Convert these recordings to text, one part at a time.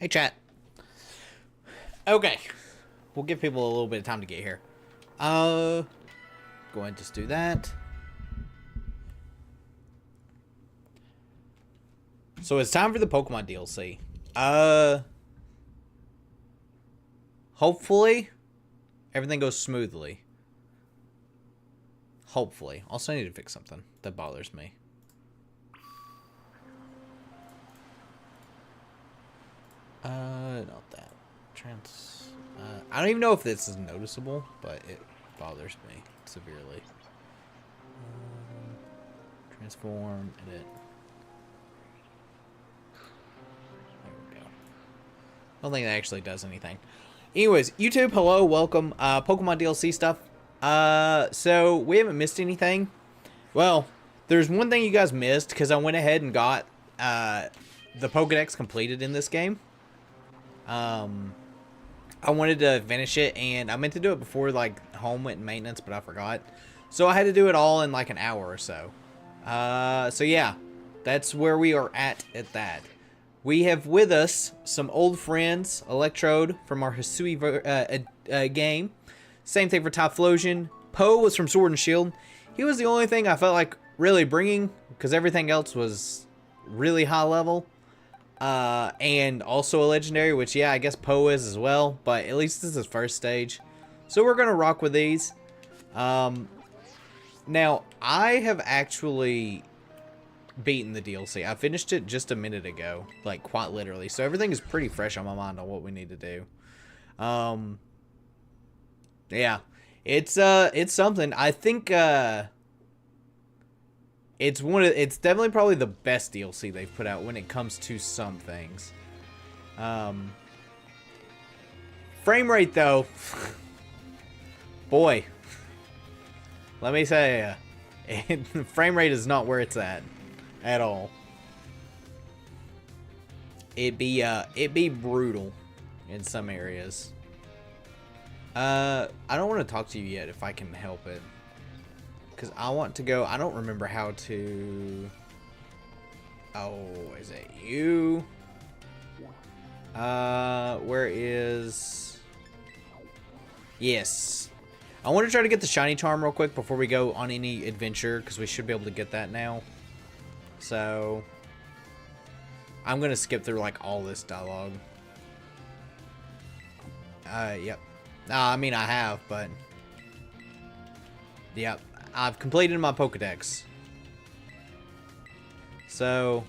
Hey, chat. Okay. We'll give people a little bit of time to get here. Go ahead and just do that. So it's time for the Pokemon DLC. Hopefully, everything goes smoothly. Hopefully. Also, I need to fix something that bothers me. Not that. I don't even know if this is noticeable, but it bothers me severely. Transform, edit. There we go. I don't think that actually does anything. Anyways, YouTube, hello, welcome. Pokemon DLC stuff. So we haven't missed anything. Well, there's one thing you guys missed because I went ahead and got the Pokedex completed in this game. I wanted to finish it, and I meant to do it before like home went in maintenance, but I forgot. So I had to do it all in like an hour or so. So yeah, that's where we are at that. We have with us some old friends, Electrode from our Hisui game. Same thing for Typhlosion. Poe was from Sword and Shield. He was the only thing I felt like really bringing, because everything else was really high level. And also a legendary, which yeah, I guess Poe is as well, but at least this is first stage. So we're gonna rock with these. Now, I have actually beaten the DLC. I finished it just a minute ago, like quite literally. So everything is pretty fresh on my mind on what we need to do. Yeah, it's something. I think it's definitely probably the best DLC they've put out when it comes to some things. Frame rate though, boy, let me say, frame rate is not where it's at all. It be brutal in some areas. I don't want to talk to you yet if I can help it. Because I want to go. I don't remember how to. Oh, is it you? Where is. Yes. I want to try to get the shiny charm real quick before we go on any adventure, because we should be able to get that now. So. I'm going to skip through like all this dialogue. Yep. I mean, I have, but. Yep. I've completed my Pokedex. So,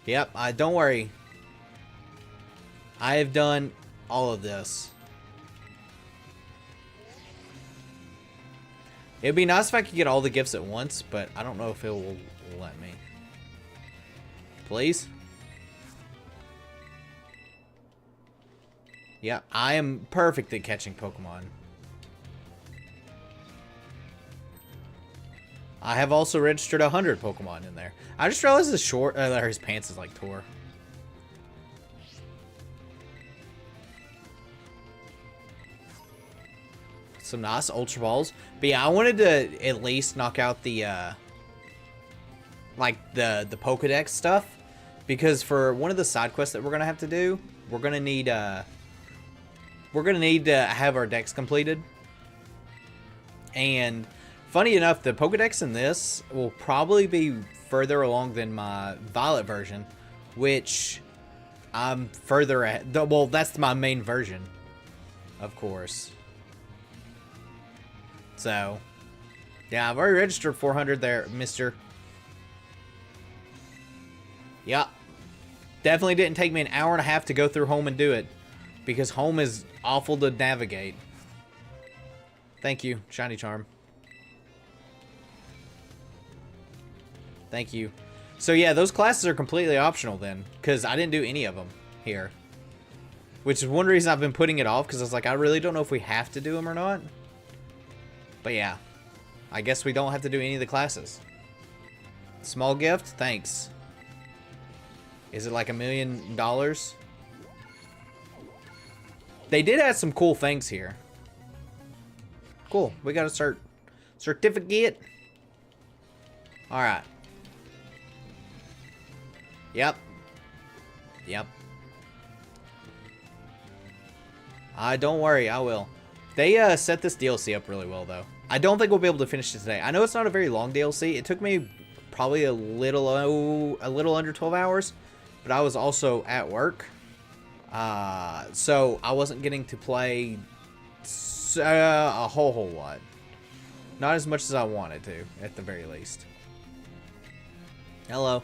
yep, don't worry. I have done all of this. It'd be nice if I could get all the gifts at once, but I don't know if it will let me. Please? Yeah, I am perfect at catching Pokemon. I have also registered 100 Pokemon in there. I just realized his pants is like tore. Some nice Ultra Balls. But yeah, I wanted to at least knock out the, like the Pokedex stuff. Because for one of the side quests that we're going to have to do, we're going to need to have our decks completed. And funny enough, the Pokedex in this will probably be further along than my Violet version, which I'm further at. Well, that's my main version, of course. So, yeah, I've already registered 400 there, mister. Yeah. Definitely didn't take me an hour and a half to go through home and do it, because home is awful to navigate. Thank you, Shiny Charm. Thank you. So yeah, those classes are completely optional then, because I didn't do any of them here. Which is one reason I've been putting it off, because I was like, I really don't know if we have to do them or not. But yeah, I guess we don't have to do any of the classes. Small gift? Thanks. Is it like $1 million? They did have some cool things here. Cool, we got a certificate. Alright. Yep. Yep. Don't worry, I will. They set this DLC up really well, though. I don't think we'll be able to finish it today. I know it's not a very long DLC. It took me probably a little under 12 hours, but I was also at work. So I wasn't getting to play a whole lot. Not as much as I wanted to, at the very least. Hello.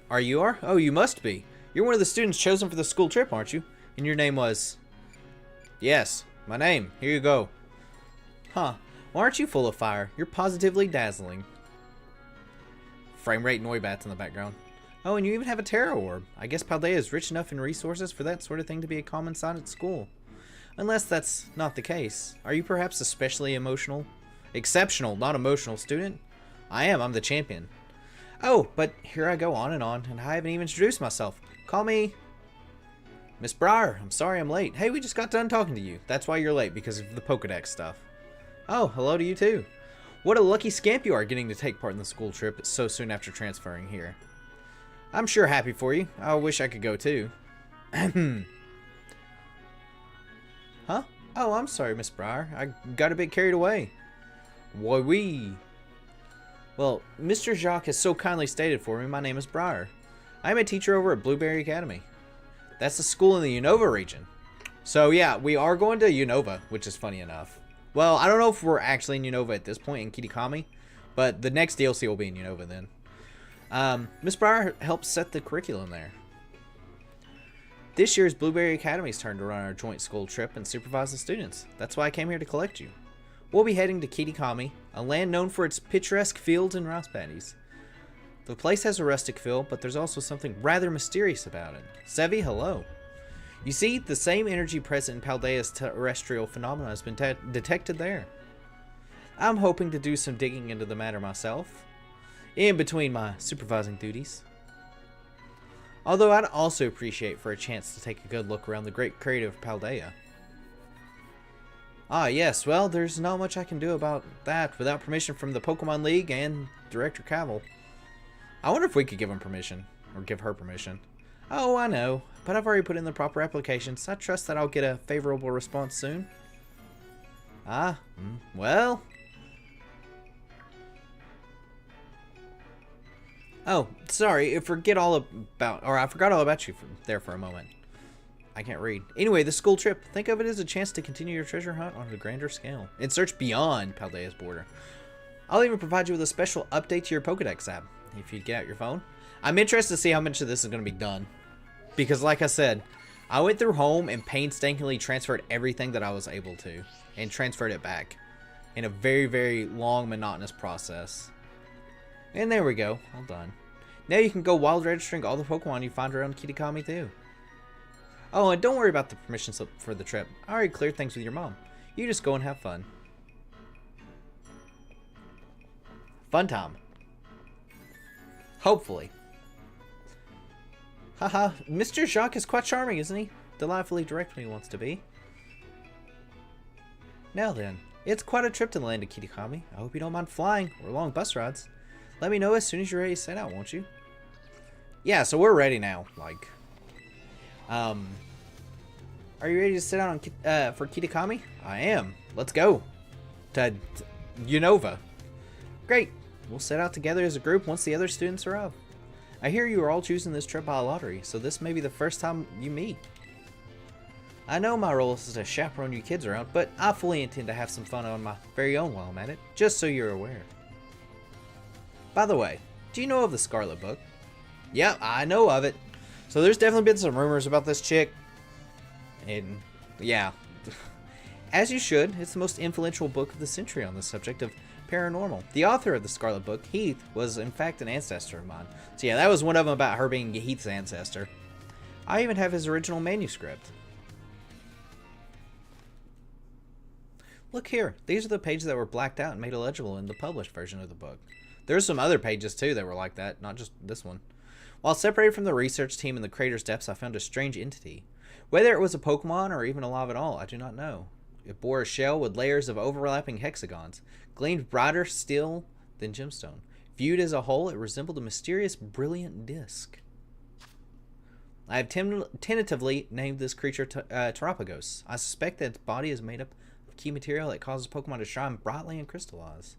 Are you? Oh, you must be. You're one of the students chosen for the school trip, aren't you? And your name was... Yes, my name. Here you go. Huh. Well, aren't you full of fire? You're positively dazzling. Frame rate Noibats in the background. Oh, and you even have a Terra Orb. I guess Paldea is rich enough in resources for that sort of thing to be a common sight at school. Unless that's not the case. Are you perhaps especially emotional? Exceptional, not emotional student? I am. I'm the champion. Oh, but here I go on, and I haven't even introduced myself. Call me... Miss Briar. I'm sorry I'm late. Hey, we just got done talking to you. That's why you're late, because of the Pokedex stuff. Oh, hello to you too. What a lucky scamp you are getting to take part in the school trip so soon after transferring here. I'm sure happy for you. I wish I could go too. Huh? Oh, I'm sorry, Miss Briar. I got a bit carried away. Why we? Well, Mr. Jacques has so kindly stated for me, my name is Briar. I am a teacher over at Blueberry Academy. That's the school in the Unova region. So yeah, we are going to Unova, which is funny enough. Well, I don't know if we're actually in Unova at this point in Kitakami, but the next DLC will be in Unova then. Miss Briar helps set the curriculum there. This year's Blueberry Academy's turn to run our joint school trip and supervise the students. That's why I came here to collect you. We'll be heading to Kitakami, a land known for its picturesque fields and rice paddies. The place has a rustic feel, but there's also something rather mysterious about it. Sevi, hello. You see, the same energy present in Paldea's terrestrial phenomena has been detected there. I'm hoping to do some digging into the matter myself, in between my supervising duties. Although I'd also appreciate for a chance to take a good look around the great crater of Paldea. Ah, yes, well, there's not much I can do about that without permission from the Pokemon League and Director Cavil. I wonder if we could give him permission, or give her permission. Oh, I know, but I've already put in the proper applications. I trust that I'll get a favorable response soon. Well... Oh, sorry, I forgot all about you there for a moment. I can't read. Anyway, the school trip. Think of it as a chance to continue your treasure hunt on a grander scale and search beyond Paldea's border. I'll even provide you with a special update to your Pokedex app if you get out your phone. I'm interested to see how much of this is going to be done. Because like I said, I went through home and painstakingly transferred everything that I was able to. And transferred it back. In a very, very long, monotonous process. And there we go. All done. Now you can go wild registering all the Pokemon you find around Kitakami too. Oh, and don't worry about the permission slip for the trip. I already cleared things with your mom. You just go and have fun. Fun time. Hopefully. Haha, Mr. Jacques is quite charming, isn't he? Delightfully direct when he wants to be. Now then, it's quite a trip to the land of Kitakami. I hope you don't mind flying or long bus rides. Let me know as soon as you're ready to set out, won't you? Yeah, so we're ready now. Like, are you ready to set out on for Kitakami? I am. Let's go to Unova. Great. We'll set out together as a group once the other students arrive. I hear you are all choosing this trip by lottery, so this may be the first time you meet. I know my role is to chaperone you kids around, but I fully intend to have some fun on my very own while I'm at it, just so you're aware. By the way, do you know of the Scarlet book? Yep, I know of it. So there's definitely been some rumors about this chick. And, yeah. As you should, it's the most influential book of the century on the subject of paranormal. The author of the Scarlet book, Heath, was in fact an ancestor of mine. So yeah, that was one of them about her being Heath's ancestor. I even have his original manuscript. Look here, these are the pages that were blacked out and made illegible in the published version of the book. There's some other pages too that were like that, not just this one. While separated from the research team in the crater's depths, I found a strange entity. Whether it was a Pokemon or even alive at all, I do not know. It bore a shell with layers of overlapping hexagons, gleamed brighter still than gemstone. Viewed as a whole, it resembled a mysterious, brilliant disc. I have tentatively named this creature Terapagos. I suspect that its body is made up of key material that causes Pokemon to shine brightly and crystallize.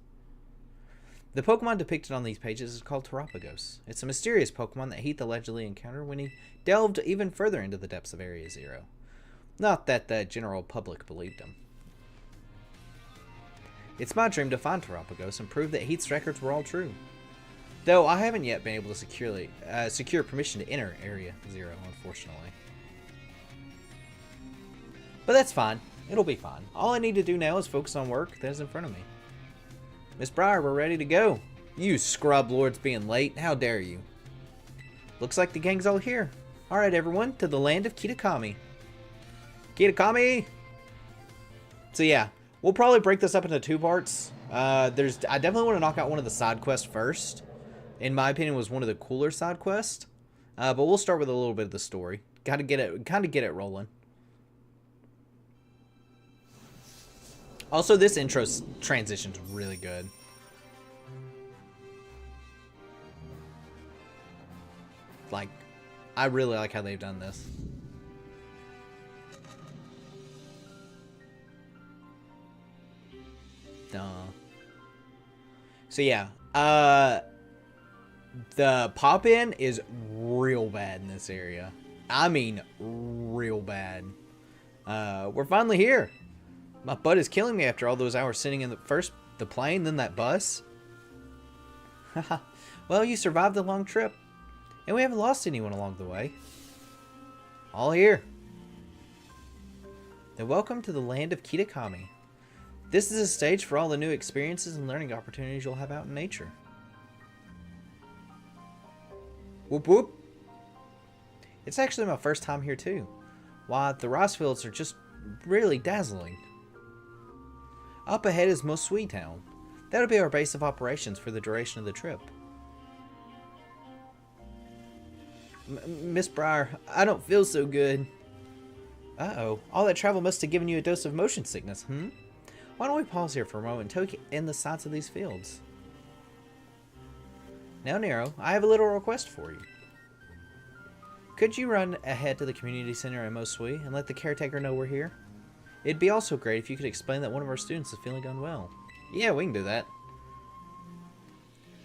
The Pokemon depicted on these pages is called Terapagos. It's a mysterious Pokemon that Heath allegedly encountered when he delved even further into the depths of Area Zero. Not that the general public believed him. It's my dream to find Terapagos and prove that Heath's records were all true. Though I haven't yet been able to secure permission to enter Area Zero, unfortunately. But that's fine. It'll be fine. All I need to do now is focus on work that is in front of me. Miss Briar, we're ready to go. You scrub lords being late. How dare you? Looks like the gang's all here. Alright everyone, to the land of Kitakami. Kitakami! So yeah, we'll probably break this up into 2 parts. I definitely want to knock out one of the side quests first. In my opinion, was one of the cooler side quests. But we'll start with a little bit of the story. Gotta get it rolling. Also, this intro transition's really good. Like, I really like how they've done this. So yeah, the pop-in is real bad in this area. I mean, real bad. We're finally here. My butt is killing me after all those hours sitting in the plane, then that bus. Haha. Well, you survived the long trip. And we haven't lost anyone along the way. All here. Then welcome to the land of Kitakami. This is a stage for all the new experiences and learning opportunities you'll have out in nature. Whoop whoop. It's actually my first time here too. Why, the rice fields are just really dazzling. Up ahead is Mosui Town. That'll be our base of operations for the duration of the trip. Miss Briar, I don't feel so good. Uh-oh. All that travel must have given you a dose of motion sickness, Why don't we pause here for a moment and take in the sights of these fields? Now, Nero, I have a little request for you. Could you run ahead to the community center in Mosui and let the caretaker know we're here? It'd be also great if you could explain that one of our students is feeling unwell. Yeah, we can do that.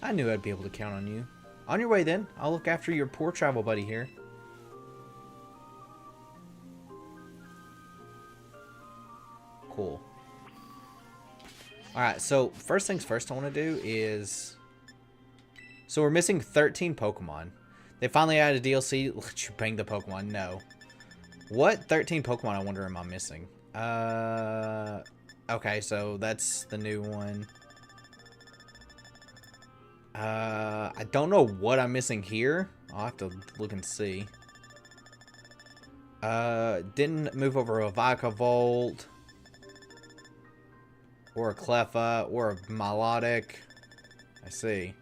I knew I'd be able to count on you. On your way then, I'll look after your poor travel buddy here. Cool. Alright, so first things first I want to do is... So we're missing 13 Pokemon. They finally added a DLC. Let you bang the Pokemon. No. What 13 Pokemon, I wonder, am I missing? Okay, so that's the new one. I don't know what I'm missing here. I'll have to look and see. Didn't move over a Vikavolt. Or a Cleffa. Or a Milotic. I see.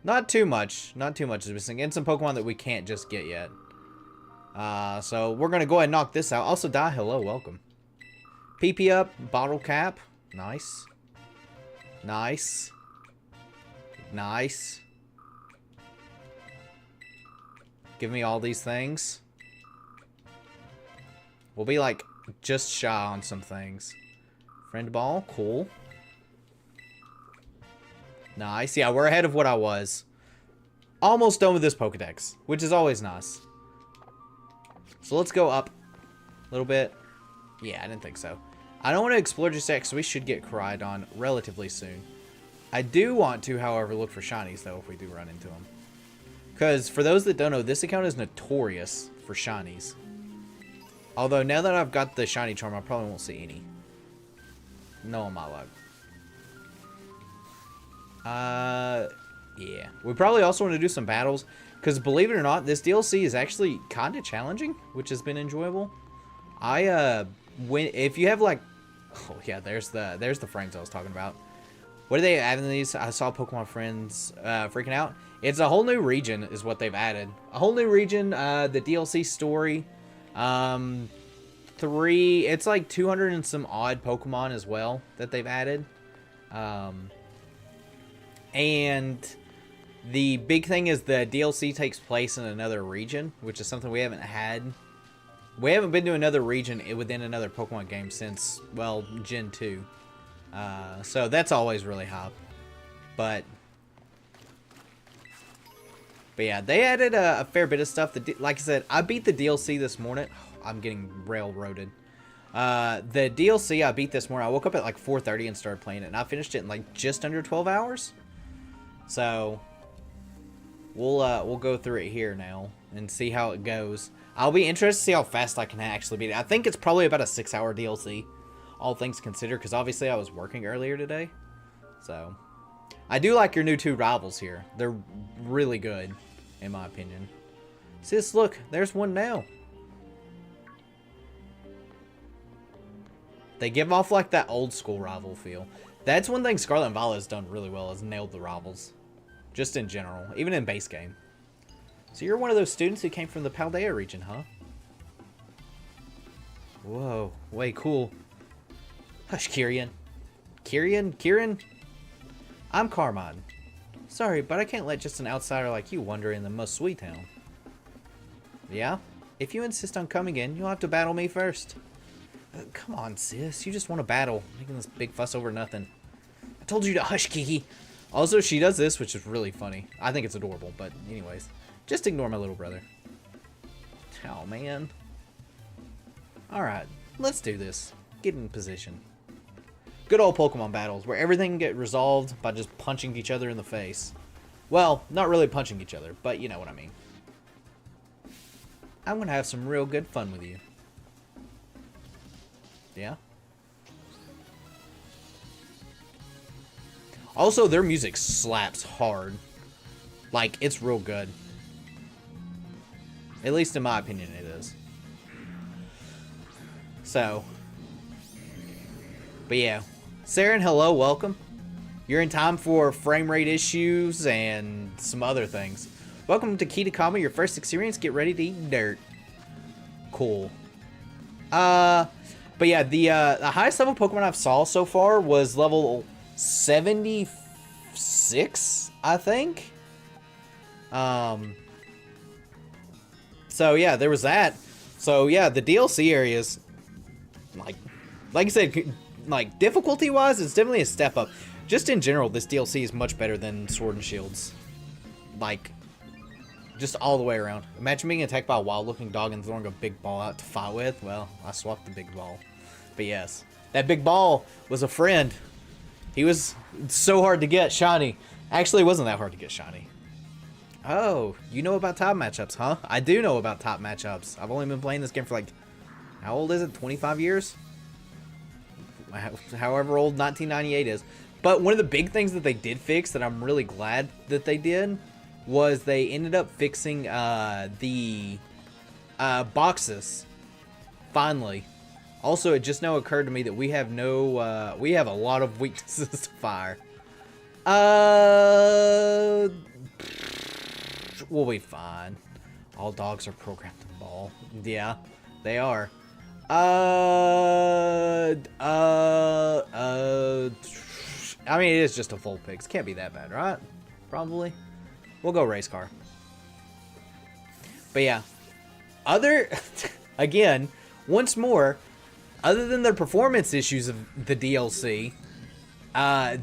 Not too much. Not too much is missing. And some Pokemon that we can't just get yet. So we're going to go ahead and knock this out. Also, Die, hello, welcome. PP up, Bottle Cap. Nice. Nice. Nice. Give me all these things. We'll be like just shy on some things. Friend Ball, cool. Nice. Yeah, we're ahead of what I was. Almost done with this Pokedex, which is always nice. So let's go up a little bit. Yeah, I didn't think so. I don't want to explore just yet because we should get Koraidon relatively soon. I do want to, however, look for shinies, though, if we do run into them. Because, for those that don't know, this account is notorious for shinies. Although, now that I've got the shiny charm, I probably won't see any. No on my luck. Yeah. We probably also want to do some battles. Because, believe it or not, this DLC is actually kind of challenging, which has been enjoyable. If you have, like... Oh, yeah, there's the frames I was talking about. What are they adding these? I saw Pokemon friends freaking out. It's a whole new region is what they've added. A whole new region, the DLC story. It's like 200 and some odd Pokemon as well that they've added. And The big thing is the DLC takes place in another region, which is something we haven't had. We haven't been to another region within another Pokemon game since, well, Gen 2. So that's always really hype. But yeah, they added a fair bit of stuff. Like I said, I beat the DLC this morning. I'm getting railroaded. The DLC I beat this morning, I woke up at like 4:30 and started playing it, and I finished it in like just under 12 hours. So we'll go through it here now and see how it goes. I'll be interested to see how fast I can actually beat it. I think it's probably about a 6-hour DLC, all things considered, because obviously I was working earlier today. So I do like your new 2 rivals here. They're really good, in my opinion. Sis, look, there's one now. They give off like that old school rival feel. That's one thing Scarlet and Violet has done really well, is nailed the rivals. Just in general, even in base game. So you're one of those students who came from the Paldea region, huh? Whoa, way cool. Hush, Kyrian. Kieran? I'm Carmine. Sorry, but I can't let just an outsider like you wander in the most sweet town. Yeah? If you insist on coming in, you'll have to battle me first. Come on, sis. You just want to battle. Making this big fuss over nothing. I told you to hush, Kiki. Also, she does this, which is really funny. I think it's adorable, but anyways. Just ignore my little brother. Oh, man. Alright, let's do this. Get in position. Good old Pokemon battles, where everything can get resolved by just punching each other in the face. Well, not really punching each other, but you know what I mean. I'm gonna have some real good fun with you. Yeah? Also, their music slaps hard. Like, it's real good. At least in my opinion, it is. So. But yeah. Saren, hello, welcome. You're in time for frame rate issues and some other things. Welcome to Kitakama, your first experience. Get ready to eat dirt. Cool. But yeah, the highest level Pokemon I've saw so far was level 76, I think. So yeah, there was that. So yeah, the DLC areas, like I said, like difficulty-wise, it's definitely a step up. Just in general, this DLC is much better than Sword and Shields. Like, just all the way around. Imagine being attacked by a wild-looking dog and throwing a big ball out to fight with. Well, I swapped the big ball. But yes, that big ball was a friend. He was so hard to get shiny. Actually, it wasn't that hard to get shiny. Oh, you know about top matchups, huh? I do know about top matchups. I've only been playing this game for like, how old is it? 25 years? However old 1998 is. But one of the big things that they did fix that I'm really glad that they did was they ended up fixing the boxes. Finally. Also, it just now occurred to me that we have we have a lot of weaknesses to fire. We'll be fine. All dogs are programmed to ball. Yeah, they are. I mean, it is just a full pix. Can't be that bad, right? Probably. We'll go race car. But yeah. Again, once more, other than the performance issues of the DLC,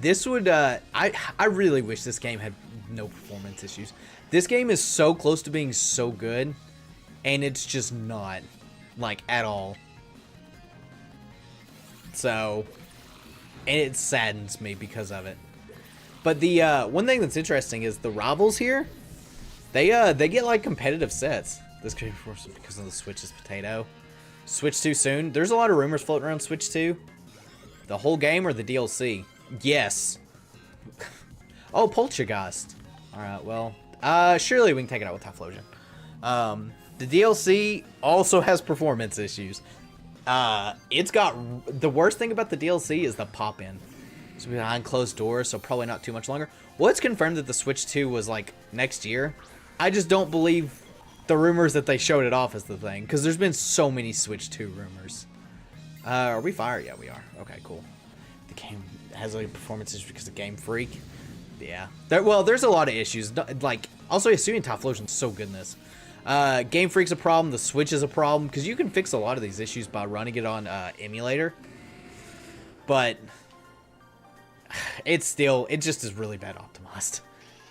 this would, I really wish this game had no performance issues. This game is so close to being so good, and it's just not, like, at all. So, and it saddens me because of it. But the one thing that's interesting is the rivals here, they get like competitive sets. This could be because of the Switch's potato. Switch too soon. There's a lot of rumors floating around Switch 2. The whole game or the DLC? Yes. Oh, Poltergeist. Alright, well, surely we can take it out with Typhlosion. The DLC also has performance issues. It's got, the worst thing about the DLC is the pop-in. It's behind closed doors, so probably not too much longer. Well, it's confirmed that the Switch 2 was like next year. I just don't believe the rumors that they showed it off as the thing, because there's been so many Switch 2 rumors. Are we fired? Yeah, we are. Okay, cool. The game has like performances because of Game Freak. Yeah. There's a lot of issues. Like, also, assuming Typhlosion's so good in this. Game Freak's a problem. The Switch is a problem. Because you can fix a lot of these issues by running it on emulator. But it just is really bad optimized.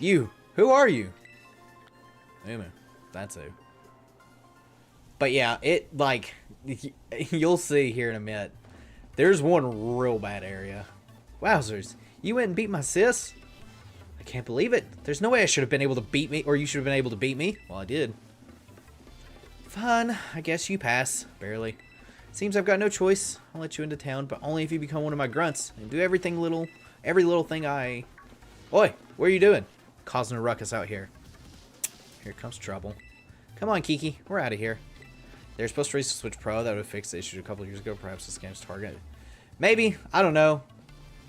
Who are you? Umu. That's who. But yeah, you'll see here in a minute. There's one real bad area. Wowzers. You went and beat my sis? I can't believe it. There's no way I should have been able to beat me, or you should have been able to beat me. Well, I did. Fine. I guess you pass. Barely. Seems I've got no choice. I'll let you into town, but only if you become one of my grunts and do every little thing I... Oi, what are you doing? Causing a ruckus out here. Here comes trouble. Come on, Kiki. We're out of here. They're supposed to release the Switch Pro. That would have fixed the issue a couple of years ago. Perhaps this game's targeted. Maybe. I don't know.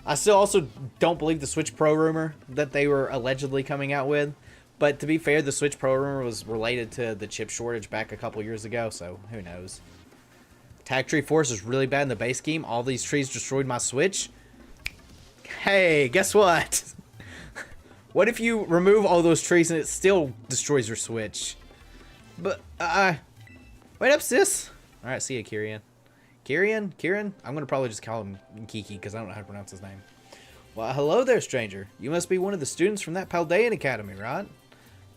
I still also don't believe the Switch Pro rumor that they were allegedly coming out with. But to be fair, the Switch Pro rumor was related to the chip shortage back a couple years ago, so who knows. Tag Tree Force is really bad in the base game. All these trees destroyed my Switch. Hey, guess what? What if you remove all those trees and it still destroys your Switch? But, wait up, sis. Alright, see ya, Kieran. Kieran? I'm gonna probably just call him Kiki, because I don't know how to pronounce his name. Well, hello there, stranger. You must be one of the students from that Paldean Academy, right?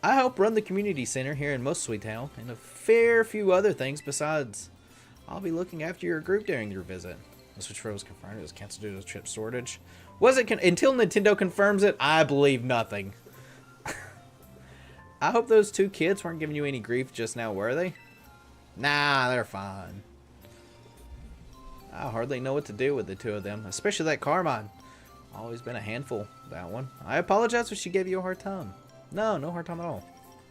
I help run the community center here in Most Sweet Town, and a fair few other things besides. I'll be looking after your group during your visit. The Switch Pro was confirmed. It was canceled due to chip shortage. Was it until Nintendo confirms it? I believe nothing. I hope those two kids weren't giving you any grief just now, were they? Nah, they're fine. I hardly know what to do with the two of them, especially that Carmine. Always been a handful, that one. I apologize if she gave you a hard time. No hard time at all.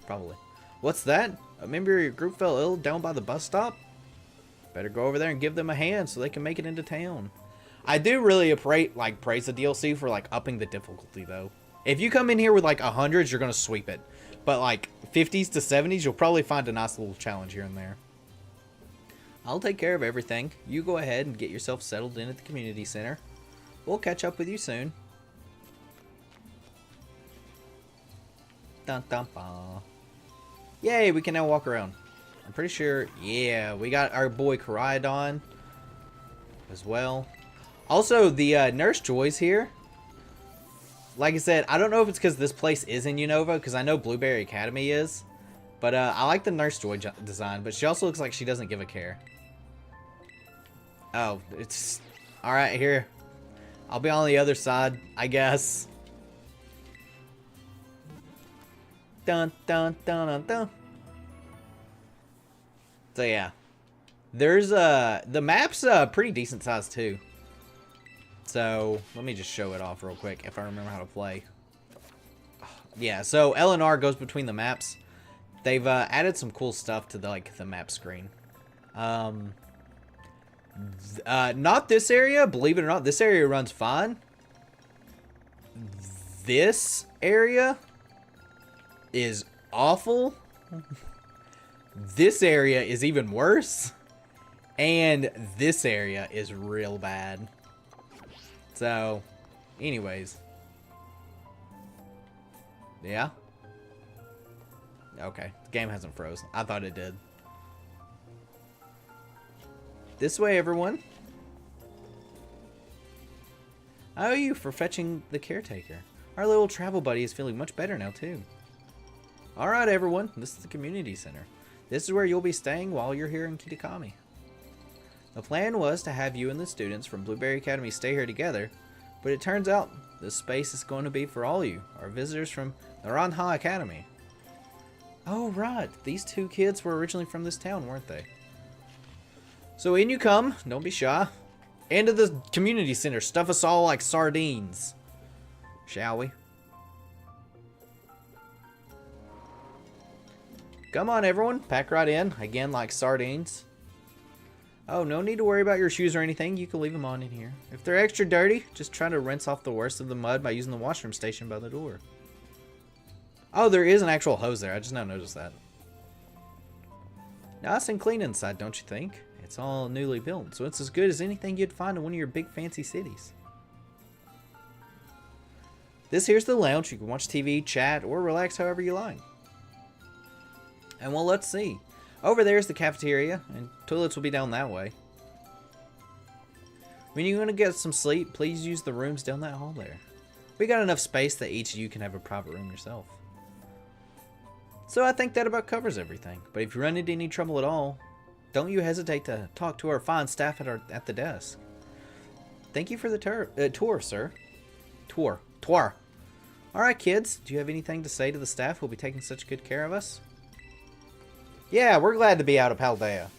Probably. What's that? A member of your group fell ill down by the bus stop? Better go over there and give them a hand so they can make it into town. I do really praise the DLC for upping the difficulty though. If you come in here with 100s, you're gonna sweep it. But 50s to 70s, you'll probably find a nice little challenge here and there. I'll take care of everything. You go ahead and get yourself settled in at the community center. We'll catch up with you soon. Dun dun dun. Yay, we can now walk around. I'm pretty sure, yeah, we got our boy Koraidon as well. Also, the Nurse Joy's here. Like I said, I don't know if it's because this place is in Unova, because I know Blueberry Academy is. But I like the Nurse Joy design, but she also looks like she doesn't give a care. Oh, it's... Alright, here. I'll be on the other side, I guess. Dun dun dun dun dun. So yeah. There's the map's pretty decent size too. So let me just show it off real quick if I remember how to play. Yeah, so L and R goes between the maps. They've added some cool stuff to the map screen. Not this area, believe it or not. This area runs fine. This area is awful. This area is even worse. And this area is real bad. So, anyways. Yeah? Okay, the game hasn't froze. I thought it did. This way, everyone. I owe you for fetching the caretaker. Our little travel buddy is feeling much better now, too. Alright, everyone. This is the community center. This is where you'll be staying while you're here in Kitakami. The plan was to have you and the students from Blueberry Academy stay here together, but it turns out this space is going to be for all you, our visitors from the Ranha Academy. Oh, right. These two kids were originally from this town, weren't they? So in you come. Don't be shy. Into the community center. Stuff us all like sardines. Shall we? Come on, everyone. Pack right in. Again, like sardines. Oh, no need to worry about your shoes or anything. You can leave them on in here. If they're extra dirty, just try to rinse off the worst of the mud by using the washroom station by the door. Oh, there is an actual hose there. I just now noticed that. Nice and clean inside, don't you think? It's all newly built, so it's as good as anything you'd find in one of your big fancy cities. This here's the lounge. You can watch TV, chat, or relax however you like. And well, let's see. Over there is the cafeteria, and toilets will be down that way. When you want to get some sleep, please use the rooms down that hall there. We got enough space that each of you can have a private room yourself. So I think that about covers everything. But if you run into any trouble at all, don't you hesitate to talk to our fine staff at the desk. Thank you for the tour, sir. Tour. Alright, kids. Do you have anything to say to the staff who will be taking such good care of us? Yeah, we're glad to be out of Paldea.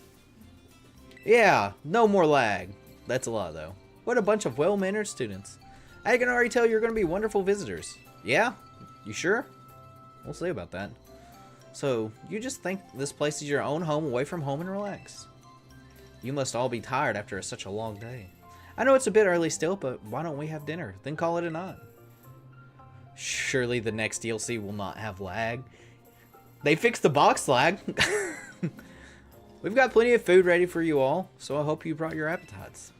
Yeah, no more lag. That's a lot, though. What a bunch of well-mannered students. I can already tell you're going to be wonderful visitors. Yeah? You sure? We'll see about that. So, you just think this place is your own home away from home and relax. You must all be tired after such a long day. I know it's a bit early still, but why don't we have dinner, then call it a night? Surely the next DLC will not have lag. They fixed the box lag. We've got plenty of food ready for you all, so I hope you brought your appetites.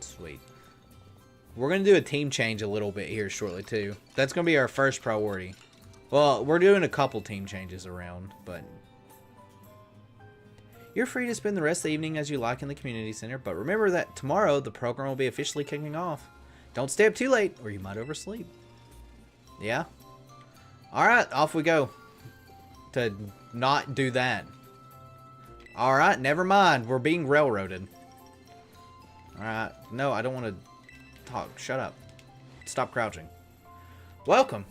Sweet. We're going to do a team change a little bit here shortly, too. That's going to be our first priority. Well, we're doing a couple team changes around, but... You're free to spend the rest of the evening as you like in the community center, but remember that tomorrow the program will be officially kicking off. Don't stay up too late, or you might oversleep. Yeah? Alright, off we go. To not do that. Alright, never mind. We're being railroaded. Alright. No, I don't want to talk. Shut up. Stop crouching. Welcome.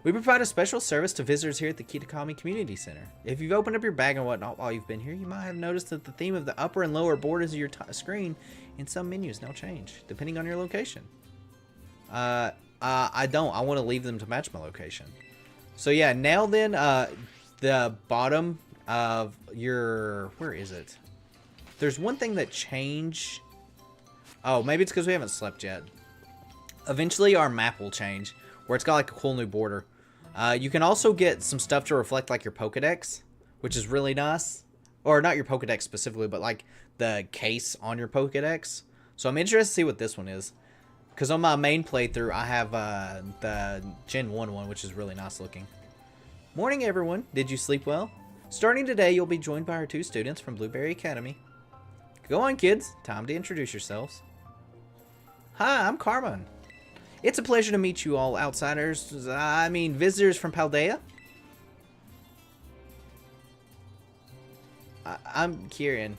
We provide a special service to visitors here at the Kitakami Community Center. If you've opened up your bag and whatnot while you've been here, you might have noticed that the theme of the upper and lower borders of your screen in some menus now change, depending on your location. I don't. I want to leave them to match my location. So yeah, now then, the bottom of your... Where is it? There's one thing that changed... Oh, maybe it's because we haven't slept yet. Eventually, our map will change, where it's got like a cool new border. You can also get some stuff to reflect like your Pokedex, which is really nice. Or not your Pokedex specifically, but like the case on your Pokedex. So I'm interested to see what this one is. Because on my main playthrough, I have the Gen 1 one, which is really nice looking. Morning, everyone. Did you sleep well? Starting today, you'll be joined by our 2 students from Blueberry Academy. Go on, kids. Time to introduce yourselves. Hi, I'm Carmen. It's a pleasure to meet you all outsiders. I mean, visitors from Paldea. I'm Kieran.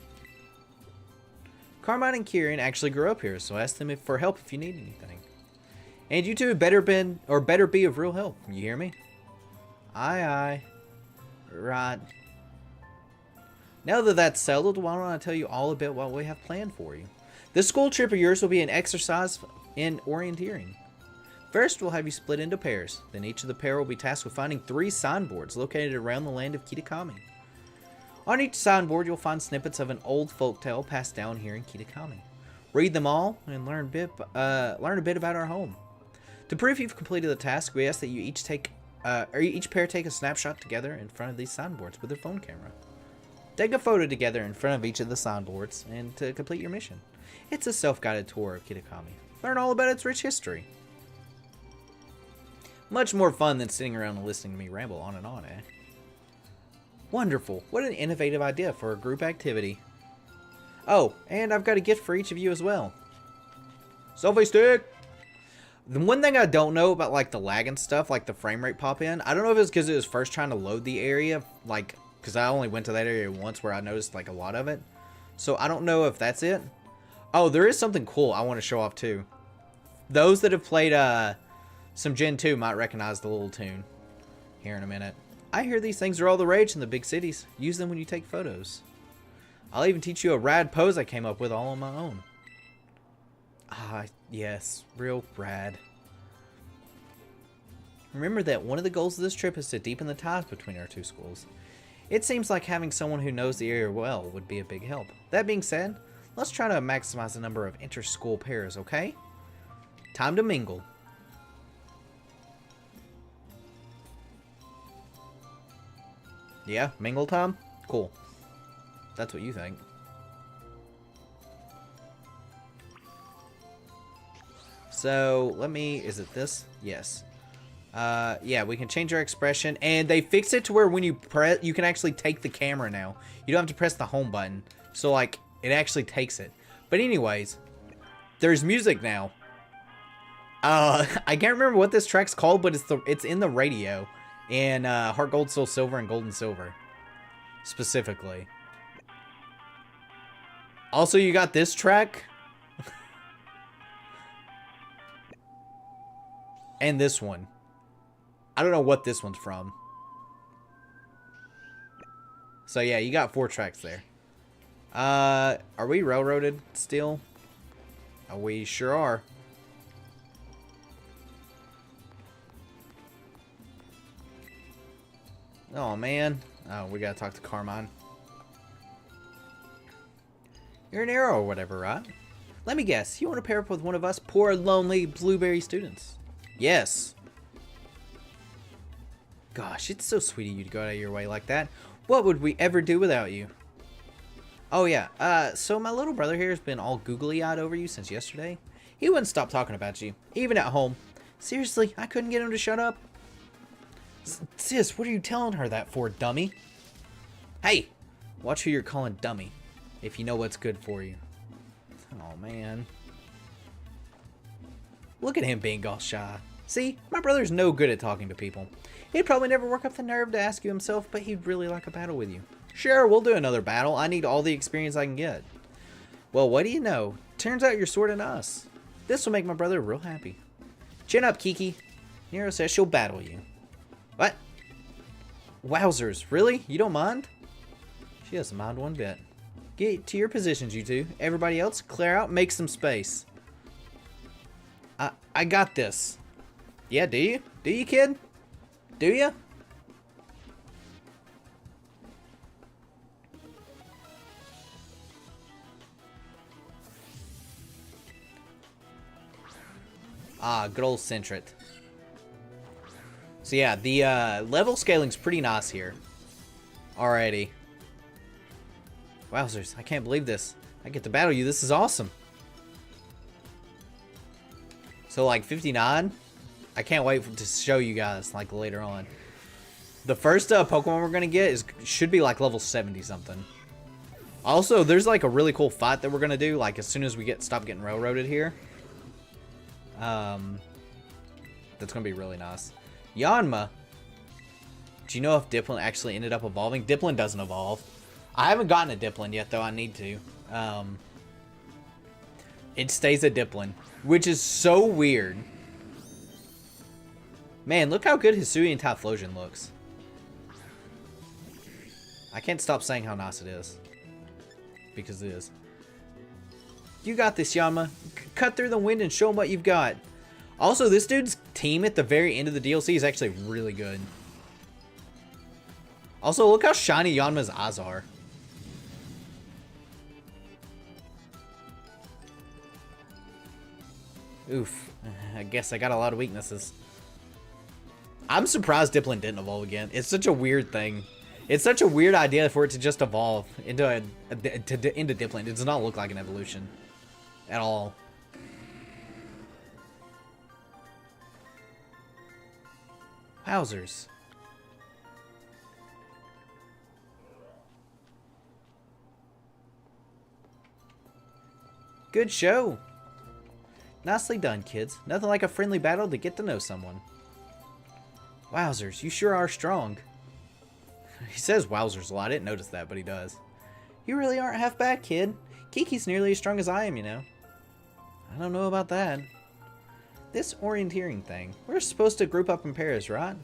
Carmine and Kieran actually grew up here, so ask them for help if you need anything. And you two had better be of real help. You hear me? Aye. Right. Now that that's settled, why don't I tell you all about what we have planned for you. This school trip of yours will be an exercise in orienteering. First, we'll have you split into pairs. Then each of the pair will be tasked with finding 3 signboards located around the land of Kitakami. On each signboard, you'll find snippets of an old folktale passed down here in Kitakami. Read them all and learn a bit about our home. To prove you've completed the task, we ask that you each pair take a snapshot together in front of these signboards with their phone camera. Take a photo together in front of each of the signboards and to complete your mission. It's a self-guided tour of Kitakami. Learn all about its rich history. Much more fun than sitting around and listening to me ramble on and on, eh? Wonderful. What an innovative idea for a group activity. Oh, and I've got a gift for each of you as well. Selfie stick! The one thing I don't know about like the lag and stuff, like the frame rate pop in, I don't know if it's because it was first trying to load the area, like, because I only went to that area once where I noticed like a lot of it. So I don't know if that's it. Oh, there is something cool I want to show off too. Those that have played some Gen 2 might recognize the little tune here in a minute. I hear these things are all the rage in the big cities. Use them when you take photos. I'll even teach you a rad pose I came up with all on my own. Ah, yes, real rad. Remember that one of the goals of this trip is to deepen the ties between our 2 schools. It seems like having someone who knows the area well would be a big help. That being said, let's try to maximize the number of inter-school pairs, okay? Time to mingle. Yeah, mingle time? Cool. That's what you think. So, let me... Is it this? Yes. Yeah, we can change our expression. And they fixed it to where when you press... You can actually take the camera now. You don't have to press the home button. So, like, it actually takes it. But anyways, there's music now. I can't remember what this track's called, but it's in the radio. In Heart Gold, Soul Silver, and Gold and Silver. Specifically. Also, you got this track. And this one. I don't know what this one's from. So yeah, you got 4 tracks there. Are we railroaded still? Oh, we sure are. Oh man. Oh, we gotta talk to Carmine. You're an arrow or whatever, right? Let me guess, you want to pair up with one of us poor, lonely blueberry students? Yes. Gosh, it's so sweet of you to go out of your way like that. What would we ever do without you? Oh yeah, so my little brother here has been all googly-eyed over you since yesterday. He wouldn't stop talking about you, even at home. Seriously, I couldn't get him to shut up. Sis, what are you telling her that for, dummy? Hey, watch who you're calling dummy, if you know what's good for you. Oh man. Look at him being all shy. See, my brother's no good at talking to people. He'd probably never work up the nerve to ask you himself, but he'd really like a battle with you. Sure, we'll do another battle. I need all the experience I can get. Well, what do you know? Turns out you're sort of us. This will make my brother real happy. Chin up, Kiki. Nero says she'll battle you. What? Wowzers, really? You don't mind? She doesn't mind one bit. Get to your positions, you two. Everybody else, clear out, make some space. I got this. Yeah, do you? Do you, kid? Do you? Ah, good old Centret. So yeah, the level scaling's pretty nice here. Alrighty. Wowzers, I can't believe this. I get to battle you. This is awesome. So like 59? I can't wait to show you guys like later on. The first Pokemon we're gonna get should be like level 70 something. Also, there's like a really cool fight that we're gonna do like as soon as we stop getting railroaded here. That's gonna be really nice. Yanma. Do you know if Dipplin actually ended up evolving? Dipplin doesn't evolve. I haven't gotten a Dipplin yet though. I need to. It stays a Dipplin, which is so weird. Man, look how good Hisuian Typhlosion looks. I can't stop saying how nice it is. Because it is. You got this, Yanma. Cut through the wind and show them what you've got. Also, this dude's team at the very end of the DLC is actually really good. Also, look how shiny Yanma's eyes are. Oof. I guess I got a lot of weaknesses. I'm surprised Dipplin didn't evolve again. It's such a weird thing. It's such a weird idea for it to just evolve into into Dipplin. It does not look like an evolution at all. Wowzers. Good show. Nicely done, kids. Nothing like a friendly battle to get to know someone. Wowzers, you sure are strong. He says wowzers a lot. I didn't notice that, but he does. You really aren't half bad, kid. Kiki's nearly as strong as I am, you know. I don't know about that. This orienteering thing. We're supposed to group up in pairs, right?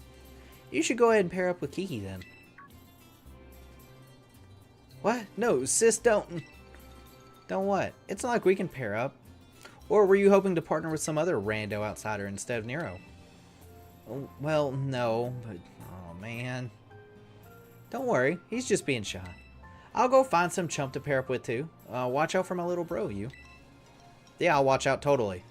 You should go ahead and pair up with Kiki then. What? No, sis, don't. Don't what? It's not like we can pair up. Or were you hoping to partner with some other rando outsider instead of Nero? Well, no, but oh man. Don't worry, he's just being shy. I'll go find some chump to pair up with too. Watch out for my little bro, you. Yeah, I'll watch out totally.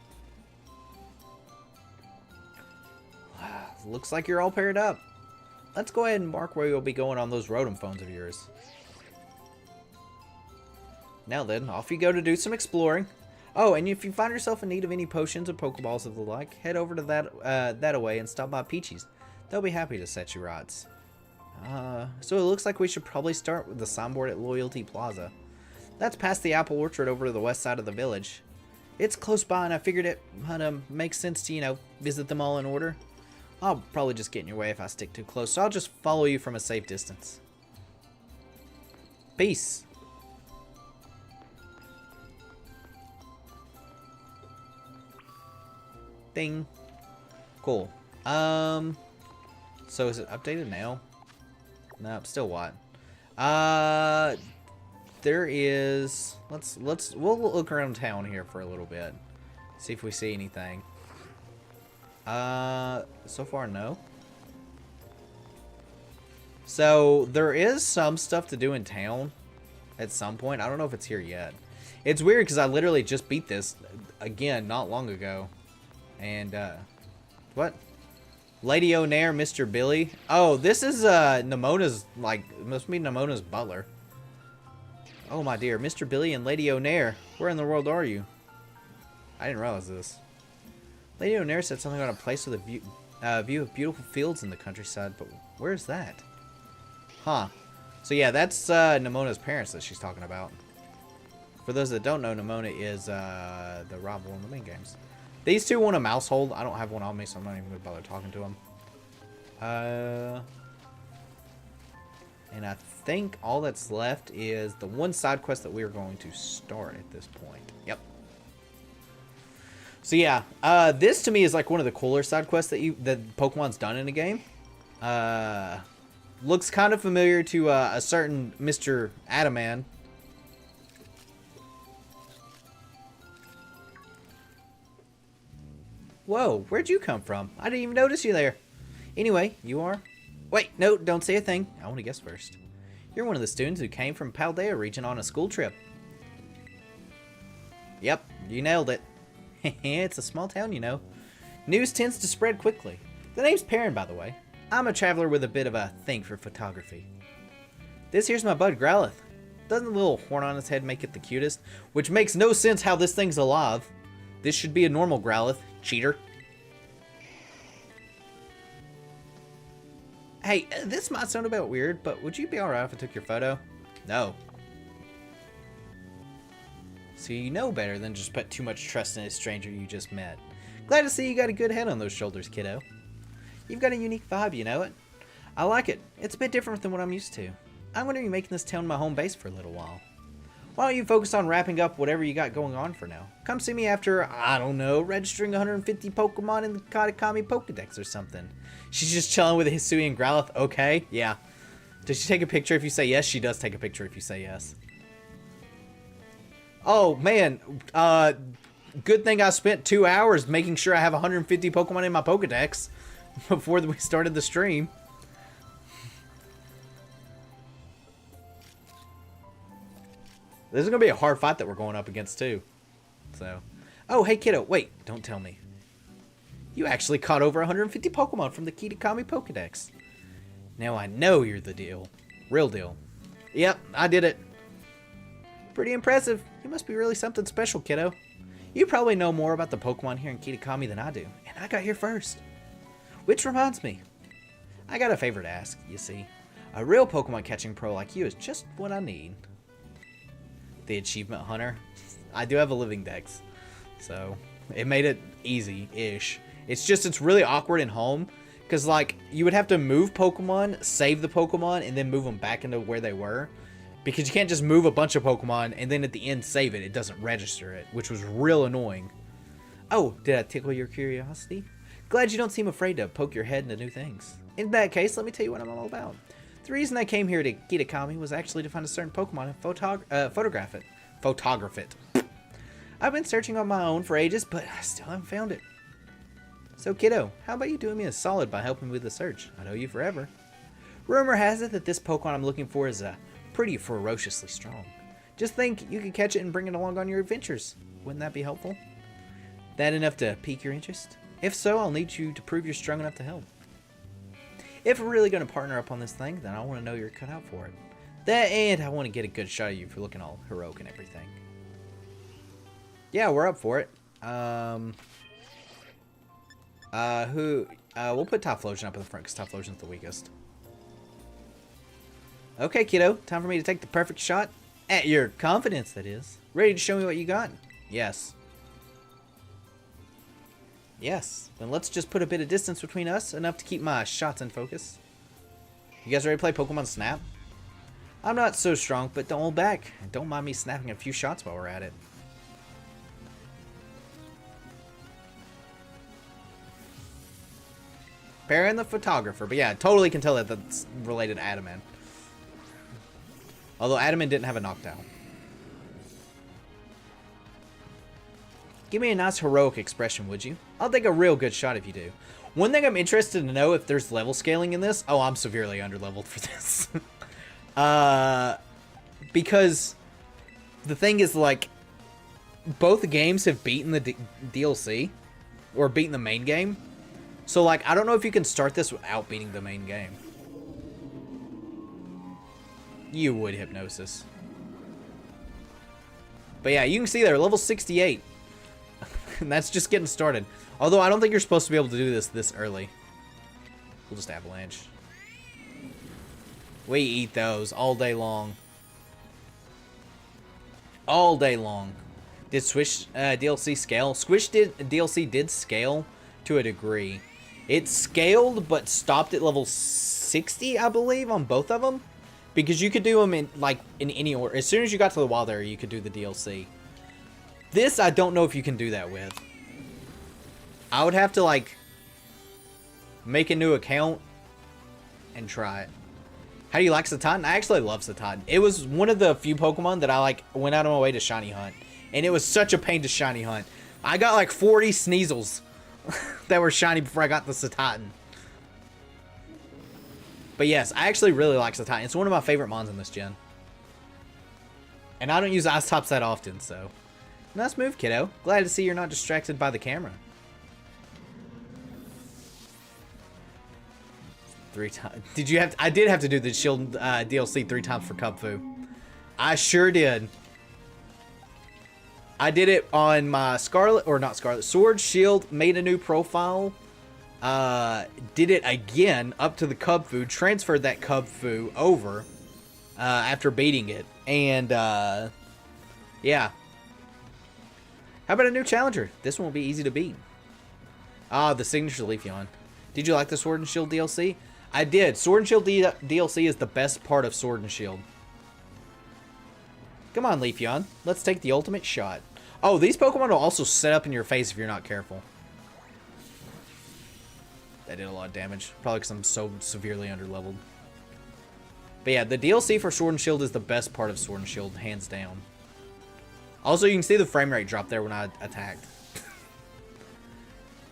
Looks like you're all paired up. Let's go ahead and mark where you'll be going on those Rotom phones of yours. Now then, off you go to do some exploring. Oh, and if you find yourself in need of any potions or Pokeballs of the like, head over to that away and stop by Peachy's. They'll be happy to set you right. So it looks like we should probably start with the signboard at Loyalty Plaza. That's past the apple orchard over to the west side of the village. It's close by, and I figured it might make sense to, you know, visit them all in order. I'll probably just get in your way if I stick too close, so I'll just follow you from a safe distance. Peace. Ding. Cool. So is it updated now? Nope, still what? There is, we'll look around town here for a little bit. See if we see anything. So far, no. So there is some stuff to do in town at some point. I don't know if it's here yet. It's weird because I literally just beat this again not long ago. And, what? Lady O'Nair, Mr. Billy. Oh, this is, Nemona's, like, must be Nemona's butler. Oh, my dear. Mr. Billy and Lady O'Nair. Where in the world are you? I didn't realize this. Lady O'Nair said something about a place with a view of beautiful fields in the countryside, but where's that? Huh. So, yeah, that's, Nemona's parents that she's talking about. For those that don't know, Nemona is, the rival in the main games. These two want a mouse hold. I don't have one on me, so I'm not even going to bother talking to them. And I think all that's left is the one side quest that we're going to start at this point. Yep. So yeah, this to me is like one of the cooler side quests that Pokemon's done in a game. Looks kind of familiar to a certain Mr. Adaman. Whoa, where'd you come from? I didn't even notice you there. Anyway, you are? Wait, no, don't say a thing. I want to guess first. You're one of the students who came from Paldea region on a school trip. Yep, you nailed it. It's a small town, you know. News tends to spread quickly. The name's Perrin, by the way. I'm a traveler with a bit of a thing for photography. This here's my bud, Growlithe. Doesn't the little horn on its head make it the cutest? Which makes no sense how this thing's alive. This should be a normal Growlithe. Cheater. Hey, this might sound a bit weird, but would you be alright if I took your photo? No. So you know better than just put too much trust in a stranger you just met. Glad to see you got a good head on those shoulders, kiddo. You've got a unique vibe, you know it? I like it. It's a bit different than what I'm used to. I'm going to be making this town my home base for a little while. Why don't you focus on wrapping up whatever you got going on for now? Come see me after, I don't know, registering 150 Pokemon in the Katakami Pokedex or something. She's just chilling with Hisui and Growlithe. Okay, yeah. Does she take a picture if you say yes? She does take a picture if you say yes. Oh, man. Good thing I spent 2 hours making sure I have 150 Pokemon in my Pokedex before we started the stream. This is going to be a hard fight that we're going up against, too. So. Oh, hey, kiddo. Wait. Don't tell me. You actually caught over 150 Pokemon from the Kitakami Pokedex. Now I know you're the deal. Real deal. Yep, I did it. Pretty impressive. You must be really something special, kiddo. You probably know more about the Pokemon here in Kitakami than I do. And I got here first. Which reminds me. I got a favor to ask, you see. A real Pokemon catching pro like you is just what I need. The achievement hunter. I do have a living dex, so it made it easy-ish. It's just, it's really awkward in home because like you would have to move Pokemon, save the Pokemon, and then move them back into where they were, because you can't just move a bunch of Pokemon and then at the end save it. It doesn't register it, which was real annoying. Oh, did I tickle your curiosity? Glad you don't seem afraid to poke your head into new things. In that case, let me tell you what I'm all about. The reason I came here to Kitakami was actually to find a certain Pokemon and photograph it. Photograph it. I've been searching on my own for ages, but I still haven't found it. So, kiddo, how about you doing me a solid by helping me with the search? I'd owe you forever. Rumor has it that this Pokemon I'm looking for is pretty ferociously strong. Just think you could catch it and bring it along on your adventures. Wouldn't that be helpful? That enough to pique your interest? If so, I'll need you to prove you're strong enough to help. If we're really going to partner up on this thing, then I want to know you're cut out for it. That, and I want to get a good shot of you for looking all heroic and everything. Yeah, we're up for it. We'll put Typhlosion up in the front because Typhlosion's the weakest. Okay, kiddo. Time for me to take the perfect shot. At your confidence, that is. Ready to show me what you got? Yes. Yes. Then let's just put a bit of distance between us, enough to keep my shots in focus. You guys ready to play Pokemon Snap? I'm not so strong, but don't hold back. Don't mind me snapping a few shots while we're at it. Baron the photographer. But yeah, totally can tell that that's related to Adamant. Although Adamant didn't have a knockdown. Give me a nice heroic expression, would you? I'll take a real good shot if you do. One thing I'm interested to know if there's level scaling in this. Oh, I'm severely underleveled for this. Because the thing is, like, both games have beaten the DLC. Or beaten the main game. So, like, I don't know if you can start this without beating the main game. You would, Hypnosis. But yeah, you can see there, level 68. And that's just getting started. Although, I don't think you're supposed to be able to do this early. We'll just Avalanche. We eat those all day long. All day long. Did Swish DLC scale? Squish DLC did scale to a degree. It scaled, but stopped at level 60, I believe, on both of them. Because you could do them in any order. As soon as you got to the wild area, you could do the DLC. This, I don't know if you can do that with. I would have to, like, make a new account and try it. How do you like Satan? I actually love Satan. It was one of the few Pokemon that I, like, went out of my way to shiny hunt. And it was such a pain to shiny hunt. I got, like, 40 Sneasels that were shiny before I got the Satan. But yes, I actually really like Satan. It's one of my favorite mons in this gen. And I don't use Ice Tops that often, so... Nice move, kiddo. Glad to see you're not distracted by the camera. 3 times. Did you have... I did have to do the Shield DLC 3 times for Kubfu. I sure did. I did it on my Scarlet, or not Scarlet, Sword, Shield, made a new profile. Did it again up to the Kubfu, transferred that Kubfu over after beating it. And, yeah. How about a new challenger? This one will be easy to beat. Ah, the signature Leafeon. Did you like the Sword and Shield DLC? I did. Sword and Shield DLC is the best part of Sword and Shield. Come on, Leafeon. Let's take the ultimate shot. Oh, these Pokemon will also set up in your face if you're not careful. That did a lot of damage. Probably because I'm so severely underleveled. But yeah, the DLC for Sword and Shield is the best part of Sword and Shield, hands down. Also, you can see the frame rate drop there when I attacked.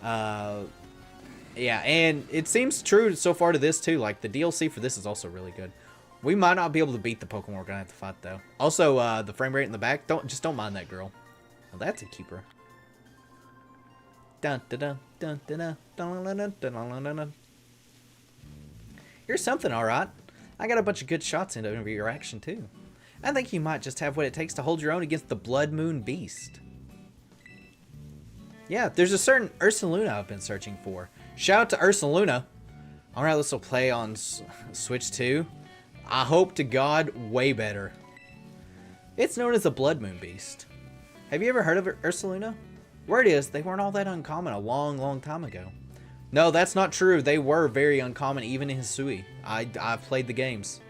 Yeah, and it seems true so far to this too. Like, the DLC for this is also really good. We might not be able to beat the Pokemon we're gonna have to fight though. Also, the frame rate in the back, don't mind that girl. Well, that's a keeper. Dun dun dun dun dun dun dun dun dun dun dun. You're something, alright. I got a bunch of good shots into your action too. I think you might just have what it takes to hold your own against the Blood Moon Beast. Yeah, there's a certain Ursaluna I've been searching for. Shout out to Ursaluna. Alright, this will play on Switch 2. I hope to God, way better. It's known as the Blood Moon Beast. Have you ever heard of Ursaluna? Word is, they weren't all that uncommon a long, long time ago. No, that's not true. They were very uncommon even in Hisui. I've played the games.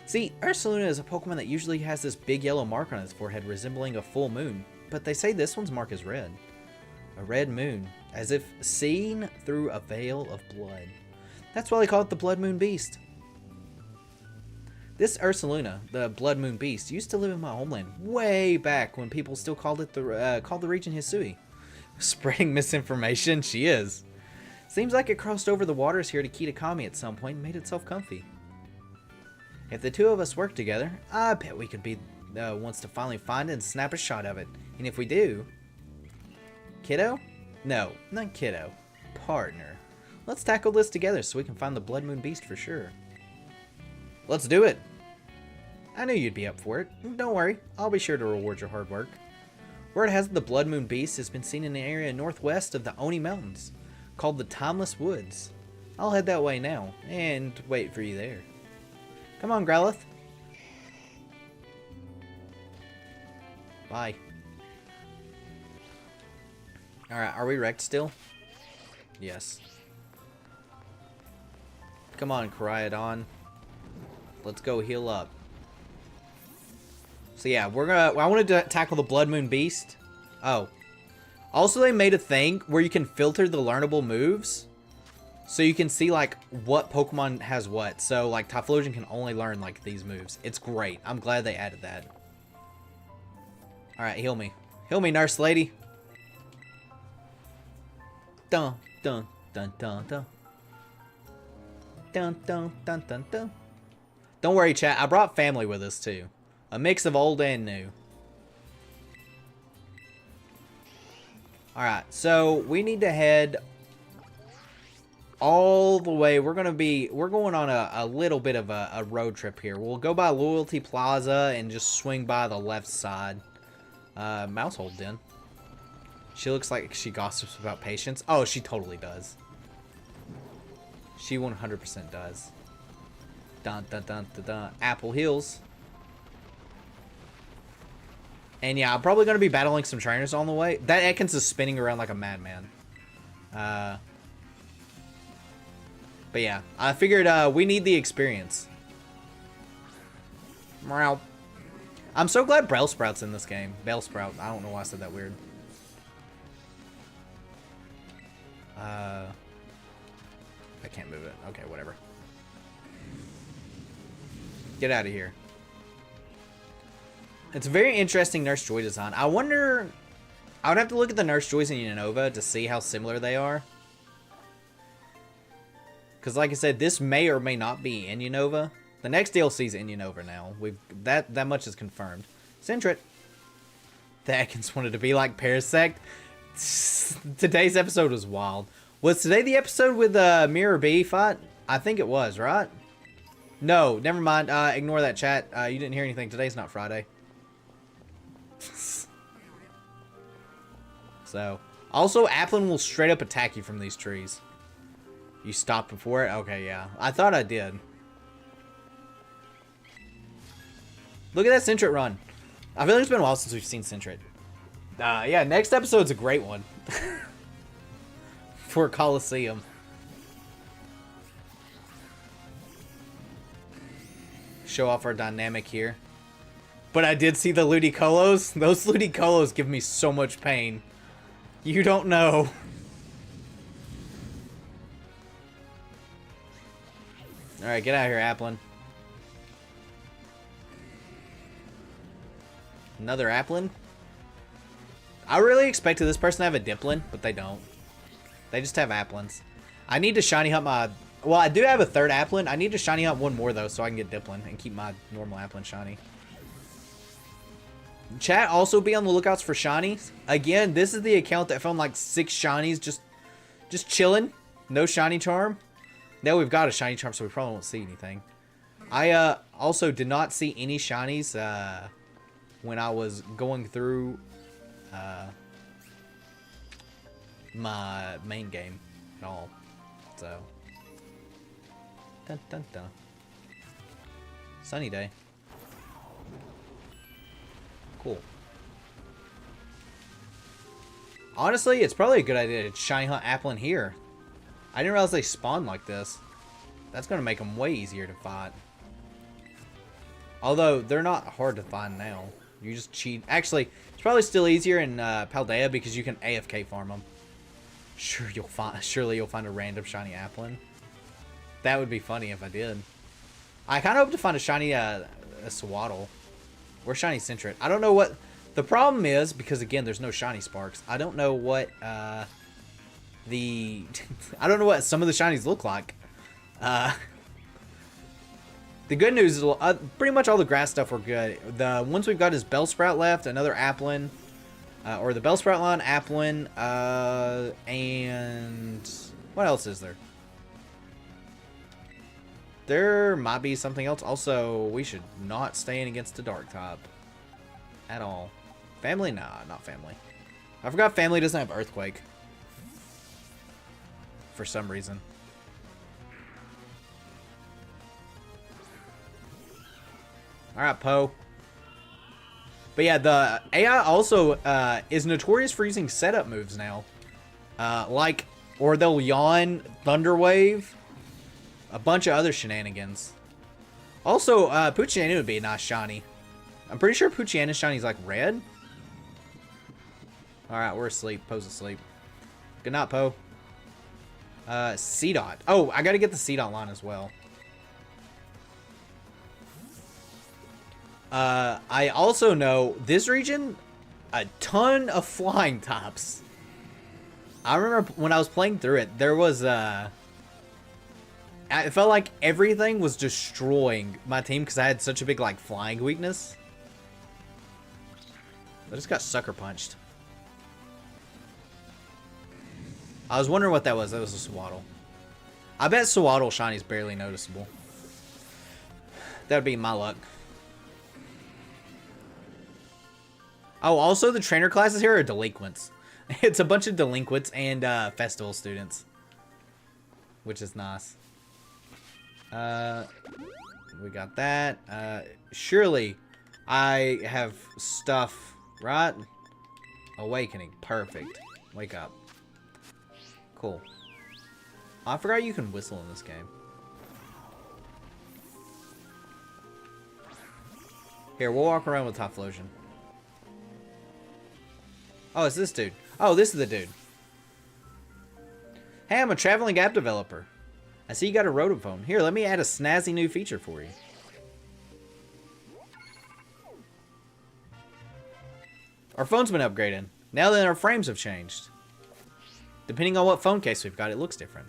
See, Ursaluna is a Pokemon that usually has this big yellow mark on its forehead resembling a full moon. But they say this one's mark is red. A red moon, as if seen through a veil of blood. That's why they call it the Blood Moon Beast. This Ursaluna, the Blood Moon Beast, used to live in my homeland way back when people still called the region Hisui. Spreading misinformation, she is. Seems like it crossed over the waters here to Kitakami at some point and made itself comfy. If the two of us work together, I bet we could be the ones to finally find it and snap a shot of it. And if we do... Kiddo? No, not kiddo. Partner. Let's tackle this together so we can find the Blood Moon Beast for sure. Let's do it. I knew you'd be up for it. Don't worry, I'll be sure to reward your hard work. Word has it the Blood Moon Beast has been seen in the area northwest of the Oni Mountains, called the Timeless Woods. I'll head that way now, and wait for you there. Come on, Growlithe. Bye. Alright, are we wrecked still? Yes. Come on, Koraidon. Let's go heal up. So yeah, I wanted to tackle the Blood Moon Beast. Oh. Also, they made a thing where you can filter the learnable moves. So you can see, like, what Pokemon has what. So, like, Typhlosion can only learn, like, these moves. It's great. I'm glad they added that. Alright, heal me. Heal me, nurse lady. Dun, dun, dun, dun, dun. Dun, dun, dun, dun, dun. Don't worry, chat. I brought family with us, too. A mix of old and new. Alright, so we need to head all the way. We're going on a little bit of a road trip here. We'll go by Loyalty Plaza and just swing by the left side. Mousehold Den. She looks like she gossips about patience. Oh, she totally does. She 100% does. Dun dun dun dun dun. Apple Hills. And yeah, I'm probably going to be battling some trainers on the way. That Ekans is spinning around like a madman. But yeah, I figured we need the experience. Meow. I'm so glad Bellsprout's in this game. Bellsprout. I don't know why I said that weird. I can't move it. Okay, whatever. Get out of here. It's a very interesting Nurse Joy design. I wonder... I would have to look at the Nurse Joys in Unova to see how similar they are. Because like I said, this may or may not be in Unova. The next DLC is in Unova now. That much is confirmed. Sentret. The Ekans wanted to be like Parasect. Today's episode was wild. Was today the episode with Mirror B fight? I think it was, right? No, never mind. Ignore that, chat. You didn't hear anything. Today's not Friday. So, also, Applin will straight up attack you from these trees. You stopped before it? Okay, yeah. I thought I did. Look at that Sentret run. I feel like it's been a while since we've seen Sentret. Yeah, next episode's a great one. For Coliseum. Show off our dynamic here. But I did see the Ludicolo. Those Ludicolo give me so much pain. You don't know. Alright, get out of here, Applin. Another Applin? I really expected this person to have a Diplin, but they don't. They just have Applins. I need to shiny hunt my... Well, I do have a third Applin. I need to shiny hunt one more, though, so I can get Diplin and keep my normal Applin shiny. Chat, also be on the lookouts for shinies. Again, this is the account that found like 6 shinies just chilling. No shiny charm. Now we've got a shiny charm, so we probably won't see anything. I also did not see any shinies when I was going through my main game at all. So, dun dun dun. Sunny day. Cool. Honestly, it's probably a good idea to shiny hunt Applin here. I didn't realize they spawn like this. That's going to make them way easier to fight. Although, they're not hard to find now. You just cheat. Actually, it's probably still easier in Paldea because you can AFK farm them. Surely you'll find a random shiny Applin. That would be funny if I did. I kind of hope to find a shiny a Swaddle. Or shiny Sentret. I don't know what... The problem is, because again, there's no shiny Sparks. I don't know what I don't know what some of the shinies look like. The good news is pretty much all the grass stuff were good. The ones we've got is Bellsprout left, another Applin. Or the Bellsprout line, Applin, and... What else is there? There might be something else. Also, we should not stay in against the Dark type. At all. Family? Nah, not family. I forgot family doesn't have earthquake. For some reason. Alright, Poe. But yeah, the AI also is notorious for using setup moves now. Or they'll yawn, Thunder Wave, a bunch of other shenanigans. Also, Poochyena would be a nice shiny. I'm pretty sure Poochyena's shiny is like red. Alright, we're asleep. Poe's asleep. Good night, Poe. C-Dot. Oh, I gotta get the C-Dot line as well. I also know this region, a ton of flying types. I remember when I was playing through it, there was, it felt like everything was destroying my team because I had such a big, like, flying weakness. I just got sucker punched. I was wondering what that was. That was a Swaddle. I bet Swaddle shiny is barely noticeable. That would be my luck. Oh, also the trainer classes here are delinquents. It's a bunch of delinquents and festival students. Which is nice. We got that. Surely I have stuff, right? Awakening. Perfect. Wake up. Cool. I forgot you can whistle in this game. Here, we'll walk around with Typhlosion. Oh, it's this dude. Oh, this is the dude. Hey, I'm a traveling app developer. I see you got a rotophone. Here, let me add a snazzy new feature for you. Our phone's been upgraded. Now that our frames have changed. Depending on what phone case we've got, it looks different.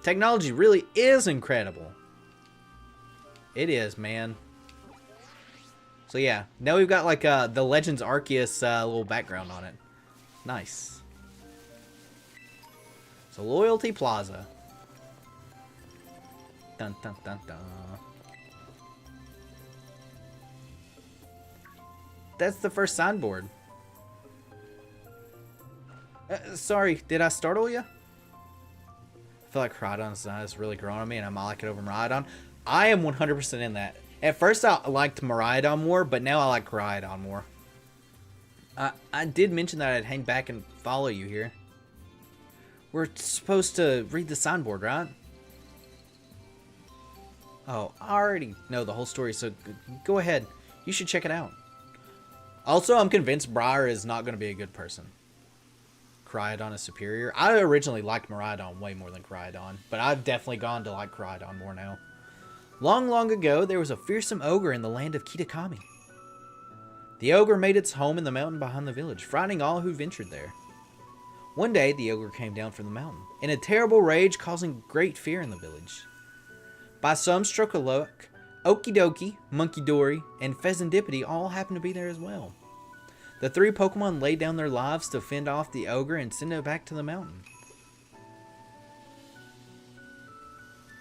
Technology really is incredible. It is, man. So yeah, now we've got like the Legends Arceus little background on it. Nice. So Loyalty Plaza. Dun dun dun dun. That's the first signboard. Sorry, did I startle you? I feel like Miraidon's is really growing on me, and I might like it over Miraidon. I am 100% in that. At first, I liked Miraidon more, but now I like Miraidon more. I did mention that I'd hang back and follow you here. We're supposed to read the signboard, right? Oh, I already know the whole story, so go ahead. You should check it out. Also, I'm convinced Briar is not going to be a good person. Miraidon is superior. I originally liked Miraidon way more than Miraidon, but I've definitely gone to like Miraidon more now. Long, long ago, there was a fearsome ogre in the land of Kitakami. The ogre made its home in the mountain behind the village, frightening all who ventured there. One day, the ogre came down from the mountain, in a terrible rage, causing great fear in the village. By some stroke of luck, Okie Dokie, Monkey Dory, and Pheasantipity all happened to be there as well. The three Pokemon laid down their lives to fend off the ogre and send it back to the mountain.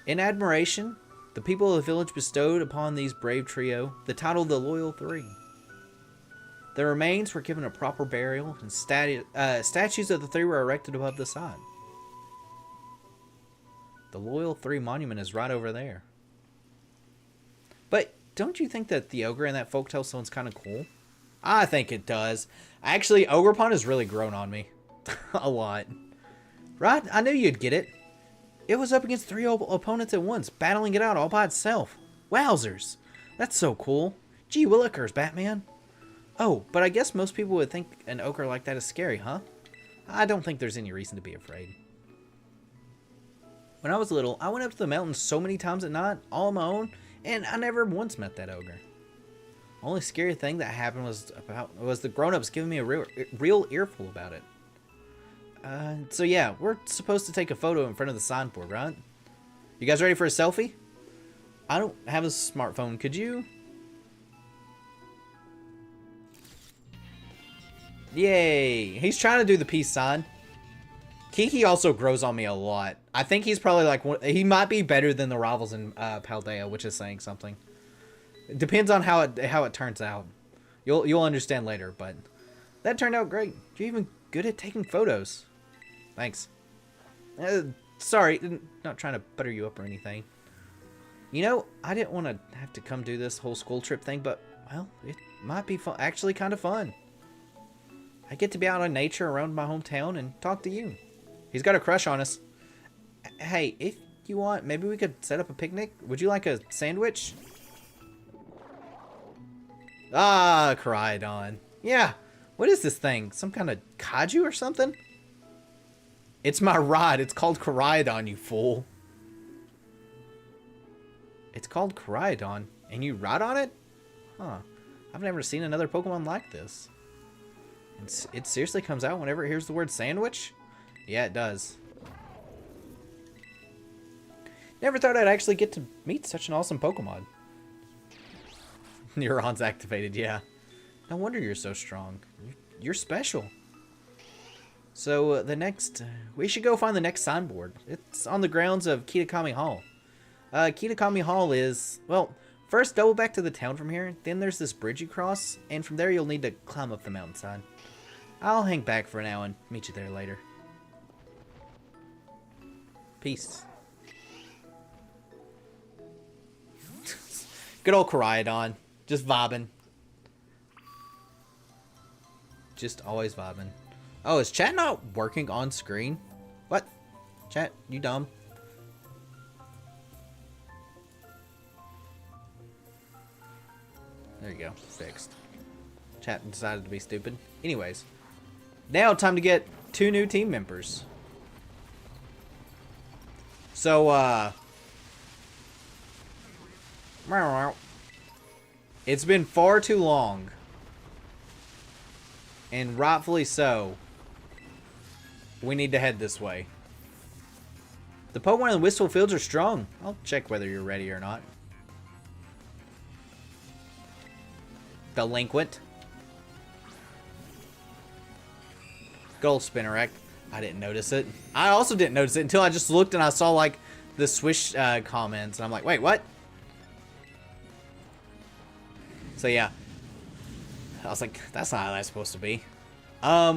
In admiration, the people of the village bestowed upon these brave trio the title the Loyal Three. Their remains were given a proper burial, and statues of the three were erected above the side. The Loyal Three monument is right over there. But don't you think that the ogre in that folktale sounds kind of cool? I think it does. Actually, Ogerpon has really grown on me. A lot. Right? I knew you'd get it. It was up against three opponents at once, battling it out all by itself. Wowzers. That's so cool. Gee willikers, Batman. Oh, but I guess most people would think an ogre like that is scary, huh? I don't think there's any reason to be afraid. When I was little, I went up to the mountains so many times at night, all on my own, and I never once met that ogre. Only scary thing that happened was the grown-ups giving me a real earful about it. So yeah, we're supposed to take a photo in front of the signboard, right? You guys ready for a selfie? I don't have a smartphone. Could you? Yay! He's trying to do the peace sign. Kiki also grows on me a lot. I think he's probably like he might be better than the rivals in Paldea, which is saying something. It depends on how it turns out. You'll understand later, but That turned out great. You're even good at taking photos. Thanks. Sorry, not trying to butter you up or anything. You know, I didn't want to have to come do this whole school trip thing, but, well, it might be fun. Actually kind of fun. I get to be out in nature around my hometown and talk to you. He's got a crush on us. Hey, if you want, maybe we could set up a picnic. Would you like a sandwich? Ah, Koraidon. Yeah. What is this thing? Some kind of kaiju or something? It's my ride. It's called Koraidon, you fool. It's called Koraidon, and you ride on it? Huh. I've never seen another Pokemon like this. It seriously comes out whenever it hears the word sandwich? Yeah, it does. Never thought I'd actually get to meet such an awesome Pokemon. Neurons activated, yeah. No wonder you're so strong. You're special. So, we should go find the next signboard. It's on the grounds of Kitakami Hall. Kitakami Hall is, well, first double back to the town from here, then there's this bridge you cross, and from there you'll need to climb up the mountainside. I'll hang back for now and meet you there later. Peace. Good old Koraidon. Just vibing. Just always vibing. Oh, is chat not working on screen? What? Chat, you dumb. There you go. Fixed. Chat decided to be stupid. Anyways. Now time to get 2 new team members. So, it's been far too long. And rightfully so. We need to head this way. The Pokemon in the Wistful Fields are strong. I'll check whether you're ready or not. Delinquent. Gold Spinnerack. I didn't notice it. I also didn't notice it until I just looked and I saw like the Swish comments. And I'm like, wait, what? So yeah. I was like, that's not how that's supposed to be.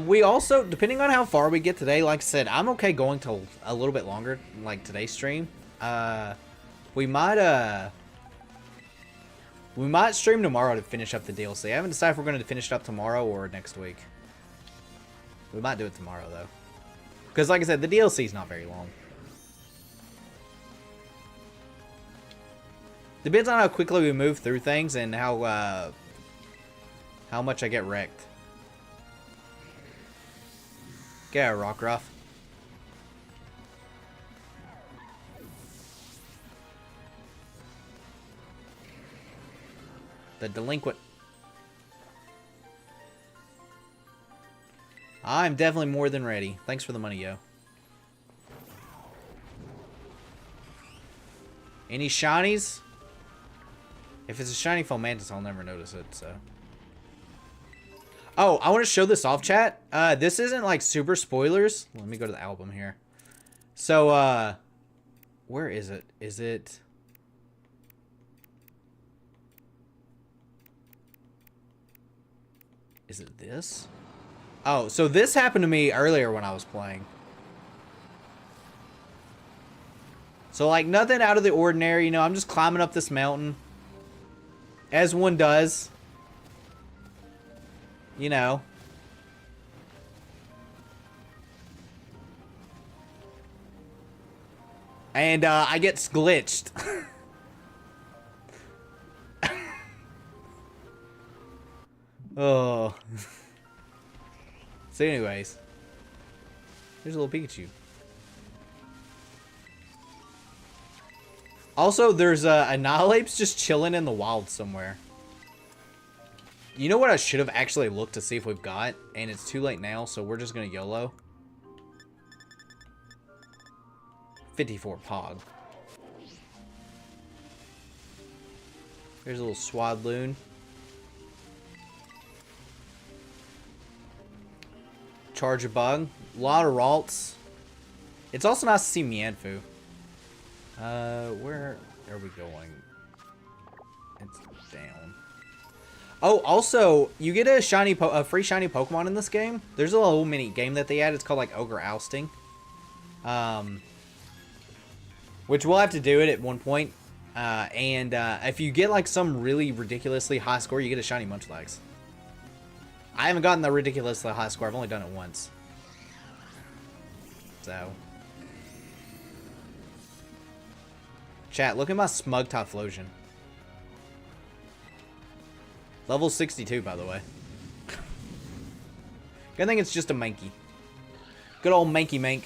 We also, depending on how far we get today, like I said, I'm okay going till a little bit longer, like today's stream. We might stream tomorrow to finish up the DLC. I haven't decided if we're going to finish it up tomorrow or next week. We might do it tomorrow, though. Because, like I said, the DLC is not very long. Depends on how quickly we move through things and how much I get wrecked. Get out, Rockruff. The delinquent. I'm definitely more than ready. Thanks for the money, yo. Any shinies? If it's a shiny Fomantis, I'll never notice it, so. Oh, I want to show this off, chat. This isn't like super spoilers. Let me go to the album here. So, where is it? Is it... Is it this? Oh, so this happened to me earlier when I was playing. So, like, nothing out of the ordinary. You know, I'm just climbing up this mountain. As one does. You know. And, I get glitched. Oh. So anyways. There's a little Pikachu. Also, there's Annihilape's just chilling in the wild somewhere. You know what I should have actually looked to see if we've got? And it's too late now, so we're just going to YOLO. 54 Pog. There's a little Swadloon. Charge a bug. A lot of Ralts. It's also nice to see Mianfu. Where are we going? It's down. Oh, also, you get a free shiny Pokemon in this game. There's a little mini game that they add. It's called like Ogre Ousting. Which we'll have to do it at one point. If you get like some really ridiculously high score, you get a shiny Munchlax. I haven't gotten the ridiculously high score. I've only done it once. So. Chat, look at my smug Typhlosion. Level 62, by the way. Good thing it's just a Mankey. Good old Mankey Mank.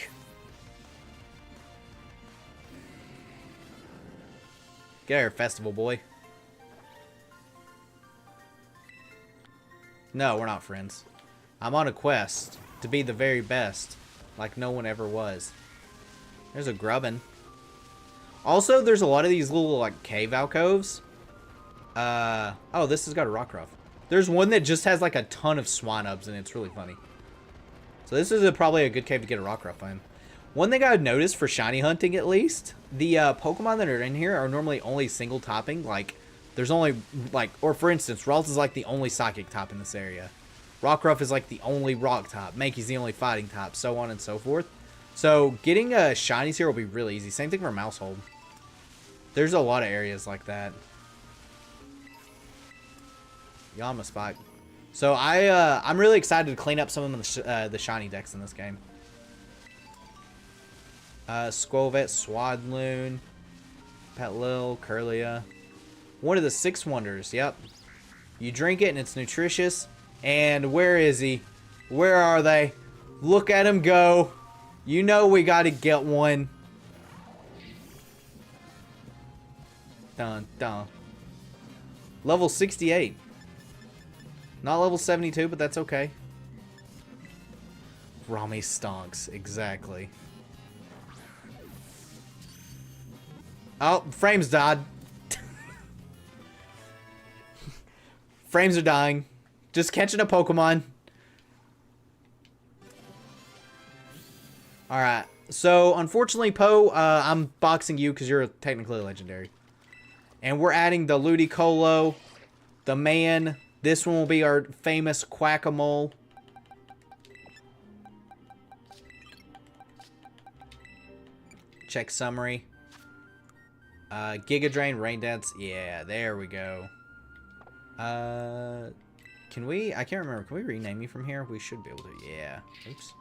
Get here, festival boy. No, we're not friends. I'm on a quest to be the very best, like no one ever was. There's a Grubbin. Also, there's a lot of these little, like, cave alcoves. Oh, this has got a Rockruff. There's one that just has, like, a ton of Swinubs, and it's really funny. So this is probably a good cave to get a Rockruff in. One thing I would notice for shiny hunting, at least, the Pokemon that are in here are normally only single topping. Like, there's only, like, or for instance, Ralts is, like, the only Psychic type in this area. Rockruff is, like, the only Rock type. Mankey's the only Fighting type, so on and so forth. So, getting shinies here will be really easy. Same thing for Mousehold. There's a lot of areas like that. Yama Spike. So, I'm really excited to clean up some of the shiny decks in this game. Squovet, Swadloon, Petlil, Curlia. One of the 6 wonders, yep. You drink it and it's nutritious. And where is he? Where are they? Look at him go. You know we gotta get one. Dun, dun. Level 68. Not level 72, but that's okay. Rami stonks, exactly. Oh, frames died. Frames are dying. Just catching a Pokemon. Alright. So, unfortunately, Poe, I'm boxing you because you're technically legendary. And we're adding the Ludicolo, the man. This one will be our famous Quack-a-Mole. Check summary. Giga Drain, Rain Dance. Yeah, there we go. Can we? I can't remember. Can we rename you from here? We should be able to. Yeah. Oops.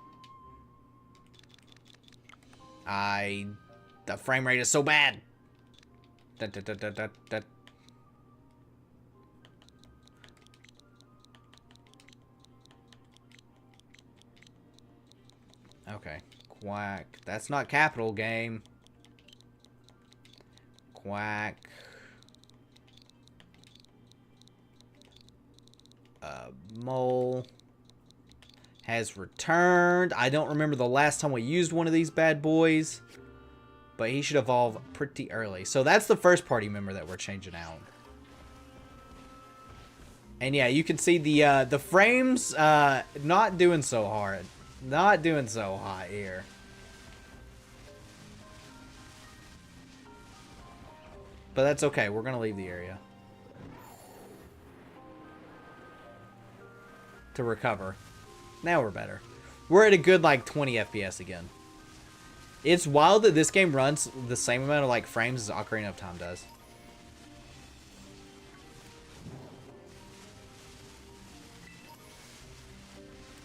The frame rate is so bad. Okay. Quack. That's not capital game. Quack. Mole has returned. I don't remember the last time we used one of these bad boys, but he should evolve pretty early. So that's the first party member that we're changing out. And yeah, you can see the frames not doing so hard. Not doing so hot here. But that's okay. We're going to leave the area. To recover. Now we're better. We're at a good like 20 FPS again. It's wild that this game runs the same amount of like frames as Ocarina of Time does.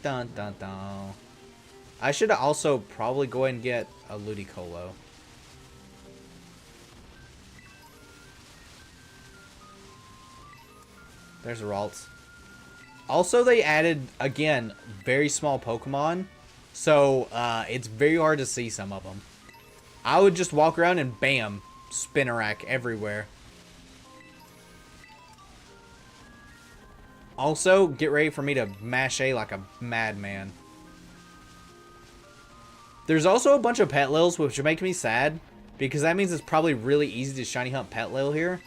Dun dun dun. I should also probably go ahead and get a Ludicolo. There's a Ralts. Also, they added, again, very small Pokemon. So, it's very hard to see some of them. I would just walk around and bam, Spinarak everywhere. Also, get ready for me to mash A like a madman. There's also a bunch of Petlils, which make me sad. Because that means it's probably really easy to shiny hunt Petlil here.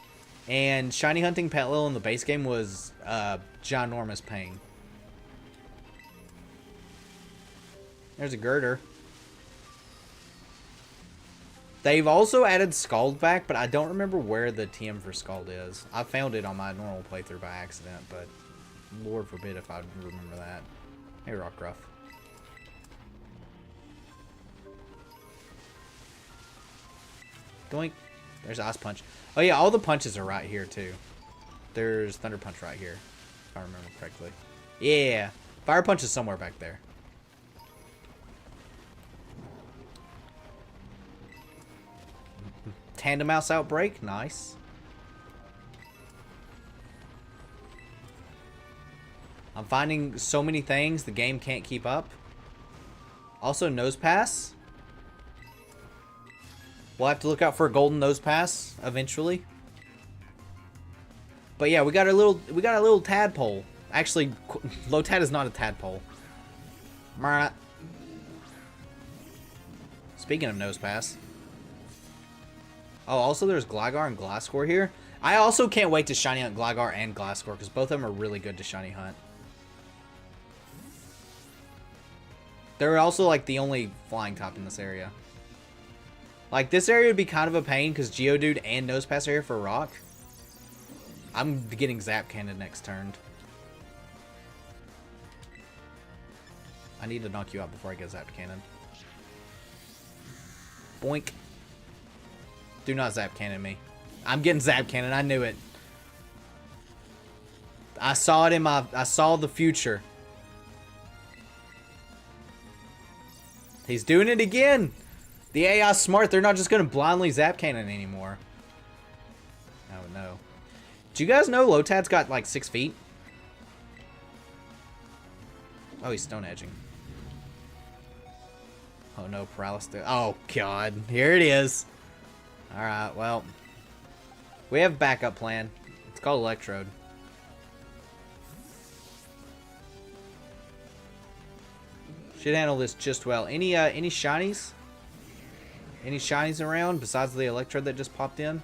And shiny hunting Petlil in the base game was ginormous pain. There's a Girder. They've also added Scald back, but I don't remember where the TM for Scald is. I found it on my normal playthrough by accident, but Lord forbid if I remember that. Hey, Rockruff. Doink. There's Ice Punch. Oh yeah, all the punches are right here too. There's Thunder Punch right here, if I remember correctly. Yeah. Fire Punch is somewhere back there. Tandem Mouse Outbreak. Nice. I'm finding so many things the game can't keep up. Also, Nose Pass. We'll have to look out for a golden Nose Pass eventually. But yeah, we got a little tadpole. Actually, Lotad is not a tadpole. Speaking of Nose Pass. Oh, also there's Gligar and Gliscor here. I also can't wait to shiny hunt Gligar and Gliscor because both of them are really good to shiny hunt. They're also like the only flying type in this area. Like this area would be kind of a pain because Geodude and Nosepass are here for Rock. I'm getting Zap Cannon next turn. I need to knock you out before I get Zap Cannon. Boink. Do not Zap Cannon me. I'm getting Zap Cannon. I knew it. I saw it in my... I saw the future. He's doing it again. The AI's smart. They're not just going to blindly Zap Cannon anymore. Oh, no. Do you guys know Lotad's got like 6 feet? Oh, he's Stone Edging. Oh, no. Paralysis. Oh, God. Here it is. Alright, well. We have a backup plan. It's called Electrode. Should handle this just well. Any shinies? Any shinies around besides the Electrode that just popped in?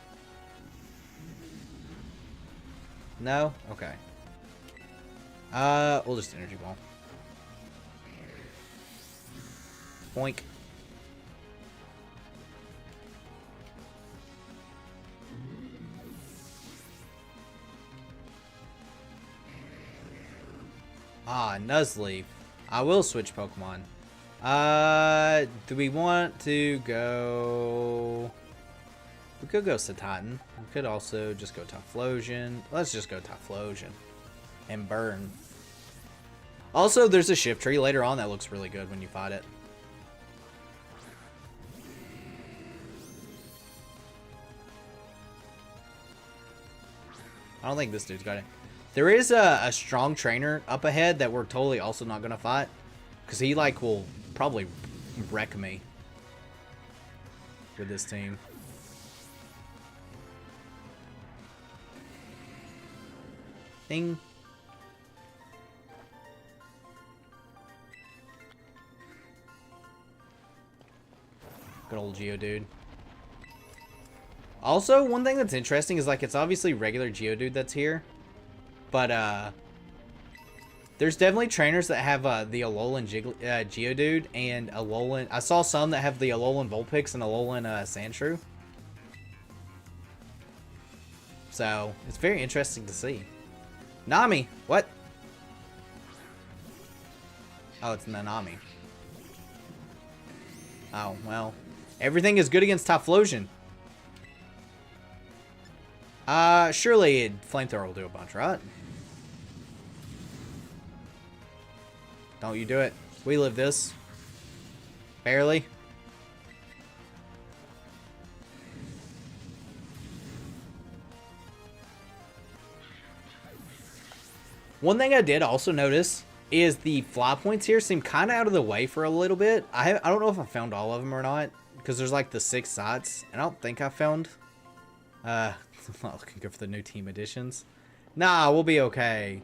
No? Okay. We'll just Energy Ball. Boink. Ah, Nuzleaf. I will switch Pokemon. Do we want to go... We could go Satitan. We could also just go Typhlosion. Let's just go Typhlosion. And burn. Also, there's a Shift Tree later on that looks really good when you fight it. I don't think this dude's got it. There is a strong trainer up ahead that we're totally also not going to fight. Because he, like, will probably wreck me with this team. Ding. Good old Geodude. Also, one thing that's interesting is, like, it's obviously regular Geodude that's here. But, there's definitely trainers that have, the Alolan Geodude and Alolan... I saw some that have the Alolan Vulpix and Alolan, Sandshrew. So, it's very interesting to see. Nami! What? Oh, it's Nanami. Oh, well. Everything is good against Typhlosion. Surely Flamethrower will do a bunch, right? Don't you do it. We live this. Barely. One thing I did also notice is the fly points here seem kind of out of the way for a little bit. I don't know if I found all of them or not, because there's like the 6 sites, and I don't think I found. I'm not looking good for the new team additions. Nah, we'll be okay.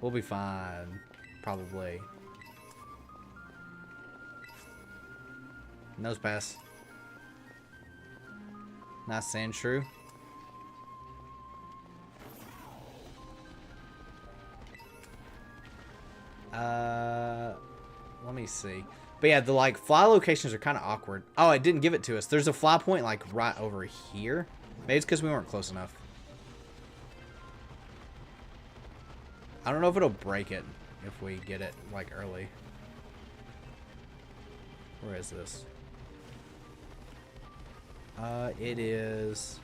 We'll be fine. Probably. Nose Pass. Nice Sandshrew. Let me see. But yeah, the like fly locations are kind of awkward. Oh, it didn't give it to us. There's a fly point like right over here. Maybe it's because we weren't close enough. I don't know if it'll break it if we get it like early. Where is this? It is...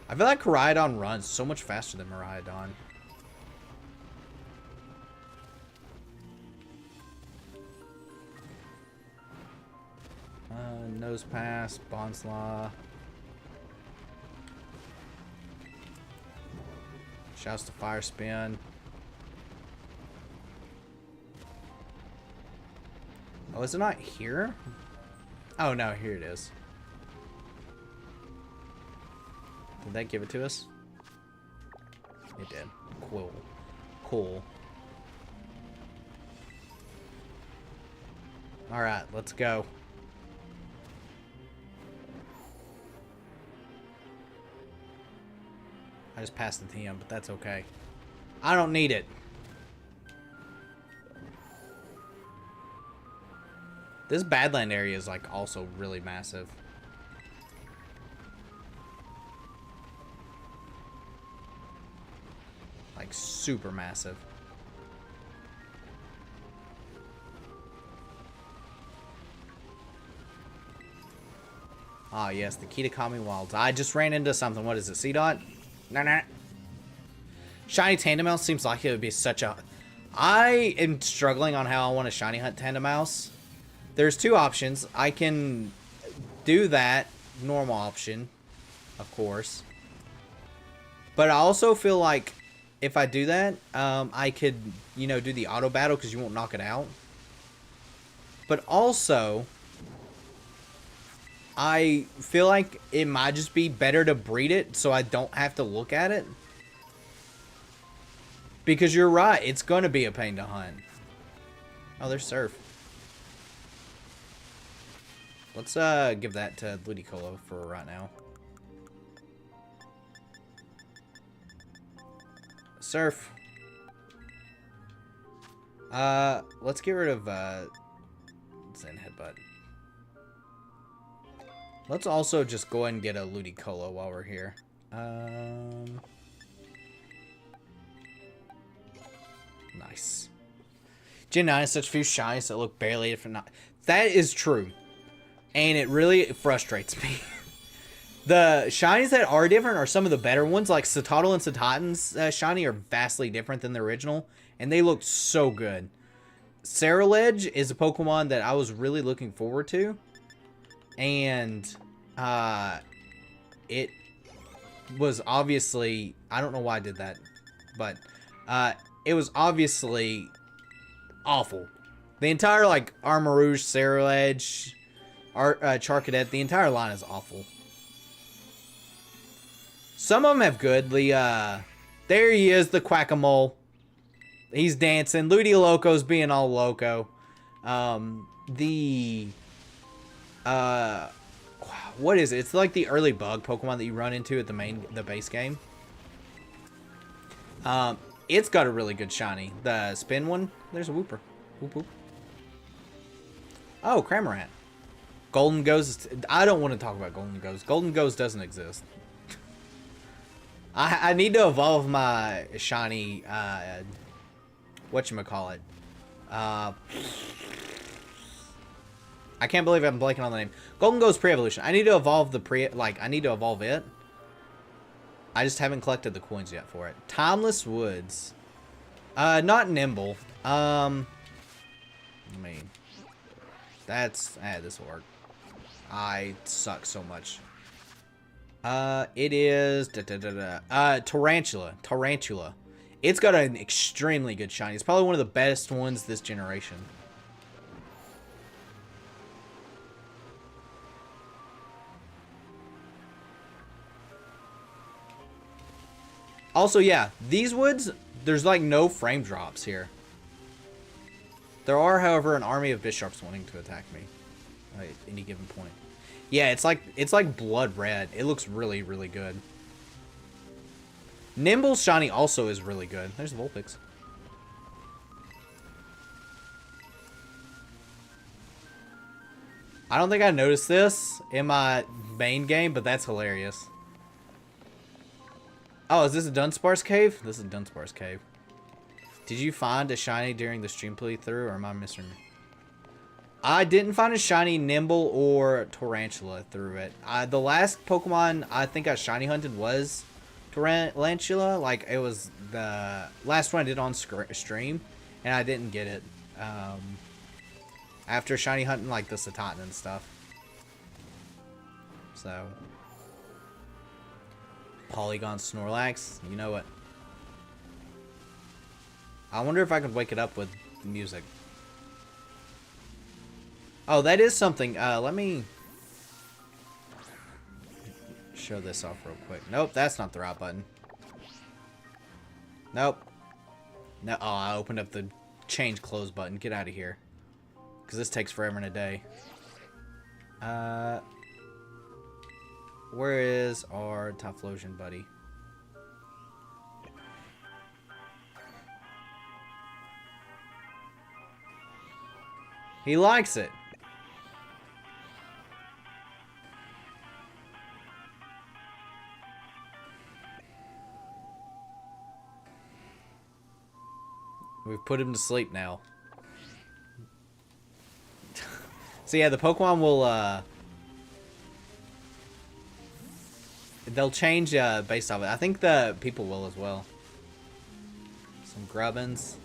I feel like Koraidon runs so much faster than Miraidon. Nose Pass, Bonslaw. Shouts to Fire Spin. Oh, is it not here? Oh, no, here it is. Did that give it to us? It did. Cool. Cool. Alright, let's go. I just passed it to him, but that's okay. I don't need it. This Badland area is like also really massive. Like super massive. Ah, yes, the Kitakami Wilds. I just ran into something. What is it? C-Dot? Nah. Shiny Tandemaus seems like it would be such a... I am struggling on how I want to shiny hunt Tandemaus. There's two options. I can do that. Normal option. Of course. But I also feel like if I do that, I could, you know, do the auto battle because you won't knock it out. But also... I feel like it might just be better to breed it so I don't have to look at it. Because you're right, it's going to be a pain to hunt. Oh, there's Surf. Let's give that to Ludicolo for right now. Surf. Let's get rid of Zen Headbutt. Let's also just go ahead and get a Ludicolo while we're here. Nice. Gen 9 has such few shinies that look barely different. That is true. And it really frustrates me. The shinies that are different are some of the better ones. Like Citadel and Citatan's shiny are vastly different than the original. And they look so good. Scarlet is a Pokemon that I was really looking forward to. And it was obviously, I don't know why I did that, but it was obviously awful. The entire like Armarouge, Scarlet, Charcadet, the entire line is awful. Some of them have good. There he is, the Quack-a-Mole. He's dancing. Ludioloco's being all loco. What is it? It's like the early bug Pokemon that you run into at the base game. It's got a really good shiny. The spin one, there's a Wooper. Whoop whoop. Oh, Cramorant. Golden Ghost. I don't want to talk about Golden Ghost. Golden Ghost doesn't exist. I need to evolve my shiny, whatchamacallit. I can't believe I'm blanking on the name. Golden Ghost pre-evolution. I need to evolve I need to evolve it. I just haven't collected the coins yet for it. Timeless Woods. Not Nimble. I mean, this will work. I suck so much. It is Tarantula. Tarantula. It's got an extremely good shiny. It's probably one of the best ones this generation. Also, yeah, these woods, there's like no frame drops here. There are, however, an army of Bisharps wanting to attack me at any given point. Yeah, it's like blood red. It looks really, really good. Nimble's shiny also is really good. There's the Vulpix. I don't think I noticed this in my main game, but that's hilarious. Oh, is this a Dunsparce cave? This is a Dunsparce cave. Did you find a shiny during the stream playthrough, or am I missing? I didn't find a shiny Nimble or Tarantula through it. The last Pokemon I think I shiny hunted was Tarantula. Like, it was the last one I did on stream, and I didn't get it. After shiny hunting, like, the Satan and stuff. So. Polygon Snorlax. You know what? I wonder if I could wake it up with music. Oh, that is something. Let me show this off real quick. Nope, that's not the right button. Nope. No, oh, I opened up the change close button. Get out of here. Because this takes forever and a day. Where is our Typhlosion buddy? He likes it. We've put him to sleep now. So yeah, the Pokemon will, they'll change, based off it. I think the people will as well. Some Grubbins.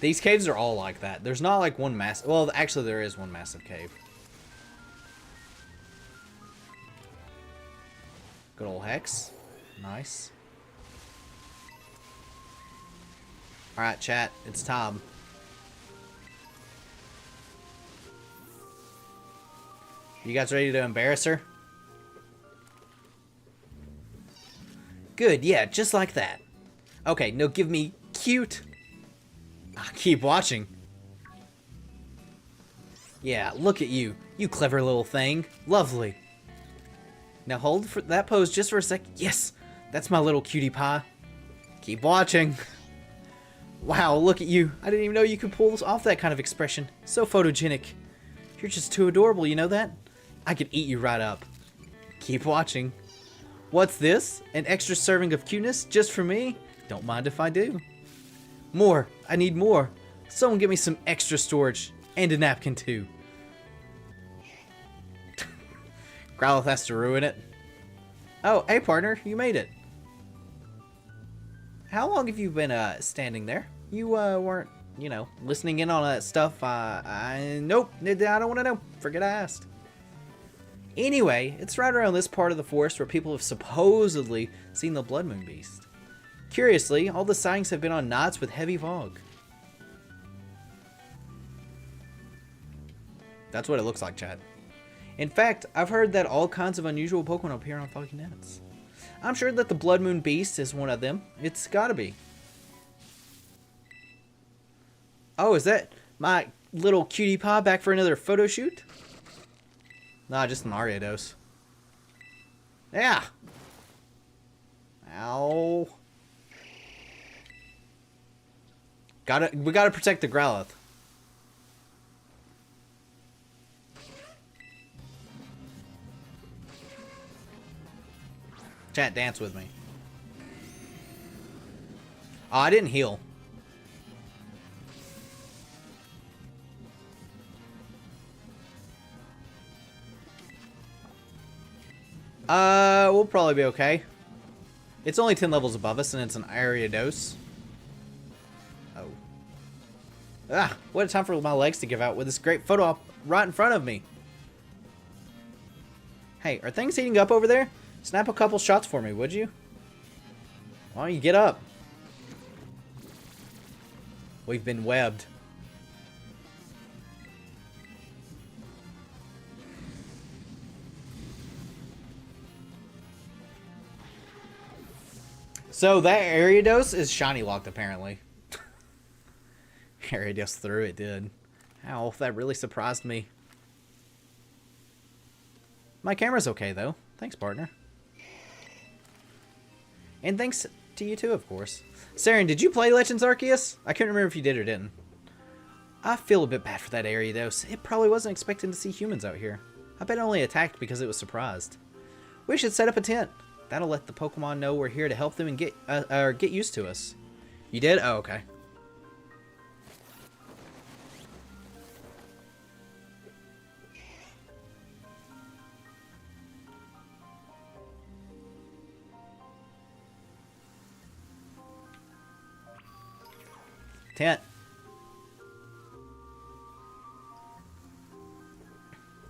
These caves are all like that. There's not like one massive... Well, actually there is one massive cave. Good old Hex. Nice. Alright, chat. It's time. You guys ready to embarrass her? Good, yeah, just like that. Okay, now give me cute. Keep watching. Yeah, look at you. You clever little thing. Lovely. Now hold for that pose just for a sec. Yes, that's my little cutie pie. Keep watching. Wow, look at you. I didn't even know you could pull off that kind of expression. So photogenic. You're just too adorable, you know that? I could eat you right up. Keep watching. What's this? An extra serving of cuteness just for me? Don't mind if I do. More. I need more. Someone get me some extra storage. And a napkin too. Growlithe has to ruin it. Oh, hey partner, you made it. How long have you been standing there? You weren't, you know, listening in on that stuff. Nope, I don't want to know. Forget I asked. Anyway, it's right around this part of the forest where people have supposedly seen the Blood Moon Beast. Curiously, all the sightings have been on nights with heavy fog. That's what it looks like, Chad. In fact, I've heard that all kinds of unusual Pokemon appear on foggy nights. I'm sure that the Blood Moon Beast is one of them. It's gotta be. Oh, is that my little cutie pie back for another photo shoot? Nah, just an Ariados. Yeah. Ow. We gotta protect the Growlithe. Chat, dance with me. Oh, I didn't heal. We'll probably be okay. It's only 10 levels above us, and it's an Ariados. Oh. Ah, what a time for my legs to give out with this great photo op right in front of me. Hey, are things heating up over there? Snap a couple shots for me, would you? Why don't you get up? We've been webbed. So that Ariados is shiny locked apparently. Ariados threw it, did. Ow, that really surprised me. My camera's okay, though. Thanks, partner. And thanks to you, too, of course. Saren, did you play Legends Arceus? I couldn't remember if you did or didn't. I feel a bit bad for that area, though. It probably wasn't expecting to see humans out here. I bet it only attacked because it was surprised. We should set up a tent. That'll let the Pokemon know we're here to help them and get used to us. You did? Oh, okay. Tent.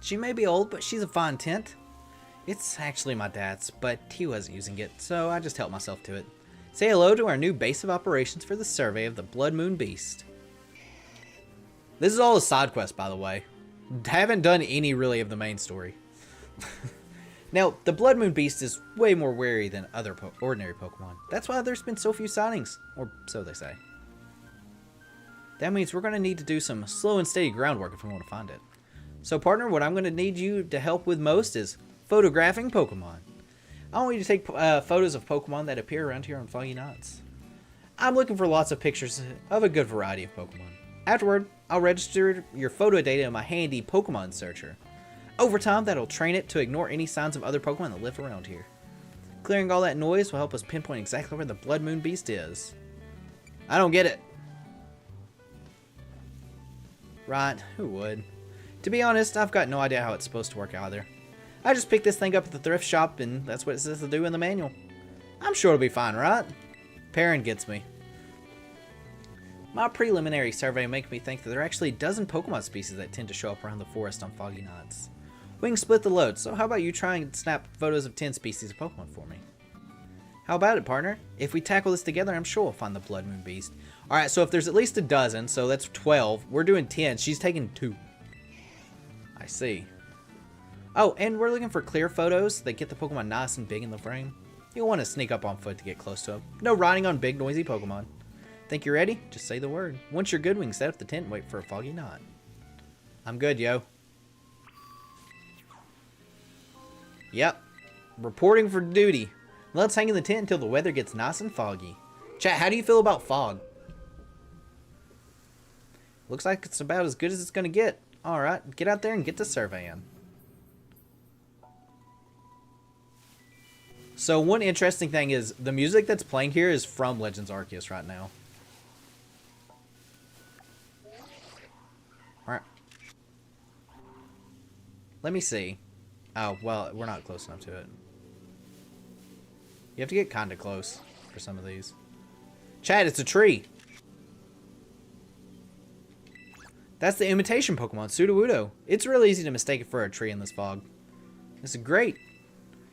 She may be old, but she's a fine tent. It's actually my dad's, but he wasn't using it, so I just helped myself to it. Say hello to our new base of operations for the survey of the Blood Moon Beast. This is all a side quest, by the way. Haven't done any really of the main story. Now, the Blood Moon Beast is way more wary than other ordinary Pokemon. That's why there's been so few sightings, or so they say. That means we're going to need to do some slow and steady groundwork if we want to find it. So partner, what I'm going to need you to help with most is photographing Pokemon. I want you to take photos of Pokemon that appear around here on foggy nights. I'm looking for lots of pictures of a good variety of Pokemon. Afterward, I'll register your photo data in my handy Pokemon searcher. Over time, that'll train it to ignore any signs of other Pokemon that live around here. Clearing all that noise will help us pinpoint exactly where the Blood Moon Beast is. I don't get it. Right, who would? To be honest, I've got no idea how it's supposed to work either. I just picked this thing up at the thrift shop and that's what it says to do in the manual. I'm sure it'll be fine, right? Perrin gets me. My preliminary survey makes me think that there are actually a dozen Pokemon species that tend to show up around the forest on foggy nights. We can split the load, so how about you try and snap photos of 10 species of Pokemon for me? How about it, partner? If we tackle this together, I'm sure we'll find the Blood Moon Beast. Alright, so if there's at least a dozen, so that's 12. We're doing 10. She's taking 2. I see. Oh, and we're looking for clear photos that get the Pokemon nice and big in the frame. You'll want to sneak up on foot to get close to them. No riding on big, noisy Pokemon. Think you're ready? Just say the word. Once you're good, we can set up the tent and wait for a foggy night. I'm good, yo. Yep. Reporting for duty. Let's hang in the tent until the weather gets nice and foggy. Chat, how do you feel about fog? Looks like it's about as good as it's going to get. Alright, get out there and get to surveying. So one interesting thing is the music that's playing here is from Legends Arceus right now. Alright. Let me see. Oh, well, we're not close enough to it. You have to get kind of close for some of these. Chad, it's a tree. That's the imitation Pokemon, Sudowoodo. It's really easy to mistake it for a tree in this fog. This is great.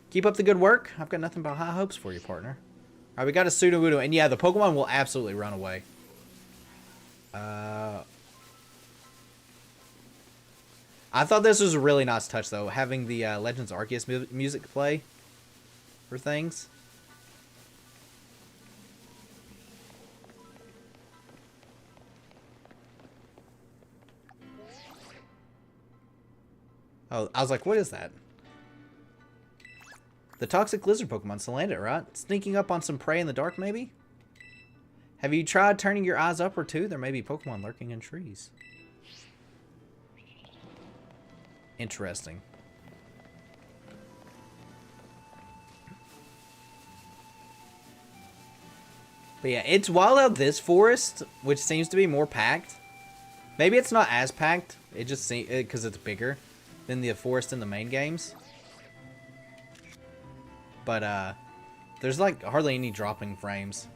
Keep up the good work. I've got nothing but high hopes for you, partner. Alright, we got a Sudowoodo. And yeah, the Pokemon will absolutely run away. I thought this was a really nice touch, though. Having the Legends Arceus music play for things. Oh, I was like, what is that? The toxic lizard Pokemon Salandit, right? Sneaking up on some prey in the dark, maybe? Have you tried turning your eyes upward, too? There may be Pokemon lurking in trees. Interesting. But yeah, it's wild out this forest, which seems to be more packed. Maybe it's not as packed. It just seems because it's bigger than the forest in the main games. But there's like hardly any dropping frames.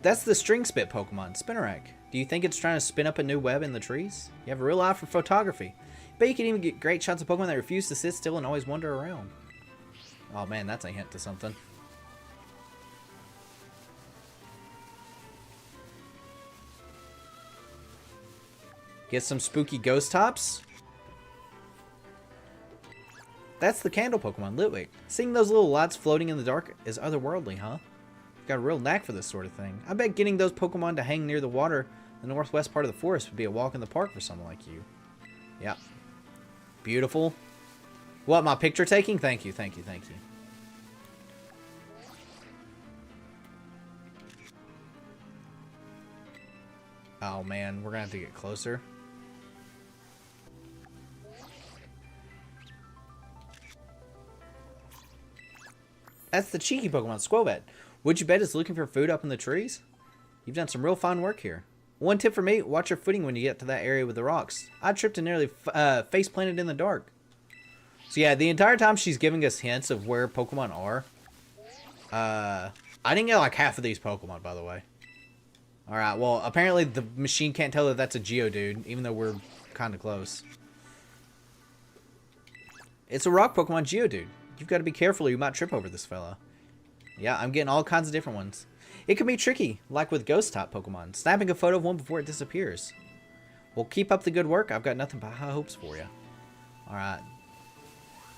That's the string spit Pokemon, Spinarak. Do you think it's trying to spin up a new web in the trees? You have a real eye for photography. Bet you can even get great shots of Pokemon that refuse to sit still and always wander around. Oh man, that's a hint to something. Get some spooky ghost tops. That's the candle Pokemon, Litwick. Seeing those little lights floating in the dark is otherworldly, huh? You've got a real knack for this sort of thing. I bet getting those Pokemon to hang near the water in the northwest part of the forest would be a walk in the park for someone like you. Yeah. Beautiful. What, my picture taking? Thank you, thank you, thank you. Oh man, we're gonna have to get closer. That's the cheeky Pokemon, Squobet. Would you bet it's looking for food up in the trees? You've done some real fine work here. One tip for me, watch your footing when you get to that area with the rocks. I tripped and nearly face planted in the dark. So yeah, the entire time she's giving us hints of where Pokemon are. I didn't get like half of these Pokemon, by the way. Alright, well, apparently the machine can't tell that that's a Geodude, even though we're kind of close. It's a rock Pokemon, Geodude. You've got to be careful or you might trip over this fella. Yeah, I'm getting all kinds of different ones. It can be tricky, like with ghost-type Pokemon, snapping a photo of one before it disappears. Well, keep up the good work. I've got nothing but high hopes for you. Alright.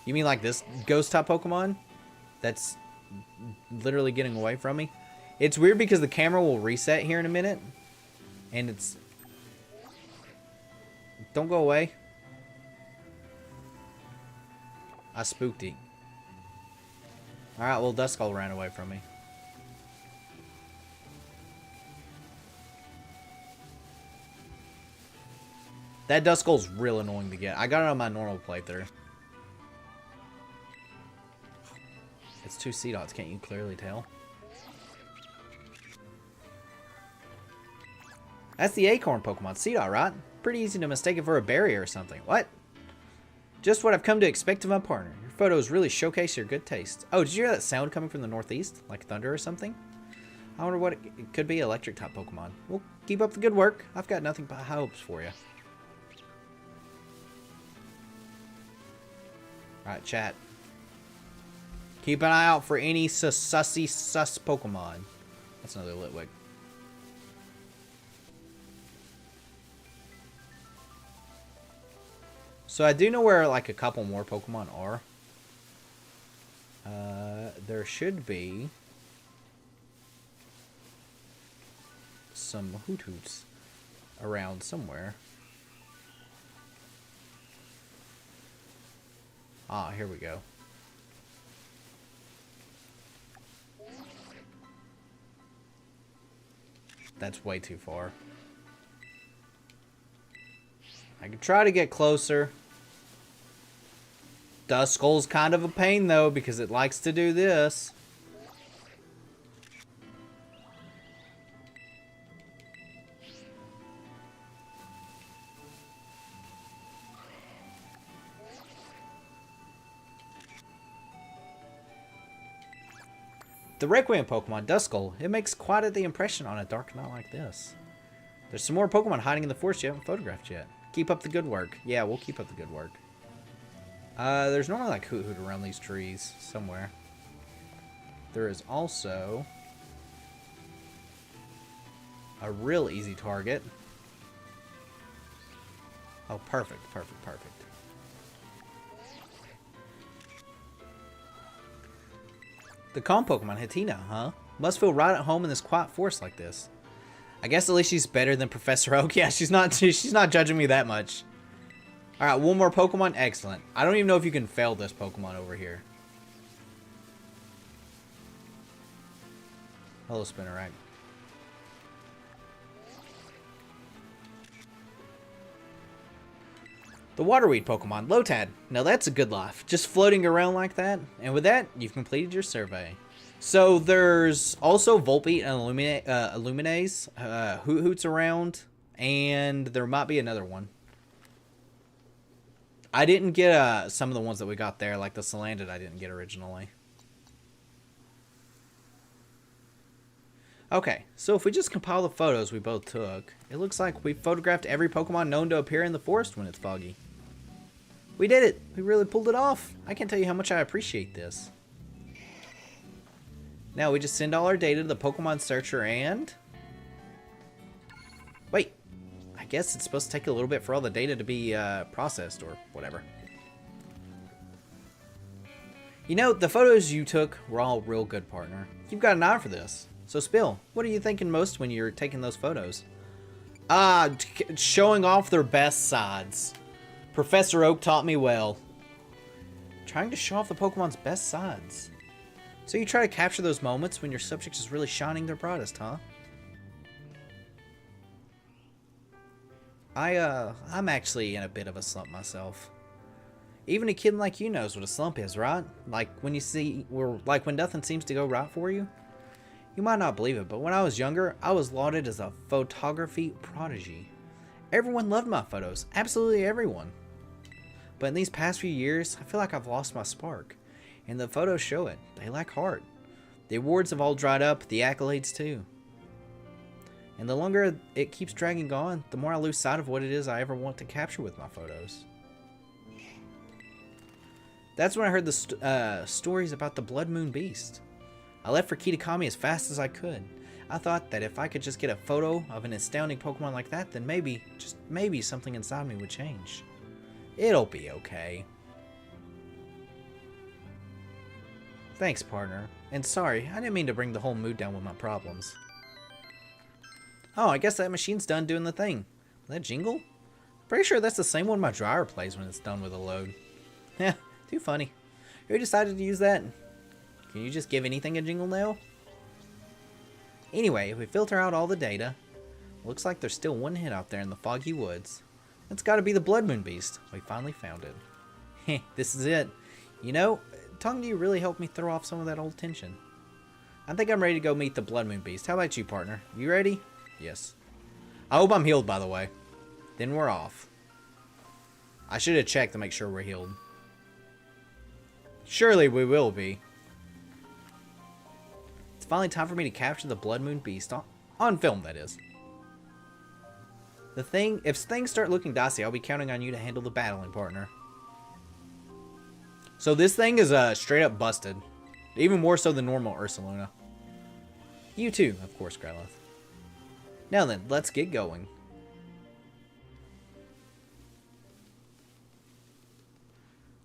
You mean like this ghost-type Pokemon? That's literally getting away from me? It's weird because the camera will reset here in a minute. And it's... Don't go away. I spooked it. Alright, well, Duskull ran away from me. That Duskull's real annoying to get. I got it on my normal playthrough. It's two Seedots, can't you clearly tell? That's the Acorn Pokemon, Seedot, right? Pretty easy to mistake it for a berry or something. What? Just what I've come to expect of my partner. Your photos really showcase your good taste. Oh, did you hear that sound coming from the northeast? Like thunder or something? I wonder what it could be. Electric type Pokemon. Well, keep up the good work. I've got nothing but high hopes for you. Alright, chat. Keep an eye out for any sussy sus Pokemon. That's another Litwick. So I do know where like a couple more Pokemon are. There should be some Hoothoots around somewhere. Ah, here we go. That's way too far. I can try to get closer. Duskull's kind of a pain though because it likes to do this. The Requiem Pokemon, Duskull. It makes quite the impression on a dark night like this. There's some more Pokemon hiding in the forest you haven't photographed yet. Keep up the good work. Yeah, we'll keep up the good work. There's normally like Hoot around these trees somewhere. There is also a real easy target. Oh, perfect, perfect, perfect. The calm Pokemon, Hatina, huh? Must feel right at home in this quiet forest like this. I guess at least she's better than Professor Oak. Yeah, she's not judging me that much. Alright, one more Pokemon. Excellent. I don't even know if you can fail this Pokemon over here. Hello, Spinarak. The Waterweed Pokemon, Lotad. Now that's a good life. Just floating around like that. And with that, you've completed your survey. So there's also Volbeat and Illumines, Hoots around, and there might be another one. I didn't get some of the ones that we got there, like the Salandit I didn't get originally. Okay, so if we just compile the photos we both took, it looks like we photographed every Pokemon known to appear in the forest when it's foggy. We did it! We really pulled it off! I can't tell you how much I appreciate this. Now we just send all our data to the Pokemon Searcher and... Wait! I guess it's supposed to take a little bit for all the data to be processed or whatever. You know, the photos you took were all real good, partner. You've got an eye for this. So Spill, what are you thinking most when you're taking those photos? Showing off their best sides. Professor Oak taught me well. Trying to show off the Pokemon's best sides. So you try to capture those moments when your subject is really shining their brightest, huh? I'm actually in a bit of a slump myself. Even a kid like you knows what a slump is, right? Like when when nothing seems to go right for you. You might not believe it, but when I was younger, I was lauded as a photography prodigy. Everyone loved my photos, absolutely everyone. But in these past few years, I feel like I've lost my spark. And the photos show it. They lack heart. The awards have all dried up, the accolades too. And the longer it keeps dragging on, the more I lose sight of what it is I ever want to capture with my photos. That's when I heard the stories about the Blood Moon Beast. I left for Kitakami as fast as I could. I thought that if I could just get a photo of an astounding Pokemon like that, then maybe, just maybe, something inside me would change. It'll be okay. Thanks, partner. And sorry, I didn't mean to bring the whole mood down with my problems. Oh, I guess that machine's done doing the thing. That jingle? Pretty sure that's the same one my dryer plays when it's done with a load. Heh, too funny. Who decided to use that? Can you just give anything a jingle now? Anyway, if we filter out all the data, looks like there's still one hit out there in the foggy woods. It's gotta be the Blood Moon Beast. We finally found it. Heh, this is it. You know, talking to you really helped me throw off some of that old tension. I think I'm ready to go meet the Blood Moon Beast. How about you, partner? You ready? Yes. I hope I'm healed, by the way. Then we're off. I should have checked to make sure we're healed. Surely we will be. It's finally time for me to capture the Blood Moon Beast. On film, that is. If things start looking dicey, I'll be counting on you to handle the battling, partner. So this thing is straight up busted. Even more so than normal Ursaluna. You too, of course, Scarlet. Now then, let's get going.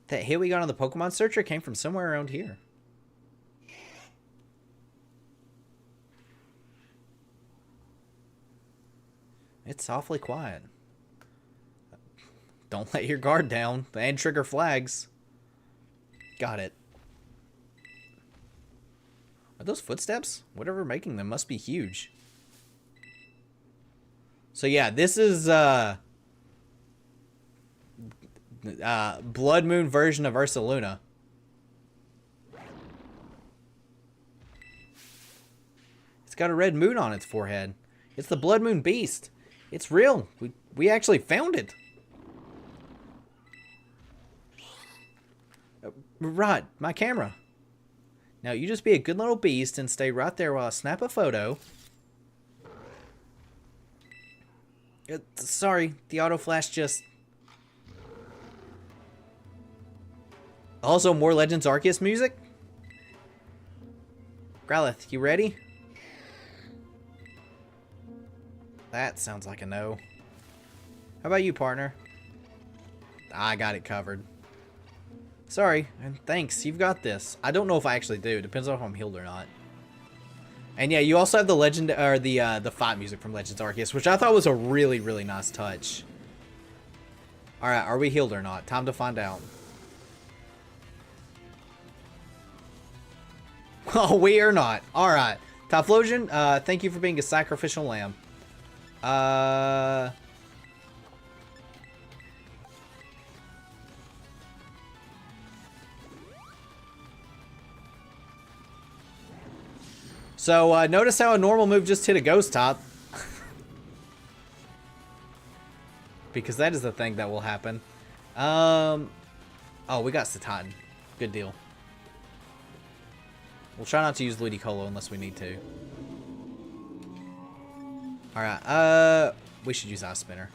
That hit we got on the Pokemon Searcher came from somewhere around here. It's awfully quiet. Don't let your guard down and trigger flags. Got it. Are those footsteps? Whatever making them must be huge. So yeah, this is Blood Moon version of Ursaluna. It's got a red moon on its forehead. It's the Blood Moon Beast. It's real. We actually found it. Right, my camera. Now you just be a good little beast and stay right there while I snap a photo. Sorry, the auto flash just... Also, more Legends Arceus music? Growlithe, you ready? That sounds like a no. How about you, partner? I got it covered. Sorry, and thanks, you've got this. I don't know if I actually do. It depends on if I'm healed or not. And yeah, you also have the legend or the fight music from Legends Arceus, which I thought was a really, really nice touch. Alright, are we healed or not? Time to find out. Oh, we are not. Alright. Typhlosion, thank you for being a sacrificial lamb. So, notice how a normal move just hit a ghost top. Because that is the thing that will happen. Oh, we got Satan. Good deal. We'll try not to use Ludicolo unless we need to. Alright, we should use Ice Spinner.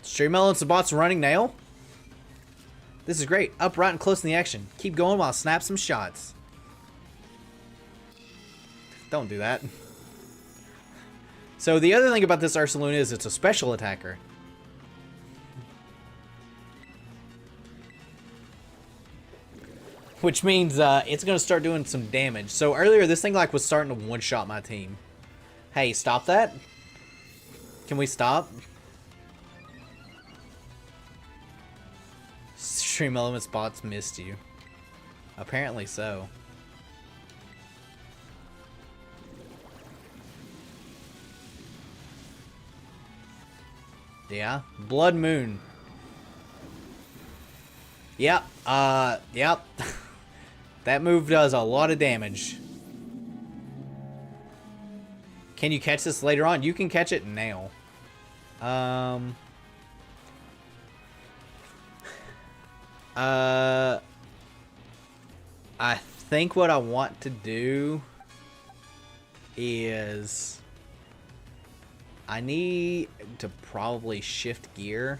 Streamel and Sabat's running now? This is great. Up right and close in the action. Keep going while I snap some shots. Don't do that. So the other thing about this Ursaluna is it's a special attacker. Which means it's going to start doing some damage. So earlier this thing like was starting to one-shot my team. Hey, stop that. Can we stop? Extreme element spots missed you. Apparently so. Yeah. Blood Moon. Yep. Yep. That move does a lot of damage. Can you catch this later on? You can catch it now. I think what I want to do is I need to probably shift gear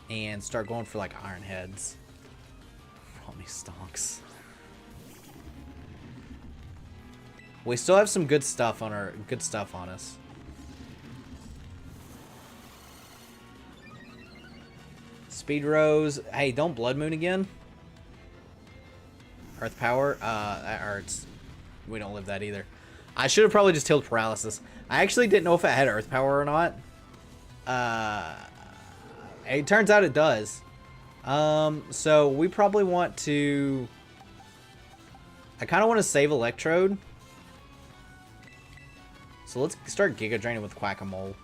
and start going for like iron heads. How many stonks? We still have some good stuff on us. Speed Rose. Hey, don't Blood Moon again. Earth Power. That hurts. We don't live that either. I should have probably just Teal Paralysis. I actually didn't know if it had Earth Power or not. It turns out it does. So we probably want to... I kind of want to save Electrode. So let's start Giga Draining with Quack-a-Mole.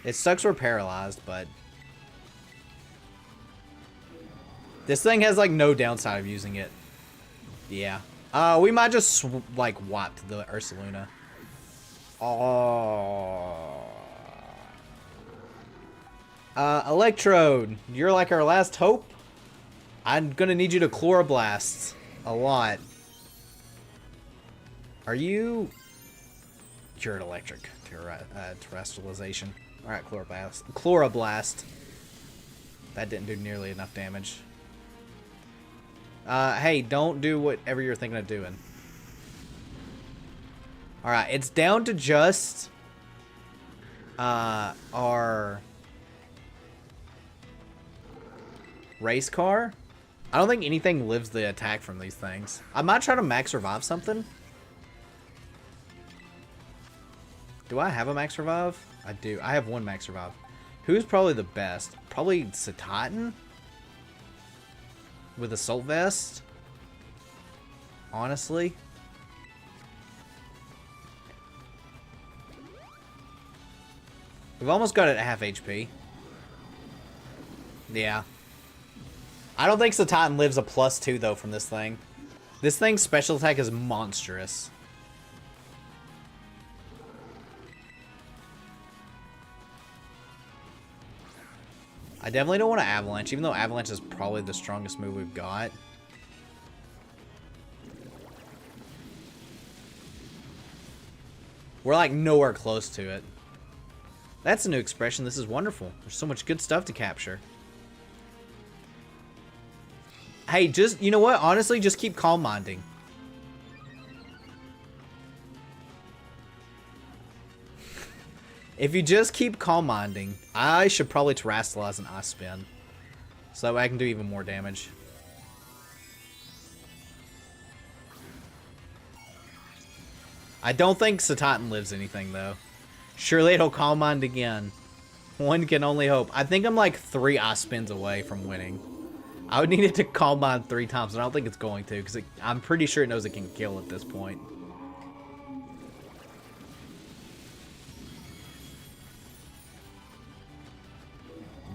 It sucks we're paralyzed, but... This thing has, like, no downside of using it. Yeah. We might just, like, wipe the Ursaluna. Oh. Electrode. You're, like, our last hope. I'm gonna need you to Chloroblast a lot. Are you... You're an electric terrestrialization. Alright, Chloroblast. Chloroblast. That didn't do nearly enough damage. Hey, don't do whatever you're thinking of doing. Alright, it's down to just... our... race car. I don't think anything lives the attack from these things. I might try to max revive something. Do I have a max revive? I do. I have one max revive. Who's probably the best? Probably Satitan? With Assault Vest? Honestly? We've almost got it at half HP. Yeah. I don't think Satitan lives a +2 though from this thing. This thing's special attack is monstrous. I definitely don't want to Avalanche, even though Avalanche is probably the strongest move we've got. We're like nowhere close to it. That's a new expression. This is wonderful. There's so much good stuff to capture. Hey, just, you know what? Honestly, just keep Calm Minding. If you just keep Calm Minding, I should probably Terrastallize and Ice Spin. So that way I can do even more damage. I don't think Satitan lives anything, though. Surely it'll Calm Mind again. One can only hope. I think I'm like 3 Ice Spins away from winning. I would need it to Calm Mind 3 times, and I don't think it's going to, because I'm pretty sure it knows it can kill at this point.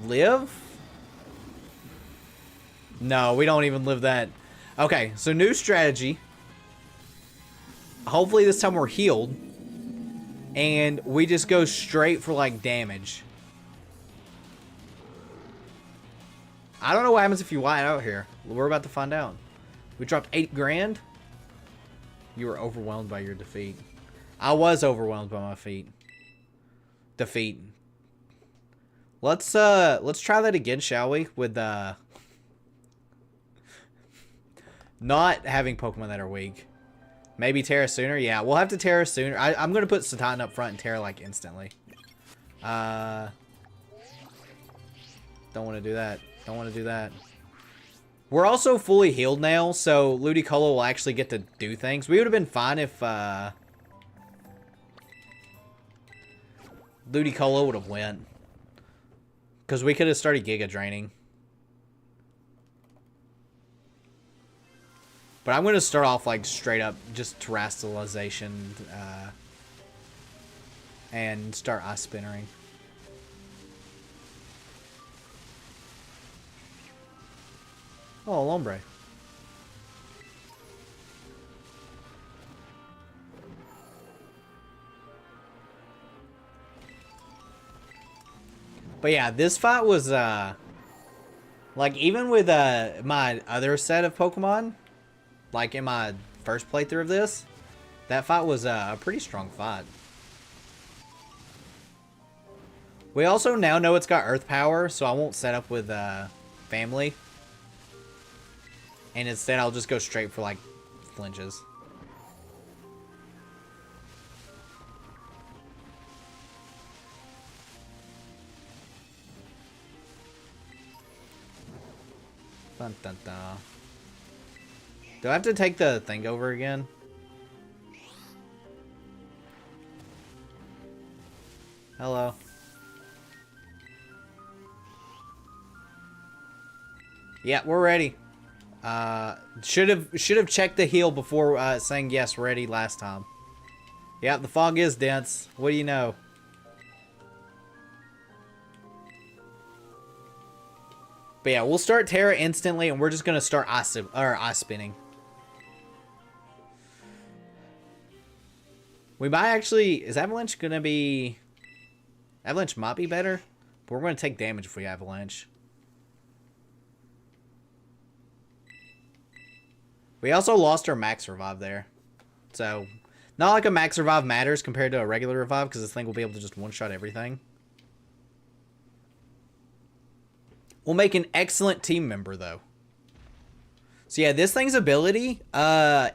Live? No, we don't even live that. Okay, so new strategy. Hopefully this time we're healed. And we just go straight for, like, damage. I don't know what happens if you white out here. We're about to find out. We dropped 8 grand. You were overwhelmed by your defeat. I was overwhelmed by my defeat. Let's try that again, shall we? With not having Pokemon that are weak. Maybe Terra sooner? Yeah, we'll have to Terra sooner. I'm gonna put Satan up front and Terra like instantly. Don't wanna do that. Don't wanna do that. We're also fully healed now, so Ludicolo will actually get to do things. We would have been fine if Ludicolo would have went. Because we could have started Giga Draining. But I'm going to start off like straight up just terrestrialization and start Ice Spinnering. Oh, Lombre. But yeah, this fight was like even with my other set of Pokemon, like in my first playthrough of this, that fight was a pretty strong fight. We also now know it's got Earth Power, so I won't set up with Family. And instead I'll just go straight for like flinches. Dun, dun, dun. Do I have to take the thing over again? Hello. Yeah, we're ready. Should have checked the heal before saying yes, ready last time. Yeah, the fog is dense. What do you know? But yeah, we'll start Terra instantly, and we're just gonna start ice spinning. We might actually... Is Avalanche gonna be... Avalanche might be better, but we're gonna take damage if we Avalanche. We also lost our max revive there. So, not like a max revive matters compared to a regular revive, because this thing will be able to just one-shot everything. Will make an excellent team member, though. So yeah, this thing's ability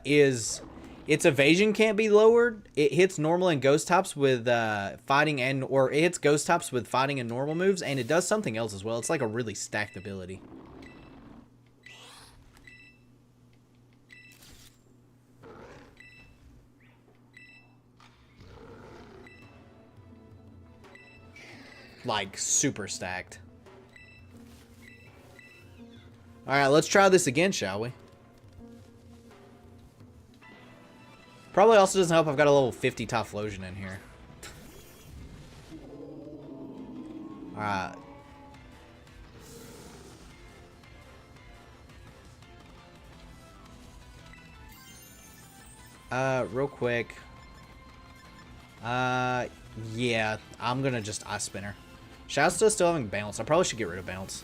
is... Its evasion can't be lowered. It hits normal and ghost types with fighting and... Or it hits ghost types with fighting and normal moves, and it does something else as well. It's like a really stacked ability. Like, super stacked. Alright, let's try this again, shall we? Probably also doesn't help I've got a level 50 Typhlosion in here. Alright. Real quick. Yeah, I'm gonna just Ice Spinner. Shouts to still having Bounce. I probably should get rid of Bounce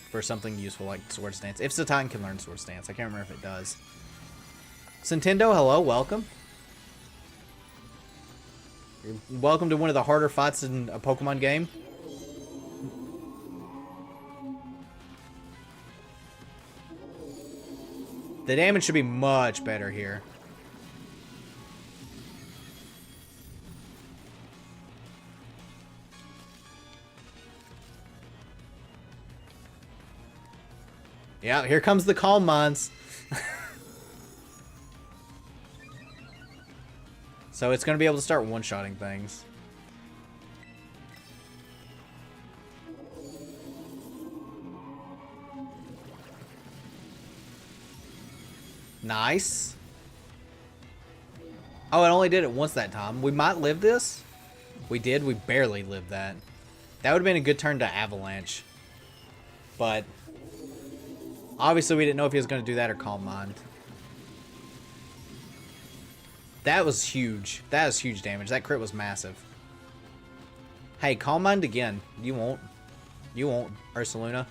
for something useful like Swords Dance. If Satan can learn Swords Dance. I can't remember if it does. Nintendo, hello, welcome. Welcome to one of the harder fights in a Pokemon game. The damage should be much better here. Yeah, here comes the Calm Minds. So it's going to be able to start one-shotting things. Nice. Oh, it only did it once that time. We might live this. We did. We barely lived that. That would have been a good turn to Avalanche. But obviously we didn't know if he was going to do that or Calm Mind. That was huge. That was huge damage. That crit was massive. Hey, Calm Mind again. You won't. You won't, Ursaluna.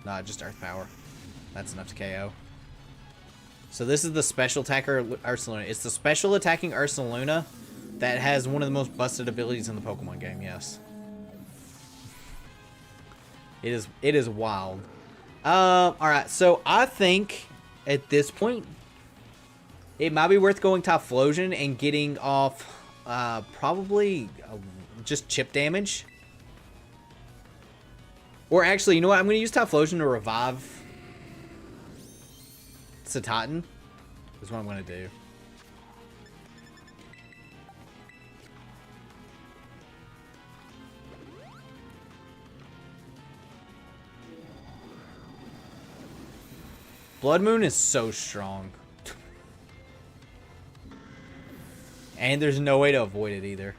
Nah, just Earth Power. That's enough to KO. So this is the special attacker Ursaluna. It's the special attacking Ursaluna that has one of the most busted abilities in the Pokemon game, yes. It is wild. Alright, so I think at this point it might be worth going Typhlosion and getting off probably just chip damage. Or actually, you know what? I'm going to use Typhlosion to revive Satan. Is what I'm going to do. Blood Moon is so strong. And there's no way to avoid it either.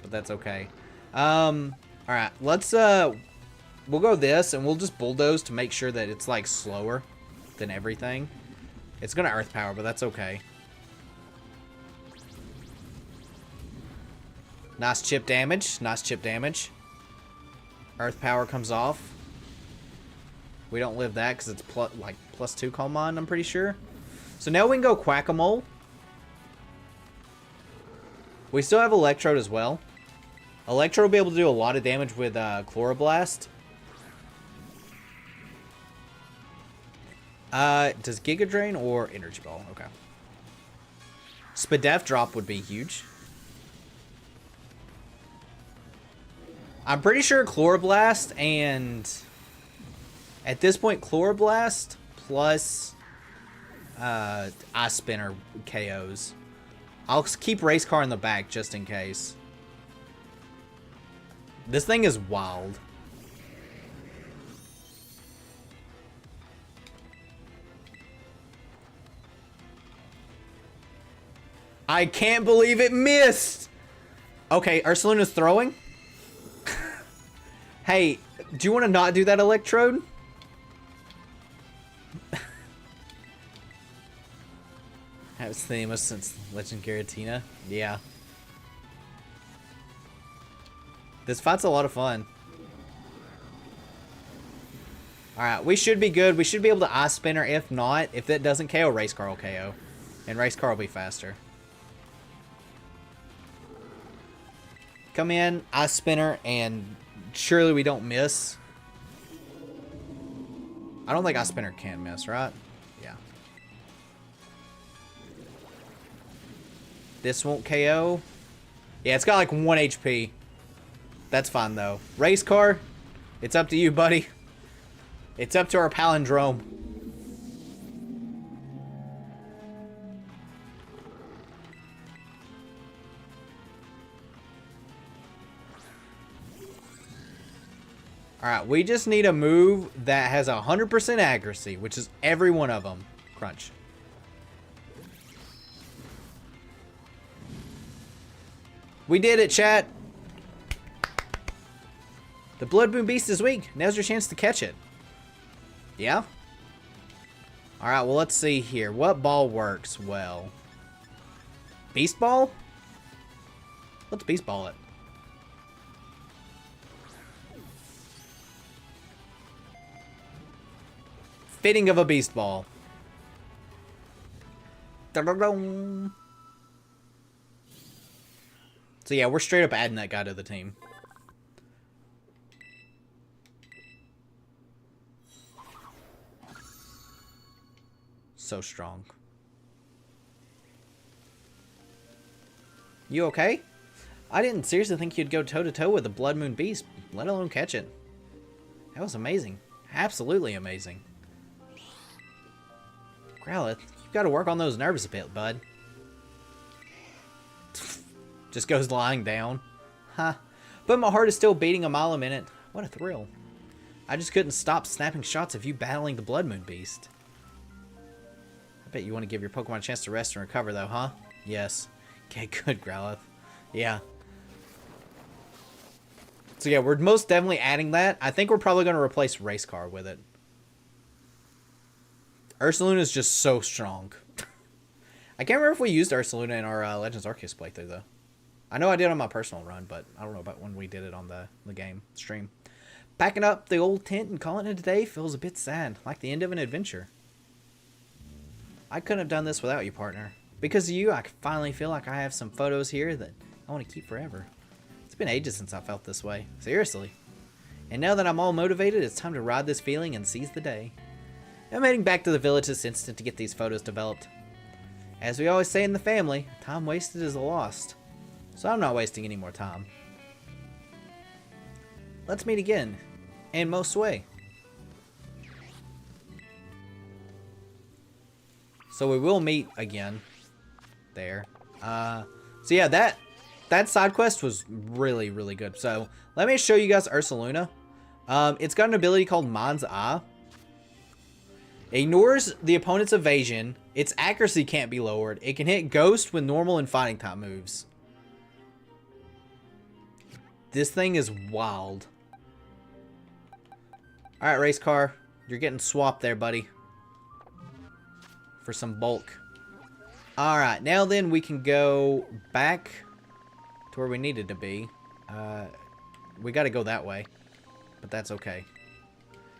But that's okay. Alright, let's, we'll go this, and we'll just bulldoze to make sure that it's, like, slower than everything. It's gonna Earth Power, but that's okay. Nice chip damage. Nice chip damage. Earth Power comes off. We don't live that because it's +2 Calm Mind, I'm pretty sure. So now we can go Quack-a-Mole. We still have Electrode as well. Electrode will be able to do a lot of damage with Chloroblast. Does Giga Drain or Energy Ball? Okay. Spadef drop would be huge. I'm pretty sure Chloroblast and... At this point, Chloroblast plus Ice Spinner KOs. I'll keep Race Car in the back just in case. This thing is wild. I can't believe it missed! Okay, Ursaluna's throwing. Hey, do you want to not do that, Electrode? Has famous since Legend Giratina. Yeah. This fight's a lot of fun. Alright, we should be good. We should be able to Ice Spinner. If not, if that doesn't KO, Race Car will KO. And Race Car will be faster. Come in, Ice Spinner, and surely we don't miss. I don't think Ice Spinner can miss, right? Yeah. This won't KO. Yeah, it's got like 1 HP. That's fine, though. Race Car, it's up to you, buddy. It's up to our palindrome. Alright, we just need a move that has 100% accuracy, which is every one of them. Crunch. We did it, chat. The Blood Moon Beast is weak. Now's your chance to catch it. Yeah? Alright, well, let's see here. What ball works well? Beast Ball? Let's Beast Ball it. Fitting of a Beast Ball. Da-da-dum. So yeah, we're straight up adding that guy to the team. So strong. You okay? I didn't seriously think you'd go toe-to-toe with the Blood Moon Beast, let alone catch it. That was amazing. Absolutely amazing. Scarlet, you've got to work on those nerves a bit, bud. Just goes lying down. Huh. But my heart is still beating a mile a minute. What a thrill. I just couldn't stop snapping shots of you battling the Blood Moon Beast. I bet you want to give your Pokemon a chance to rest and recover, though, huh? Yes. Okay, good, Growlithe. Yeah. So yeah, we're most definitely adding that. I think we're probably going to replace Race Car with it. Ursaluna is just so strong. I can't remember if we used Ursaluna in our Legends Arceus playthrough, though. I know I did on my personal run, but I don't know about when we did it on the game stream. Packing up the old tent and calling it a day feels a bit sad, like the end of an adventure. I couldn't have done this without you, partner. Because of you, I finally feel like I have some photos here that I want to keep forever. It's been ages since I felt this way. Seriously. And now that I'm all motivated, it's time to ride this feeling and seize the day. I'm heading back to the village this instant to get these photos developed. As we always say in the family, time wasted is a lost. So I'm not wasting any more time. Let's meet again. And most way. So we will meet again. There. So yeah, that side quest was really, really good. So let me show you guys Ursaluna. It's got an ability called Mind's Eye. Ignores the opponent's evasion. Its accuracy can't be lowered. It can hit Ghost with normal and fighting type moves. This thing is wild. Alright, race car. You're getting swapped there, buddy. For some bulk. Alright, now then we can go back to where we needed to be. We gotta go that way. But that's okay.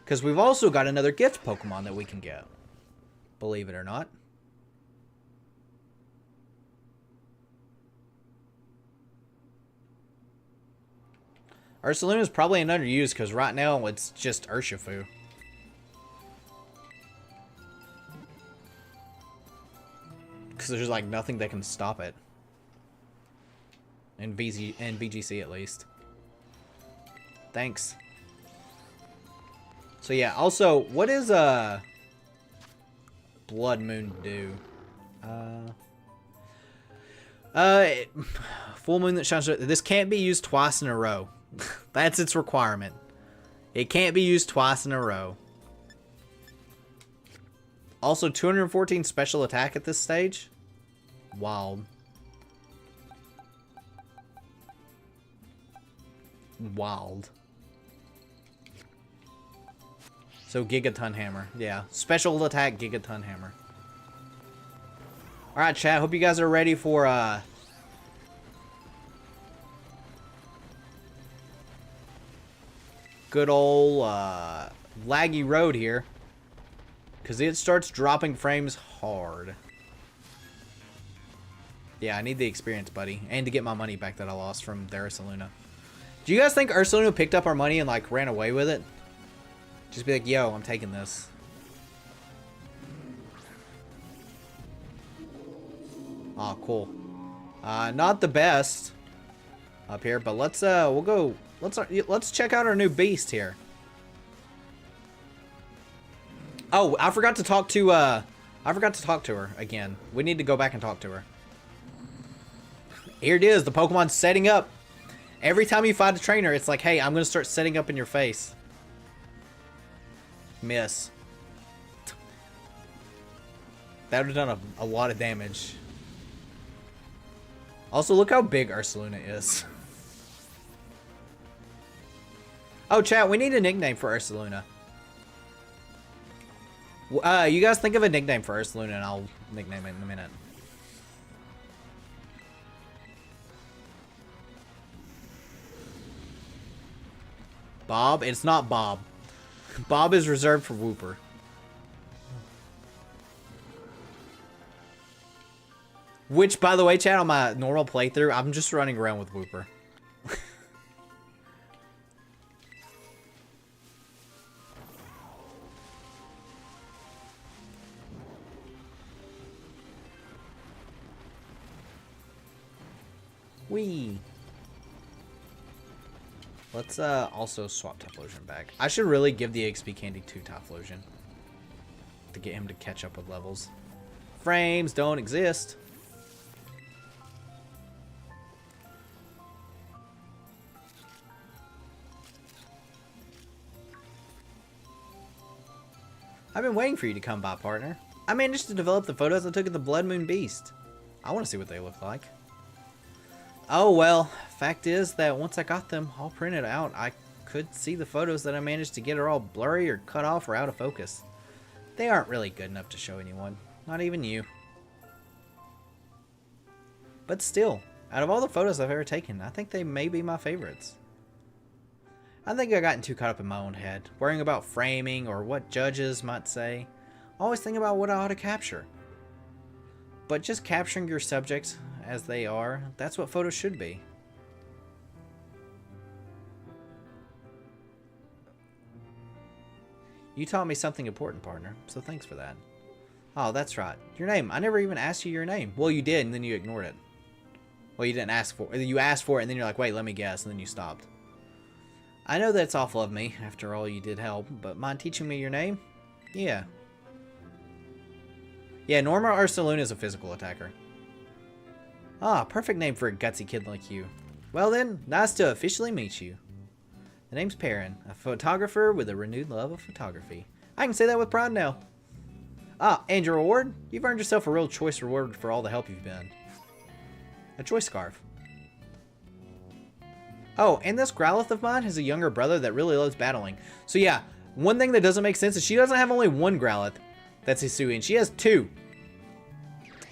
Because we've also got another gift Pokemon that we can get. Believe it or not. Ursaluna is probably an underused because right now it's just Urshifu. Because there's like nothing that can stop it. In VGC at least. Thanks. So yeah, also, what is Blood Moon do? Full moon that shines. This can't be used twice in a row. That's its requirement. It can't be used twice in a row. Also, 214 special attack at this stage. Wild. Wild. So, Gigaton Hammer. Yeah. Special attack, Gigaton Hammer. Alright, chat. Hope you guys are ready for, good old, laggy road here. Because it starts dropping frames hard. Yeah, I need the experience, buddy. And to get my money back that I lost from Ursaluna. Do you guys think Ursaluna picked up our money and, like, ran away with it? Just be like, yo, I'm taking this. Oh, cool. Not the best up here, but let's we'll go. Let's check out our new beast here. Oh, I forgot to talk to her again. We need to go back and talk to her. Here it is. The Pokemon's setting up. Every time you fight a trainer, it's like, hey, I'm gonna start setting up in your face. Miss. That would have done a lot of damage. Also, look how big Ursaluna is. Oh, chat, we need a nickname for Ursaluna. You guys think of a nickname for Ursaluna and I'll nickname it in a minute. Bob? It's not Bob. Bob is reserved for Wooper. Which, by the way, chat, on my normal playthrough, I'm just running around with Wooper. Whee! Let's also swap Typhlosion back. I should really give the XP candy to Typhlosion to get him to catch up with levels. Frames don't exist. I've been waiting for you to come by, partner. I managed to develop the photos I took of the Blood Moon Beast. I want to see what they look like. Oh, well, fact is that once I got them all printed out, I could see the photos that I managed to get are all blurry or cut off or out of focus. They aren't really good enough to show anyone, not even you. But still, out of all the photos I've ever taken, I think they may be my favorites. I think I've gotten too caught up in my own head, worrying about framing or what judges might say. Always think about what I ought to capture. But just capturing your subjects as they are, that's what photos should be. You taught me something important, partner, so thanks for that. Oh, that's right. Your name. I never even asked you your name. Well, you did, and then you ignored it. Well, you didn't ask for it. You asked for it, and then you're like, wait, let me guess, and then you stopped. I know that's awful of me. After all, you did help, but mind teaching me your name? Yeah. Yeah, Norma Ursaluna is a physical attacker. Ah, perfect name for a gutsy kid like you. Well then, nice to officially meet you. The name's Perrin, a photographer with a renewed love of photography. I can say that with pride now. Ah, and your reward? You've earned yourself a real choice reward for all the help you've been. A choice scarf. Oh, and this Growlithe of mine has a younger brother that really loves battling. So yeah, one thing that doesn't make sense is she doesn't have only one Growlithe that's Hisuian. She has two.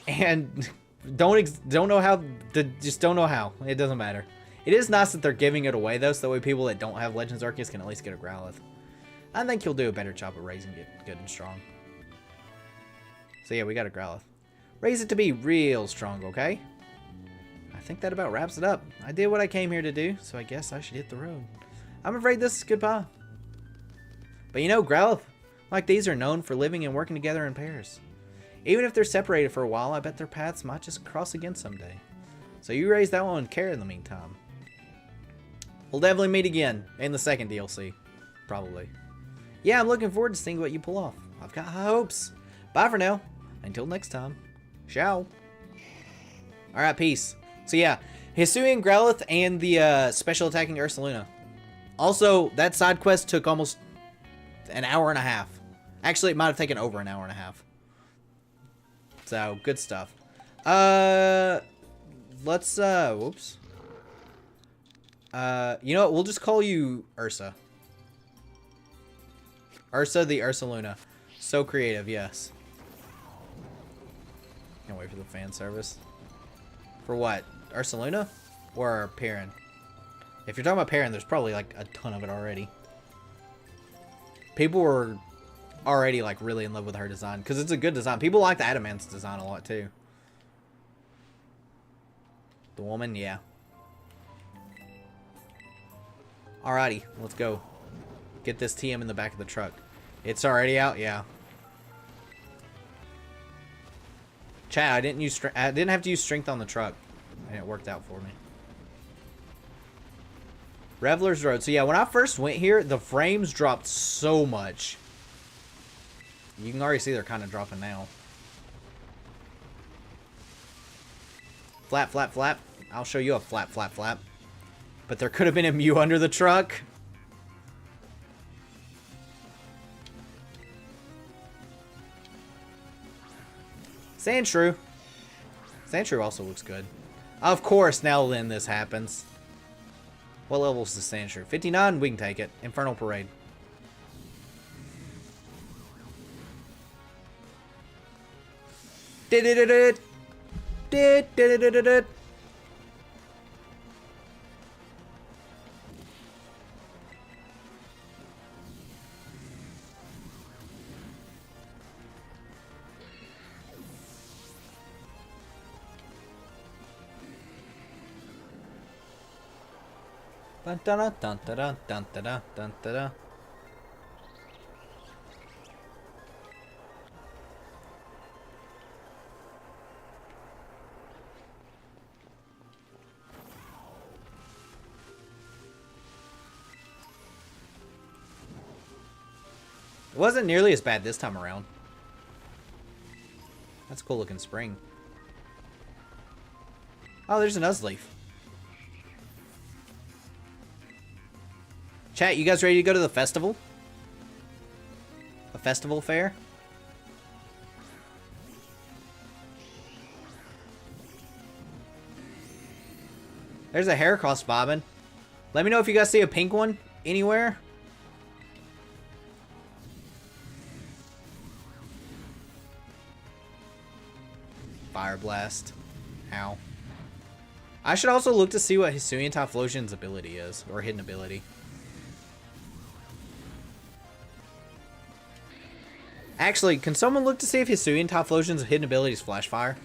And don't know how, just don't know how. It doesn't matter. It is nice that they're giving it away though, so that way people that don't have Legends Arceus can at least get a Growlithe. I think he'll do a better job of raising it good and strong. So yeah, we got a Growlithe. Raise it to be real strong, okay? I think that about wraps it up. I did what I came here to do, so I guess I should hit the road. I'm afraid this is goodbye. But you know, Growlithe, like these, are known for living and working together in pairs. Even if they're separated for a while, I bet their paths might just cross again someday. So you raise that one with care in the meantime. We'll definitely meet again in the second DLC. Probably. Yeah, I'm looking forward to seeing what you pull off. I've got high hopes. Bye for now. Until next time. Ciao. Alright, peace. So yeah, Hisuian Growlithe and the special attacking Ursaluna. Also, that side quest took almost an hour and a half. Actually, it might have taken over an hour and a half. So, good stuff. Let's, whoops. You know what? We'll just call you Ursa. Ursa the Ursaluna. So creative, yes. Can't wait for the fan service. For what? Ursaluna? Or Perrin? If you're talking about Perrin, there's probably like a ton of it already. People were already like really in love with her design because it's a good design. People like the Adamant's design a lot too. The woman, yeah. Alrighty, let's go. Get this TM in the back of the truck. It's already out, yeah. Chat, I didn't have to use strength on the truck, and it worked out for me. Reveler's Road. So yeah, when I first went here, the frames dropped so much. You can already see they're kind of dropping now. Flap, flap, flap. I'll show you a flap, flap, flap. But there could have been a Mew under the truck. Sandshrew. Sandshrew also looks good. Of course, now then this happens. What level is the Sandshrew? 59? We can take it. Infernal Parade. Did. Dun dun dun dun dun dun dun dun dun. It wasn't nearly as bad this time around. That's a cool looking spring. Oh, there's an Nuzleaf. Chat, you guys ready to go to the festival? A festival fair? There's a Heracross bobbing. Let me know if you guys see a pink one anywhere. Fire Blast. Ow. I should also look to see what Hisuian Typhlosion's ability is, or hidden ability. Actually, can someone look to see if Hisuian Typhlosion's hidden ability is Flash Fire?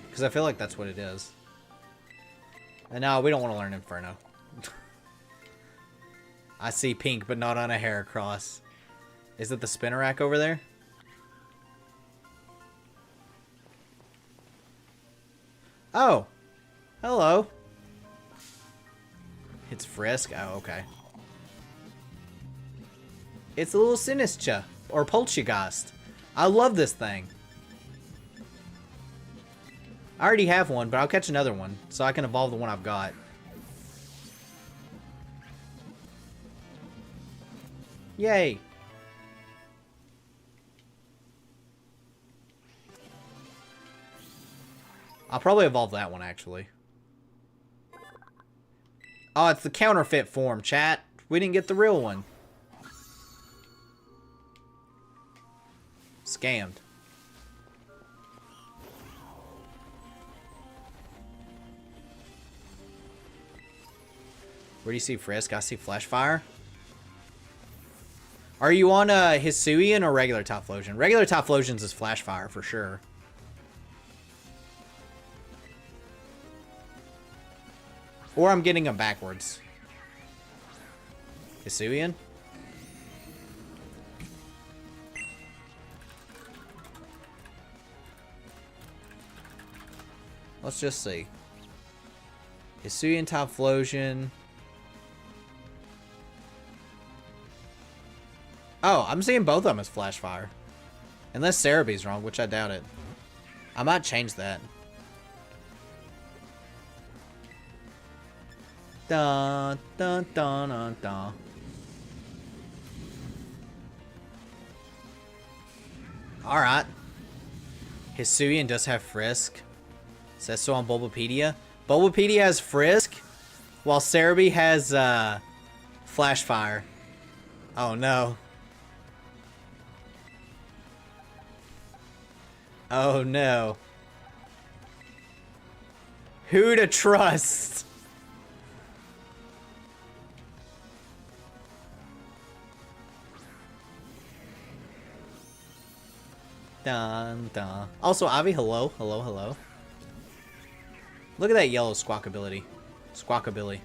Because I feel like that's what it is. And no, we don't want to learn Inferno. I see pink, but not on a Heracross. Is it the Spinnerack over there? Oh. Hello. It's Frisk? Oh, okay. It's a little Sinistcha. Or Poltergeist. I love this thing. I already have one, but I'll catch another one. So I can evolve the one I've got. Yay. I'll probably evolve that one, actually. Oh, it's the counterfeit form, chat. We didn't get the real one. Scammed. Where do you see Frisk? I see Flash Fire. Are you on Hisuian or regular Typhlosion? Regular Typhlosion's is Flash Fire for sure. Or I'm getting them backwards. Hisuian? Let's just see. Hisuian Typhlosion. Oh, I'm seeing both of them as Flash Fire. Unless Cerebee's wrong, which I doubt it. I might change that. Dun, dun, dun, dun, dun. Alright. Hisuian does have Frisk. Says so on Bulbapedia. Bulbapedia has Frisk, while Cerebee has Flash Fire. Oh no. Oh no. Who to trust? Dun dun. Also, Avi, hello, hello, hello. Look at that yellow squawkability. Squawkabilly.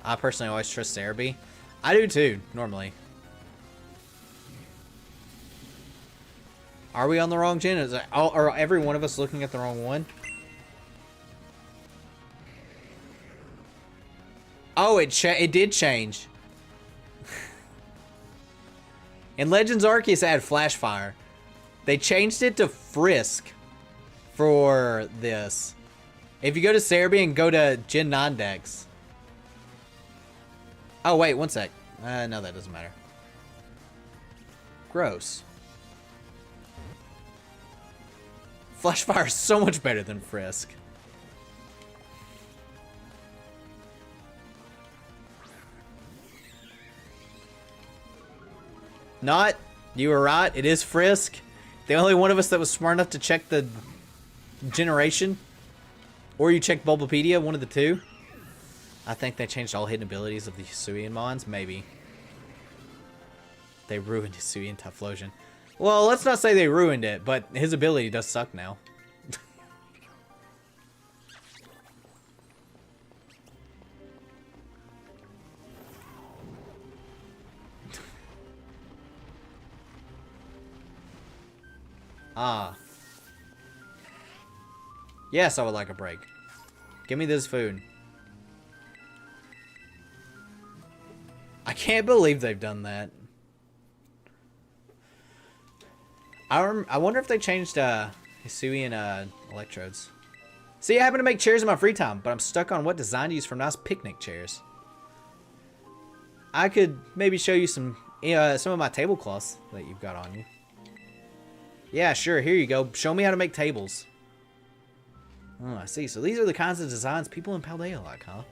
I personally always trust Cerebee. I do too, normally. Are we on the wrong gen? Is it, are every one of us looking at the wrong one? Oh, it did change. In Legends Arceus, it had Flash Fire. They changed it to Frisk for this. If you go to Cerebee and go to Gen 9 Dex. Oh, wait, one sec. No, that doesn't matter. Gross. Flash Fire is so much better than Frisk. Not. You were right. It is Frisk. The only one of us that was smart enough to check the generation. Or you checked Bulbapedia, one of the two. I think they changed all hidden abilities of the Hisuian Mons. Maybe. They ruined Hisuian Typhlosion. Well, let's not say they ruined it, but his ability does suck now. Ah. Yes, I would like a break. Give me this food. I can't believe they've done that. I wonder if they changed Hisuian electrodes. See, I happen to make chairs in my free time, but I'm stuck on what design to use for nice picnic chairs. I could maybe show you some of my tablecloths that you've got on you. Yeah, sure. Here you go. Show me how to make tables. Oh, I see. So these are the kinds of designs people in Paldea like, huh?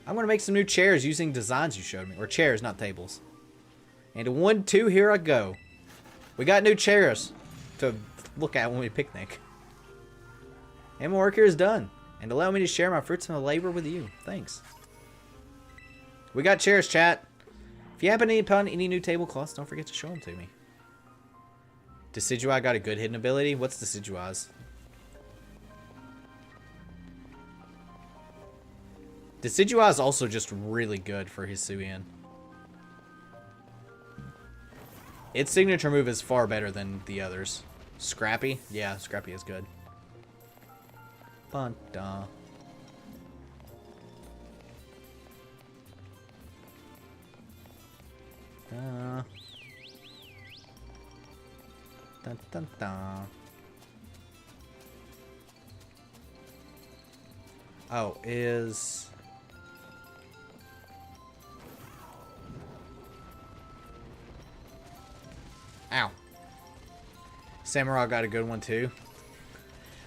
I'm going to make some new chairs using designs you showed me. Or chairs, not tables. And to 1, 2, here I go. We got new chairs to look at when we picnic. And my work here is done. And allow me to share my fruits of my labor with you. Thanks. We got chairs, chat. If you happen upon any new tablecloths, don't forget to show them to me. Decidueye got a good hidden ability? What's Decidueye's? Decidueye is also just really good for Hisuian. Its signature move is far better than the others. Scrappy? Yeah, Scrappy is good. Bun-da. Dun, dun, dun. Oh, is... Ow. Samurai got a good one too.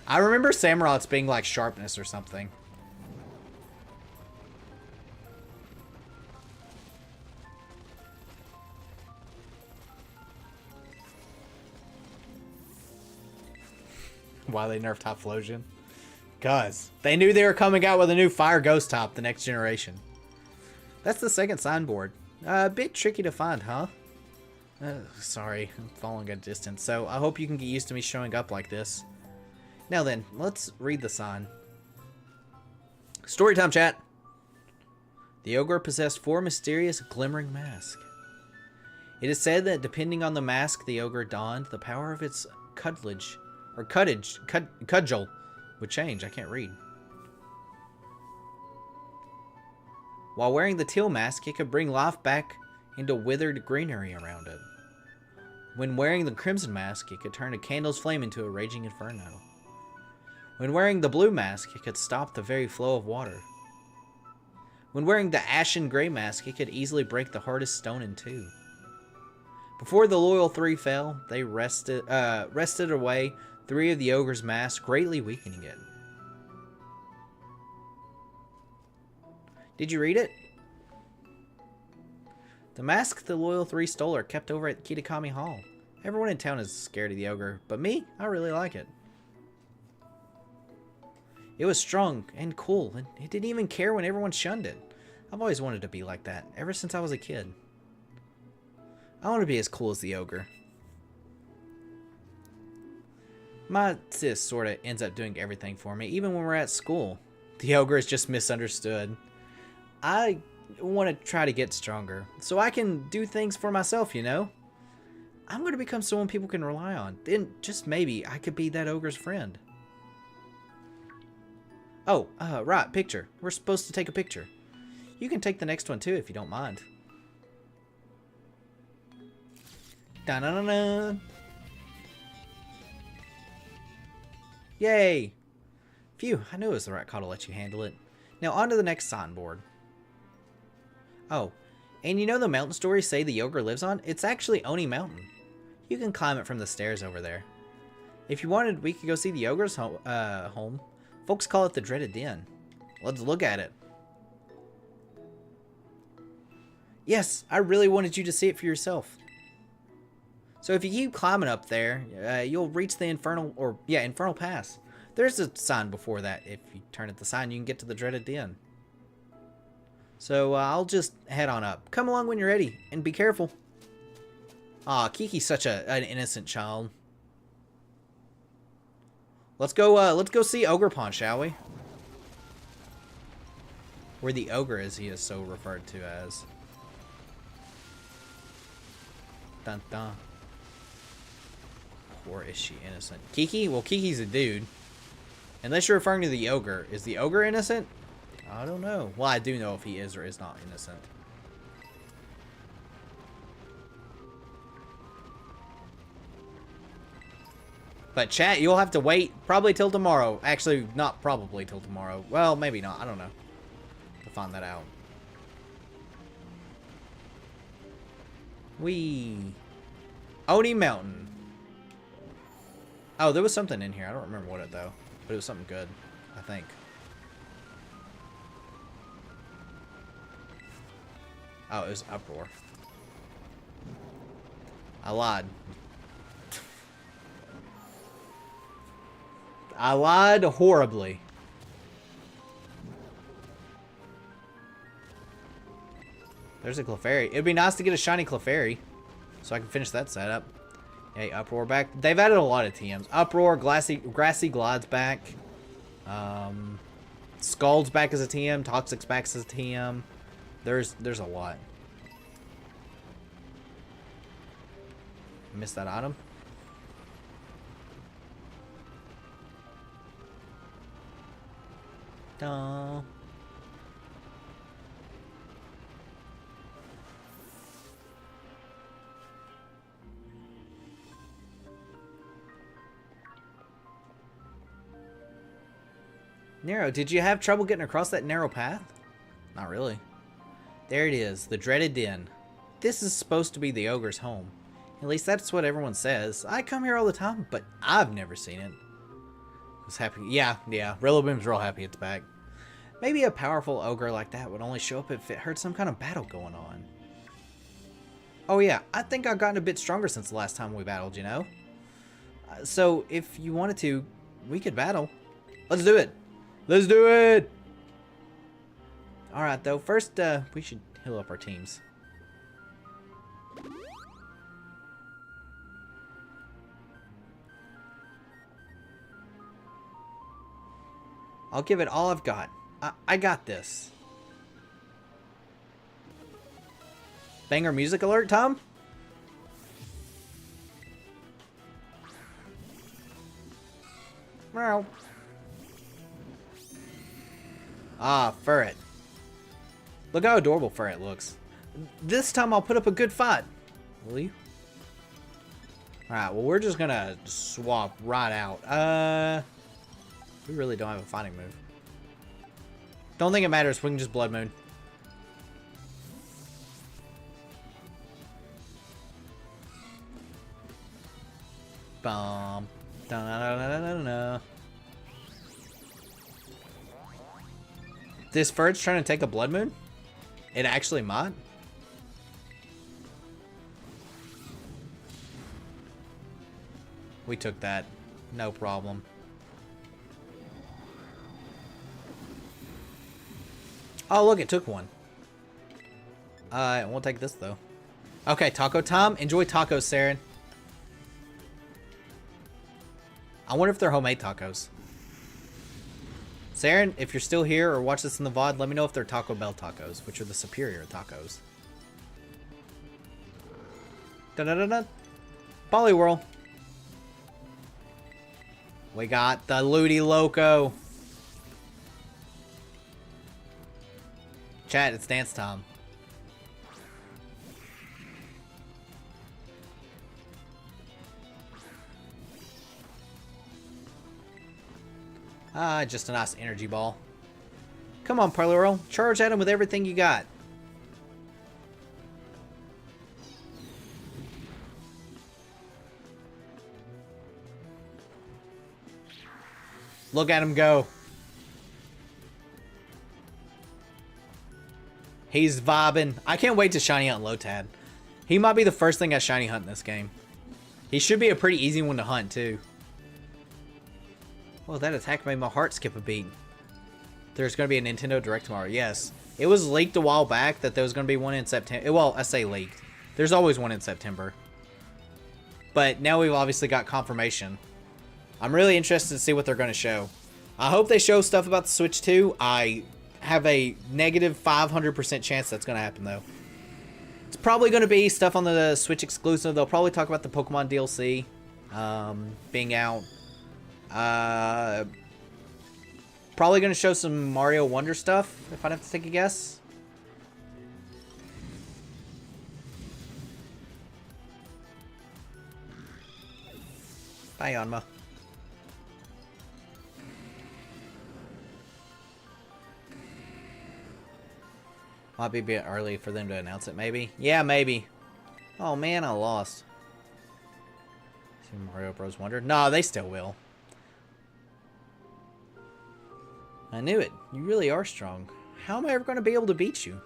I remember Samurats being like sharpness or something. Why they nerfed Typhlosion? Cause they knew they were coming out with a new Fire Ghost Top, the next generation. That's the second signboard. A bit tricky to find, huh? Sorry, I'm falling a distance, so I hope you can get used to me showing up like this. Now then, let's read the sign. Storytime, chat! The ogre possessed 4 mysterious glimmering masks. It is said that depending on the mask the ogre donned, the power of its cudgel would change. I can't read. While wearing the teal mask, it could bring life back into withered greenery around it. When wearing the crimson mask, it could turn a candle's flame into a raging inferno. When wearing the blue mask, it could stop the very flow of water. When wearing the ashen gray mask, it could easily break the hardest stone in two. Before the loyal 3 fell, they wrested away 3 of the ogre's masks, greatly weakening it. Did you read it? The mask the loyal 3 stole are kept over at Kitakami Hall. Everyone in town is scared of the ogre, but me, I really like it. It was strong and cool, and it didn't even care when everyone shunned it. I've always wanted to be like that, ever since I was a kid. I want to be as cool as the ogre. My sis sort of ends up doing everything for me, even when we're at school. The ogre is just misunderstood. I want to try to get stronger, so I can do things for myself, you know? I'm going to become someone people can rely on. Then, just maybe, I could be that ogre's friend. Oh, right, picture. We're supposed to take a picture. You can take the next one too, if you don't mind. Da-na-na-na! Yay! Phew, I knew it was the right call to let you handle it. Now on to the next signboard. Oh, and you know the mountain stories say the ogre lives on? It's actually Oni Mountain. You can climb it from the stairs over there. If you wanted, we could go see the ogre's home. Folks call it the Dreaded Den. Let's look at it. Yes, I really wanted you to see it for yourself. So if you keep climbing up there, you'll reach the Infernal Pass. There's a sign before that. If you turn at the sign, you can get to the Dreaded Den. So I'll just head on up. Come along when you're ready, and be careful. Aw, Kiki's such an innocent child. Let's go see Ogre Pond, shall we? Where the ogre is, he is so referred to as. Dun dun. Or is she innocent? Kiki? Well, Kiki's a dude. Unless you're referring to the ogre. Is the ogre innocent? I don't know. Well, I do know if he is or is not innocent. But chat, you'll have to wait probably till tomorrow. Actually, not probably till tomorrow. Well, maybe not. I don't know. To find that out. Whee! Oni Mountain. Oh, there was something in here. I don't remember what it though. But it was something good, I think. Oh, it was Uproar. I lied. I lied horribly. There's a Clefairy. It'd be nice to get a shiny Clefairy, so I can finish that setup. Hey, Uproar back. They've added a lot of TMs. Uproar, Grassy Glide's back. Scald's back as a TM. Toxic's back as a TM. There's a lot. Missed that item. Duh. Narrow, did you have trouble getting across that narrow path? Not really. There it is, the Dreaded Den. This is supposed to be the ogre's home. At least that's what everyone says. I come here all the time, but I've never seen it. Was happy. Yeah, yeah. Rillaboom's real happy it's back. Maybe a powerful ogre like that would only show up if it heard some kind of battle going on. Oh yeah, I think I've gotten a bit stronger since the last time we battled, you know? So if you wanted to, we could battle. Let's do it. Let's do it. Alright though, first we should heal up our teams. I'll give it all I've got. I got this. Banger music alert, Tom? Meow. Ah, Furret. Look how adorable Furret looks. This time I'll put up a good fight. Will you? Alright, well we're just gonna swap right out. We really don't have a fighting move. Don't think it matters. We can just Blood Moon. Bomb. Da-da-da-da-da-da. This Furret's trying to take a Blood Moon? It actually might. We took that. No problem. Oh, look, it took one. We'll take this, though. Okay, taco time. Enjoy tacos, Saren. I wonder if they're homemade tacos. Saren, if you're still here or watch this in the VOD, let me know if they're Taco Bell tacos, which are the superior tacos. Da-da-da-da. Poliwhirl. We got the Looty Loco. Chat, it's dance time. Ah, just a nice energy ball. Come on, Poliwhirl. Charge at him with everything you got. Look at him go. He's vibing. I can't wait to shiny hunt Lotad. He might be the first thing I shiny hunt in this game. He should be a pretty easy one to hunt, too. Well, that attack made my heart skip a beat. There's going to be a Nintendo Direct tomorrow. Yes. It was leaked a while back that there was going to be one in September. Well, I say leaked. There's always one in September. But now we've obviously got confirmation. I'm really interested to see what they're going to show. I hope they show stuff about the Switch 2. I have a negative 500% chance that's going to happen, though. It's probably going to be stuff on the Switch exclusive. They'll probably talk about the Pokemon DLC being out. Probably going to show some Mario Wonder stuff, if I'd have to take a guess. Bye, Yanma. Might be a bit early for them to announce it, maybe. Yeah, maybe. Oh, man, I lost. See Mario Bros. Wonder? No, they still will. I knew it. You really are strong. How am I ever going to be able to beat you?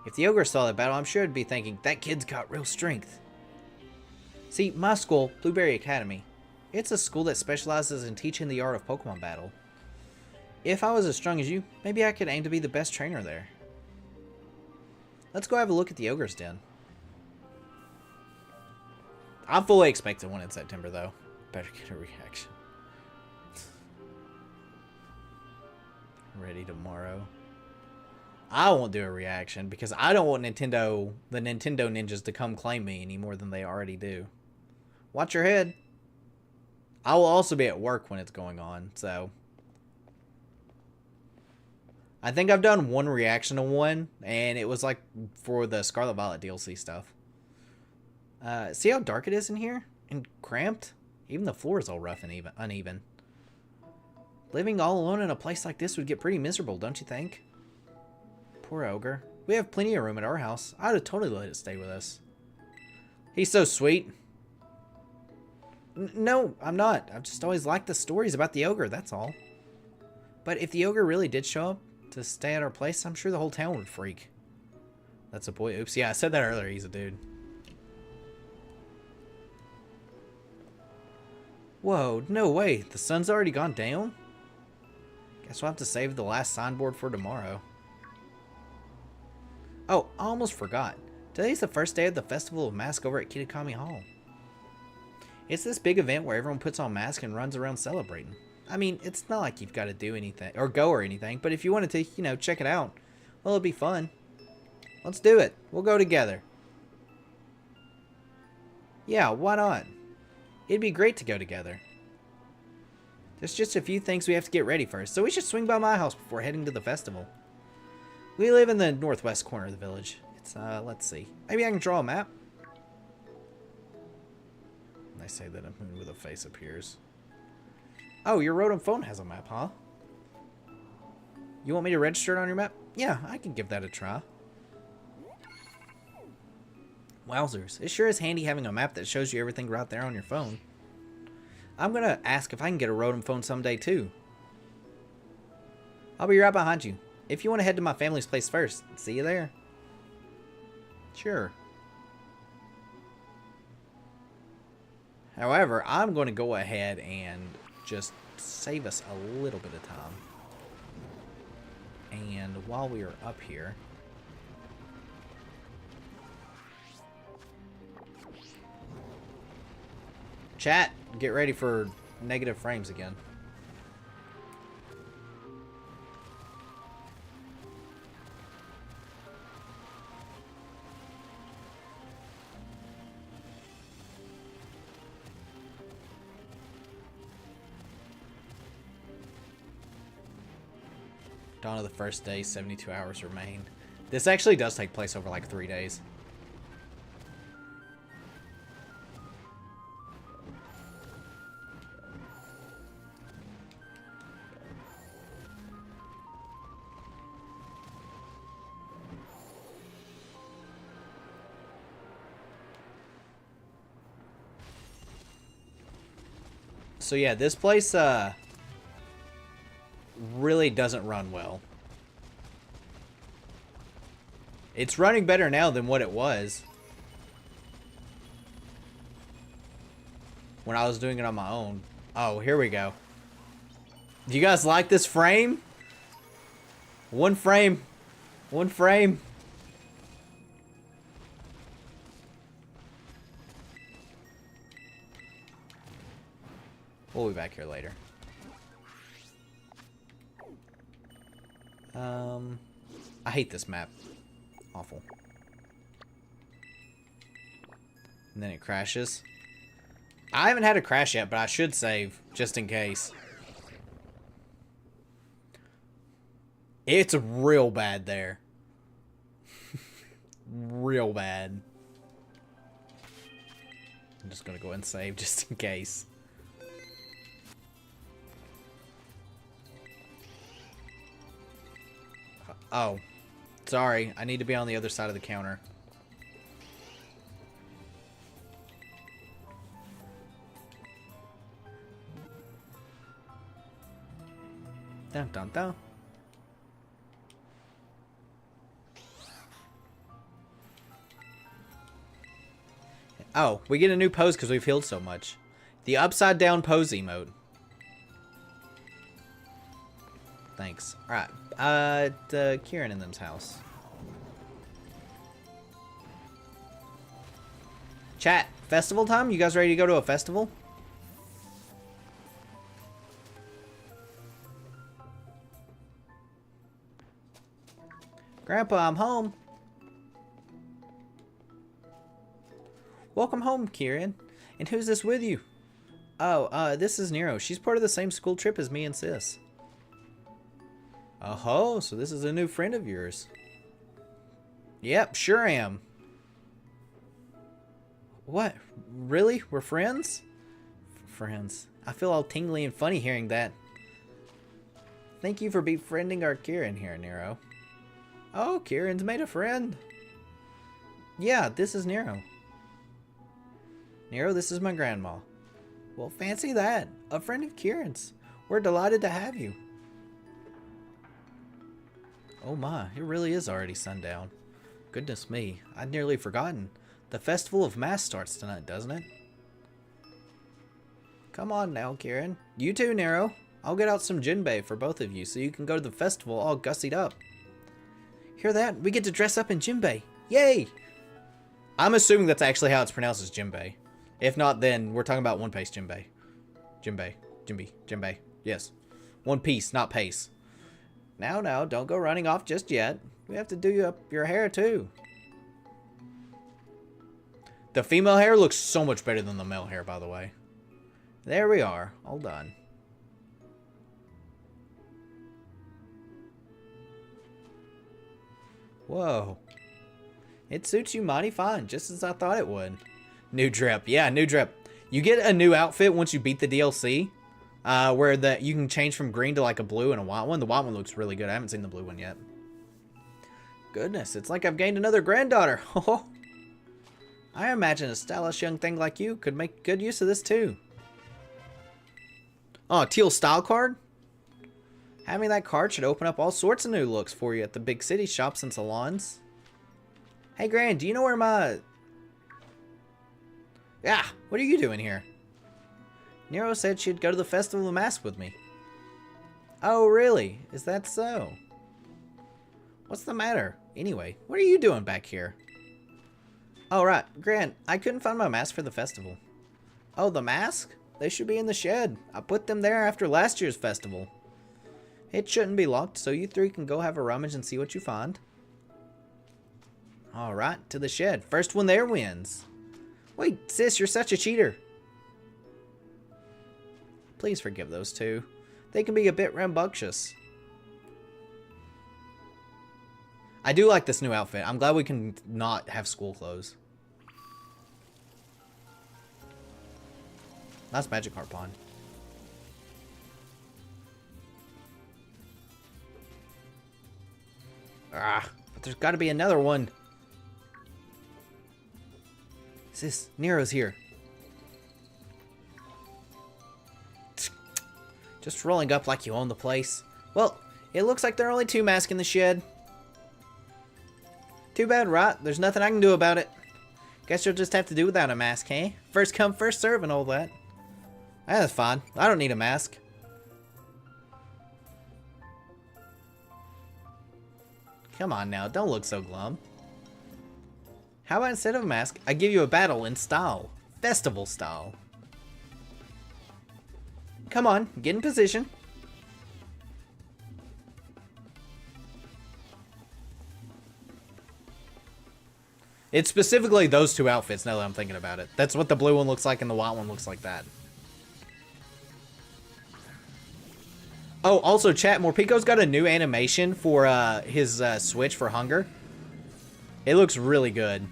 If the ogre saw that battle, I'm sure he'd be thinking, that kid's got real strength. See, my school, Blueberry Academy, it's a school that specializes in teaching the art of Pokemon battle. If I was as strong as you, maybe I could aim to be the best trainer there. Let's go have a look at the ogre's den. I'm fully expecting one in September, though. Better get a reaction. Ready tomorrow. I won't do a reaction because I don't want the Nintendo ninjas to come claim me any more than they already do. Watch your head. I will also be at work when it's going on, so. I think I've done one reaction to one, and it was like for the Scarlet Violet DLC stuff. See how dark it is in here? And cramped? Even the floor is all rough and uneven. Living all alone in a place like this would get pretty miserable, don't you think? Poor ogre. We have plenty of room at our house. I'd have totally let it stay with us. He's so sweet. No, I'm not. I've just always liked the stories about the ogre, that's all. But if the ogre really did show up to stay at our place, I'm sure the whole town would freak. That's a boy. Oops, yeah, I said that earlier. He's a dude. Whoa, no way. The sun's already gone down? Guess we'll have to save the last signboard for tomorrow. Oh, I almost forgot. Today's the first day of the Festival of Masks over at Kitakami Hall. It's this big event where everyone puts on masks and runs around celebrating. I mean, it's not like you've got to do anything, or go or anything, but if you wanted to, you know, check it out, well, it'd be fun. Let's do it. We'll go together. Yeah, why not? It'd be great to go together. There's just a few things we have to get ready first, so we should swing by my house before heading to the festival. We live in the northwest corner of the village. It's, let's see. Maybe I can draw a map? They say that a moon with a face appears. Oh, your Rotom phone has a map, huh? You want me to register it on your map? Yeah, I can give that a try. Wowzers, it sure is handy having a map that shows you everything right there on your phone. I'm gonna ask if I can get a Rotom phone someday too. I'll be right behind you. If you want to head to my family's place first, see you there. Sure. However, I'm going to go ahead and just save us a little bit of time. And while we are up here, chat, get ready for negative frames again. Dawn of the first day, 72 hours remain. This actually does take place over like 3 days. So yeah, this place really doesn't run well. It's running better now than what it was when I was doing it on my own. Oh, here we go. Do you guys like this frame? One frame. One frame. We'll be back here later. I hate this map. Awful. And then it crashes. I haven't had a crash yet, but I should save just in case. It's real bad there. Real bad. I'm just gonna go ahead and save just in case. Oh, sorry. I need to be on the other side of the counter. Dun dun dun. Oh, we get a new pose because we've healed so much. The upside down pose emote. Thanks. Alright. Kieran and them's house. Chat, festival time? You guys ready to go to a festival? Grandpa, I'm home. Welcome home, Kieran. And who's this with you? Oh, this is Nero. She's part of the same school trip as me and Sis. Oh, so this is a new friend of yours. Yep, sure am. What? Really? We're friends? Friends. I feel all tingly and funny hearing that. Thank you for befriending our Kieran here, Nero. Oh, Kieran's made a friend. Yeah, this is Nero. Nero, this is my grandma. Well, fancy that. A friend of Kieran's. We're delighted to have you. Oh my, it really is already sundown. Goodness me, I'd nearly forgotten. The Festival of Mass starts tonight, doesn't it? Come on now, Kieran. You too, Nero. I'll get out some jinbei for both of you so you can go to the festival all gussied up. Hear that? We get to dress up in jinbei. Yay! I'm assuming that's actually how it's pronounced as jinbei. If not, then we're talking about One Piece jinbei. Jinbei. Yes. One Piece, not pace. Now, don't go running off just yet. We have to do up your hair too. The female hair looks so much better than the male hair, by the way. There we are, all done. Whoa. It suits you mighty fine, just as I thought it would. New drip. Yeah, new drip. You get a new outfit once you beat the DLC. Where you can change from green to like a blue and a white one. The white one looks really good. I haven't seen the blue one yet. Goodness, it's like I've gained another granddaughter. I imagine a stylish young thing like you could make good use of this too. Oh, Teal style card? Having that card should open up all sorts of new looks for you at the big city shops and salons. Hey, Gran, do you know where my... Yeah, what are you doing here? Nero said she'd go to the Festival of Mask with me. Oh, really? Is that so? What's the matter? Anyway, what are you doing back here? Oh, right. Gran, I couldn't find my mask for the festival. Oh, the mask? They should be in the shed. I put them there after last year's festival. It shouldn't be locked, so you three can go have a rummage and see what you find. Alright, to the shed. First one there wins. Wait, sis, you're such a cheater. Please forgive those two. They can be a bit rambunctious. I do like this new outfit. I'm glad we can not have school clothes. Nice magic harpoon. Ah, but there's got to be another one. Sis, Nero's here. Just rolling up like you own the place. Well, it looks like there are only 2 masks in the shed. Too bad, right? There's nothing I can do about it. Guess you'll just have to do without a mask, hey? First come, first serve and all that. That's fine. I don't need a mask. Come on now, don't look so glum. How about instead of a mask, I give you a battle in style. Festival style. Come on, get in position. It's specifically those 2 outfits now that I'm thinking about it. That's what the blue one looks like and the white one looks like that. Oh, also chat, Morpico's got a new animation for his switch for hunger. It looks really good.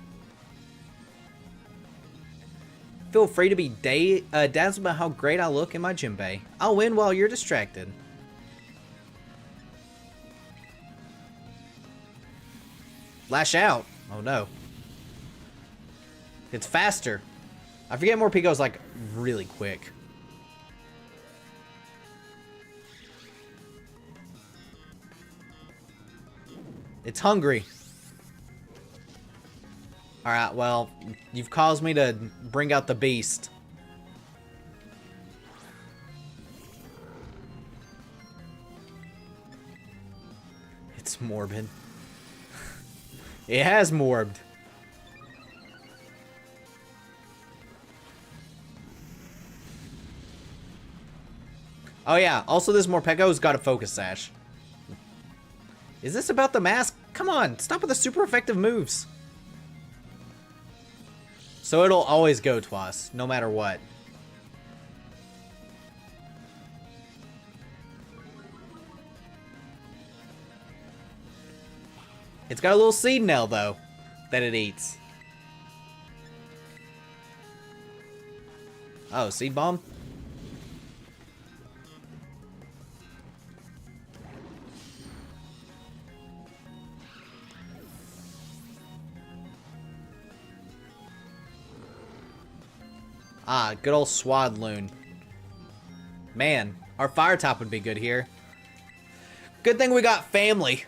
Feel free to be dazzled by how great I look in my jinbei. I'll win while you're distracted. Lash out. Oh no. It's faster. I forget Morpico's like really quick. It's hungry. Alright, well, you've caused me to bring out the beast. It's morbid. It has morbed. Oh yeah, also this Morpeko's got a focus sash. Is this about the mask? Come on, stop with the super effective moves. So it'll always go twice, no matter what. It's got a little seed nail, though, that it eats. Oh, seed bomb? Ah, good old Swadloon. Man, our fire top would be good here. Good thing we got family.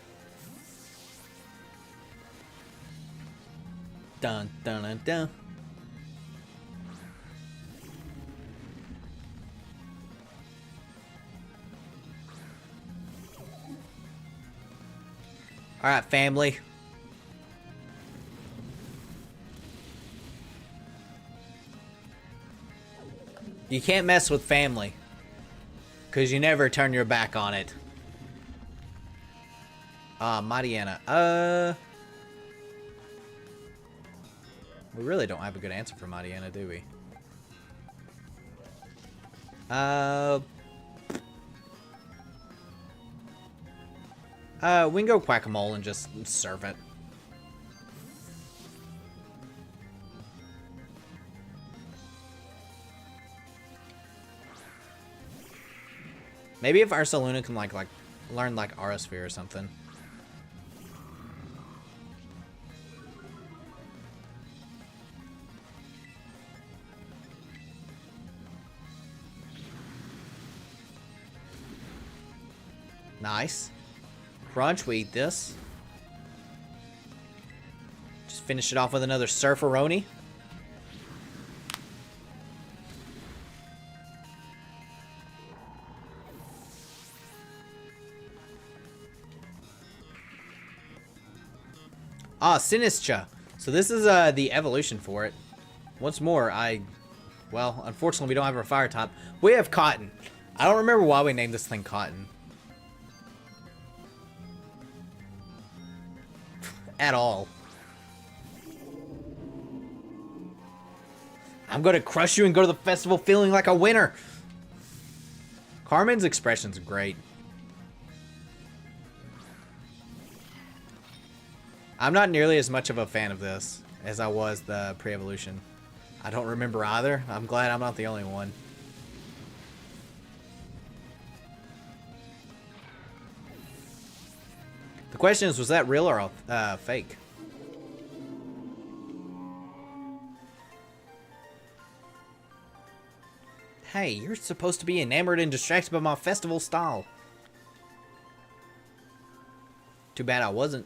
Dun dun dun dun. Alright, family. You can't mess with family. Because you never turn your back on it. Mariana. We really don't have a good answer for Mariana, do we? We can go Quack-a-Mole and just serve it. Maybe if Ursaluna can like learn like Aura Sphere or something. Nice. Crunch, we eat this. Just finish it off with another Surferoni. Ah, Sinistra. So this is the evolution for it. Once more, well, unfortunately we don't have our fire type. We have Cotton. I don't remember why we named this thing Cotton. At all. I'm gonna crush you and go to the festival feeling like a winner. Carmen's expression's great. I'm not nearly as much of a fan of this as I was the pre-evolution. I don't remember either. I'm glad I'm not the only one. The question is, was that real or fake? Hey, you're supposed to be enamored and distracted by my festival style. Too bad I wasn't.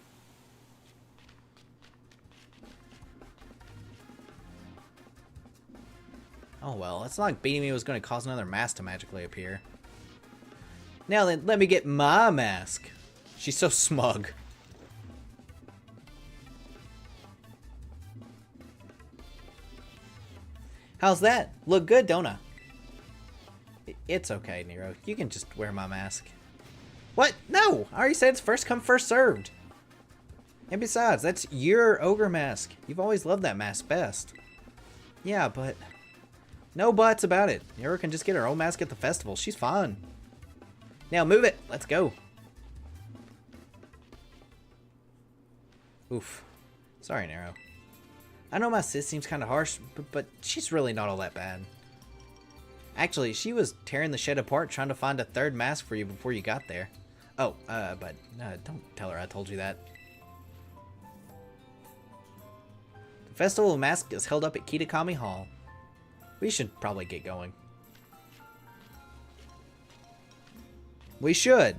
Oh well, it's not like beating me was going to cause another mask to magically appear. Now then, let me get my mask. She's so smug. How's that? Look good, don't I? It's okay, Nero. You can just wear my mask. What? No! I already said it's first come, first served. And besides, that's your ogre mask. You've always loved that mask best. Yeah, but... no buts about it. Nero can just get her own mask at the festival. She's fine. Now move it. Let's go. Oof. Sorry, Nero. I know my sis seems kind of harsh, but she's really not all that bad. Actually, she was tearing the shed apart trying to find a third mask for you before you got there. Oh, but don't tell her I told you that. The Festival of Masks is held up at Kitakami Hall. We should probably get going. We should.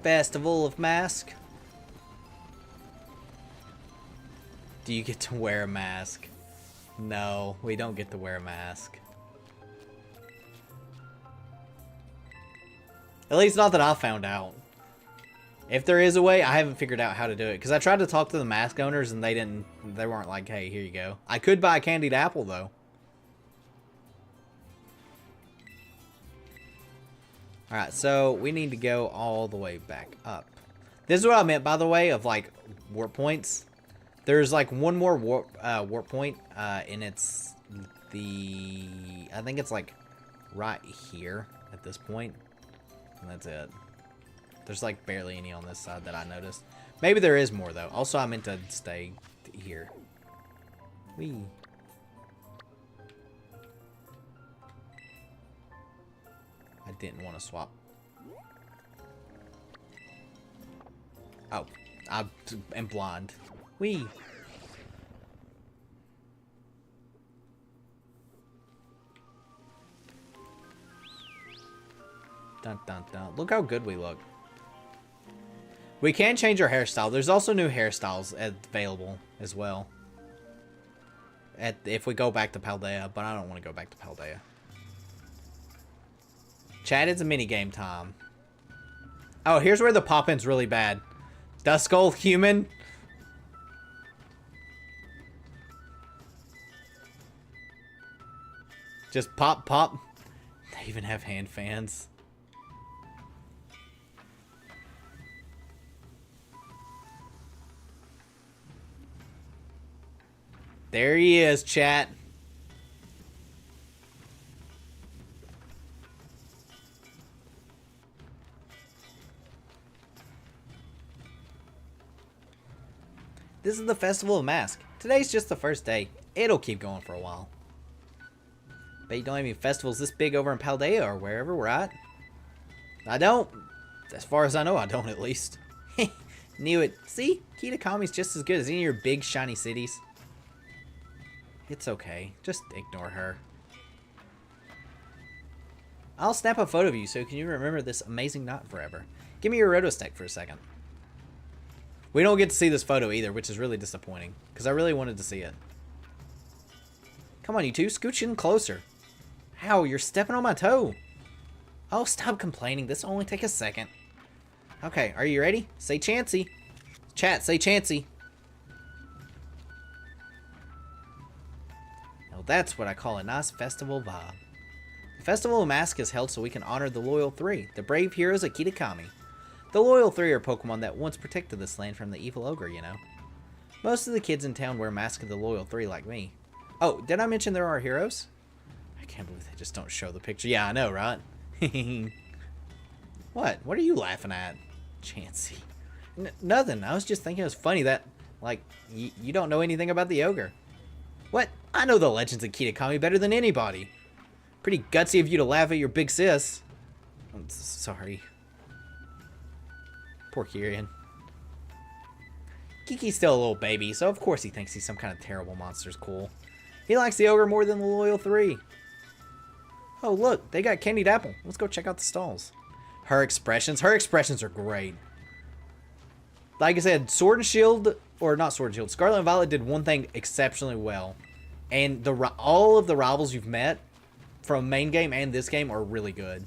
Festival of Mask. Do you get to wear a mask? No, we don't get to wear a mask. At least not that I found out. If there is a way, I haven't figured out how to do it. Because I tried to talk to the mask owners and they weren't like, hey, here you go. I could buy a candied apple though. Alright, so we need to go all the way back up. This is what I meant, by the way, of like warp points. There's like one more warp point, and it's I think it's like right here at this point, and that's it. There's like barely any on this side that I noticed. Maybe there is more though. Also, I meant to stay here. Whee. I didn't want to swap. Oh, I am blind. Wee. Dun, dun, dun. Look how good we look. We can change our hairstyle. There's also new hairstyles available as well. If we go back to Paldea, but I don't want to go back to Paldea. Chat, it's a mini game time. Oh, here's where the pop-in's really bad. Duskull human. Just pop, pop. They even have hand fans. There he is, chat. This is the Festival of Mask. Today's just the first day. It'll keep going for a while. Bet you don't have any festivals this big over in Paldea or wherever we're at. I don't. As far as I know, I don't at least. Knew it. See? Kitakami's just as good as any of your big shiny cities. It's okay. Just ignore her. I'll snap a photo of you so can you remember this amazing knot forever. Give me your rotostech for a second. We don't get to see this photo either, which is really disappointing. Because I really wanted to see it. Come on, you two. Scooch in closer. Ow, you're stepping on my toe. Oh, stop complaining. This will only take a second. Okay, are you ready? Say Chansey. Chat, say Chansey. Now that's what I call a nice festival vibe. The Festival of Mask is held so we can honor the Loyal Three, the brave heroes of Kitakami. The Loyal Three are Pokemon that once protected this land from the evil ogre, you know. Most of the kids in town wear Mask of the Loyal Three like me. Oh, did I mention there are heroes? I can't believe they just don't show the picture. Yeah, I know, right? What? What are you laughing at? Chansey. Nothing. I was just thinking it was funny that, like, you don't know anything about the ogre. What? I know the legends of Kitakami better than anybody. Pretty gutsy of you to laugh at your big sis. I'm sorry. Poor Kyrian. Kiki's still a little baby, so of course he thinks he's some kind of terrible monster's cool. He likes the ogre more than the Loyal Three. Oh, look, they got candied apple. Let's go check out the stalls. Her expressions are great. Like I said, Sword and Shield, or not Sword and Shield, Scarlet and Violet did one thing exceptionally well. And all of the rivals you've met from main game and this game are really good.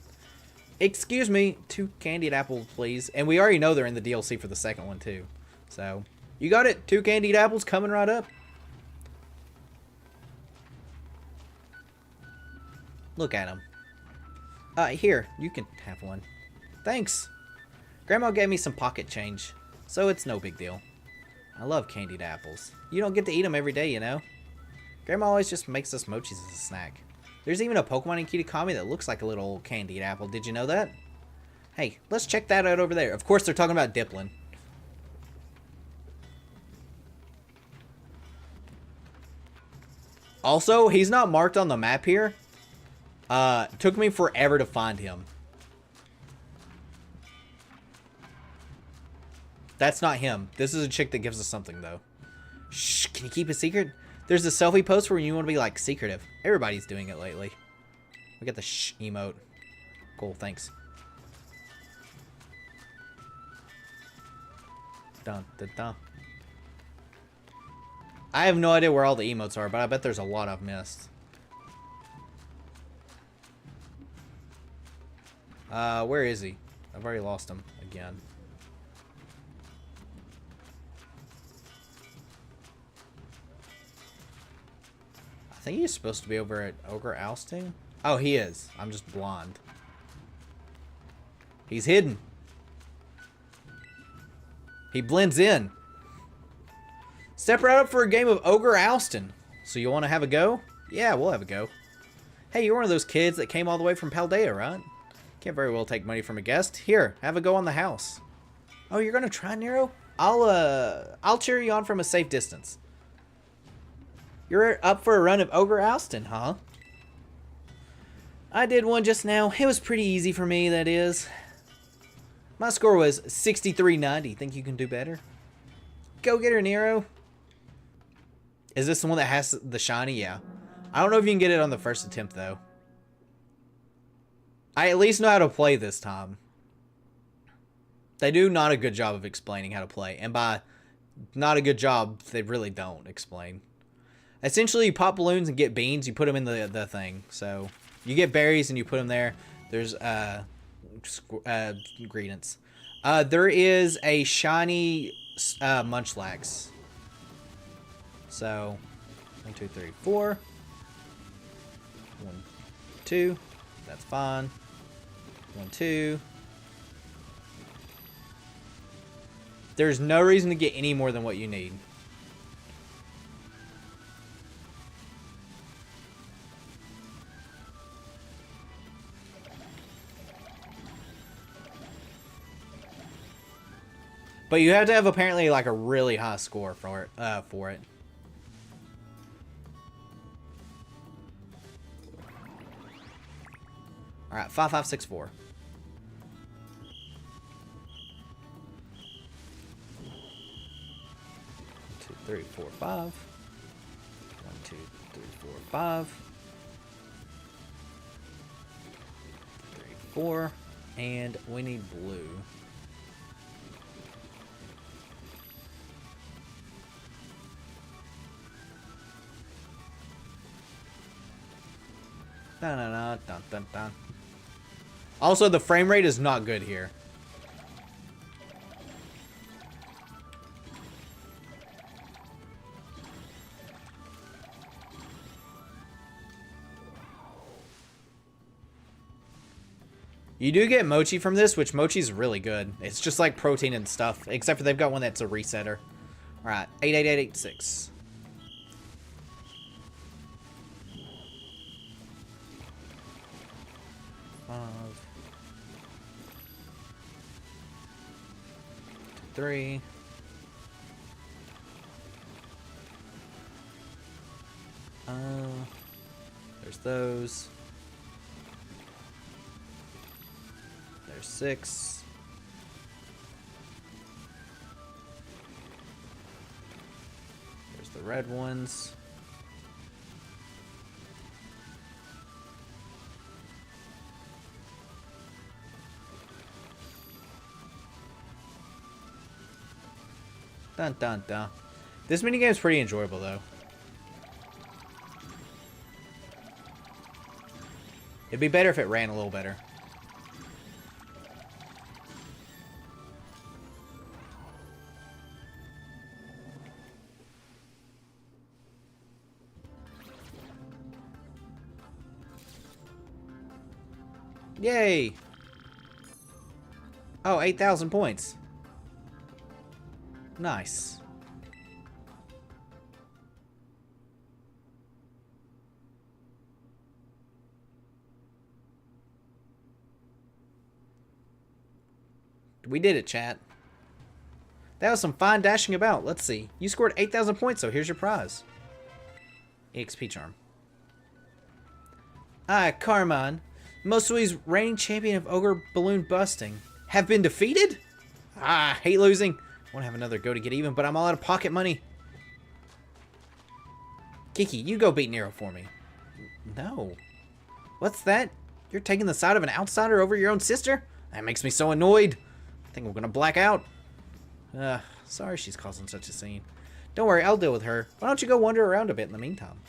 Excuse me, 2 candied apples, please. And we already know they're in the DLC for the second one, too. So, you got it. 2 candied apples coming right up. Look at them. Here, you can have one. Thanks. Grandma gave me some pocket change, so it's no big deal. I love candied apples. You don't get to eat them every day, you know? Grandma always just makes us mochis as a snack. There's even a Pokemon in Kitakami that looks like a little candied apple. Did you know that? Hey, let's check that out over there. Of course, they're talking about Diplin. Also, he's not marked on the map here. Took me forever to find him. That's not him. This is a chick that gives us something, though. Shh, can you keep a secret? There's a selfie post where you want to be, like, secretive. Everybody's doing it lately. We got the shh emote. Cool, thanks. Dun, dun, dun. I have no idea where all the emotes are, but I bet there's a lot I've missed. Where is he? I've already lost him again. I think he's supposed to be over at Ogre Ousting. Oh, he is. I'm just blonde. He's hidden. He blends in. Step right up for a game of Ogre Ousting. So you want to have a go? Yeah, we'll have a go. Hey, you're one of those kids that came all the way from Paldea, right? Can't very well take money from a guest. Here, have a go on the house. Oh, you're gonna try, Nero? I'll cheer you on from a safe distance. You're up for a run of Ogre Ousting, huh? I did one just now. It was pretty easy for me, that is. My score was 6390. Think you can do better? Go get her, Nero. Is this the one that has the shiny? Yeah. I don't know if you can get it on the first attempt, though. I at least know how to play this time. They do not a good job of explaining how to play. And by not a good job, they really don't explain. Essentially, you pop balloons and get beans. You put them in the thing. So, you get berries and you put them there. There's ingredients. There is a shiny Munchlax. So, 1, 2, 3, 4. 1, 2. That's fine. 1, 2. There's no reason to get any more than what you need. But you have to have apparently like a really high score for it. All right, 5, 5, 6, 4. 2, 3, 4, 5. 1, 2, 3, 4, 5. 3, 4, and we need blue. Dun, dun, dun, dun, dun, dun. Also, the frame rate is not good here. You do get mochi from this, which mochi's really good. It's just like protein and stuff, except for they've got one that's a resetter. Alright, 88886. Three. There's those. There's 6. There's the red ones. Dun dun dun. This minigame is pretty enjoyable though. It'd be better if it ran a little better. Yay! Oh, 8,000 points. Nice. We did it, chat. That was some fine dashing about. Let's see. You scored 8,000 points, so here's your prize. EXP charm. I, Carmine, Mosui's reigning champion of ogre balloon busting, have been defeated? Ah, I hate losing. I want to have another go to get even, but I'm all out of pocket money. Kiki, you go beat Nero for me. No. What's that? You're taking the side of an outsider over your own sister? That makes me so annoyed. I think we're gonna black out. Sorry she's causing such a scene. Don't worry, I'll deal with her. Why don't you go wander around a bit in the meantime?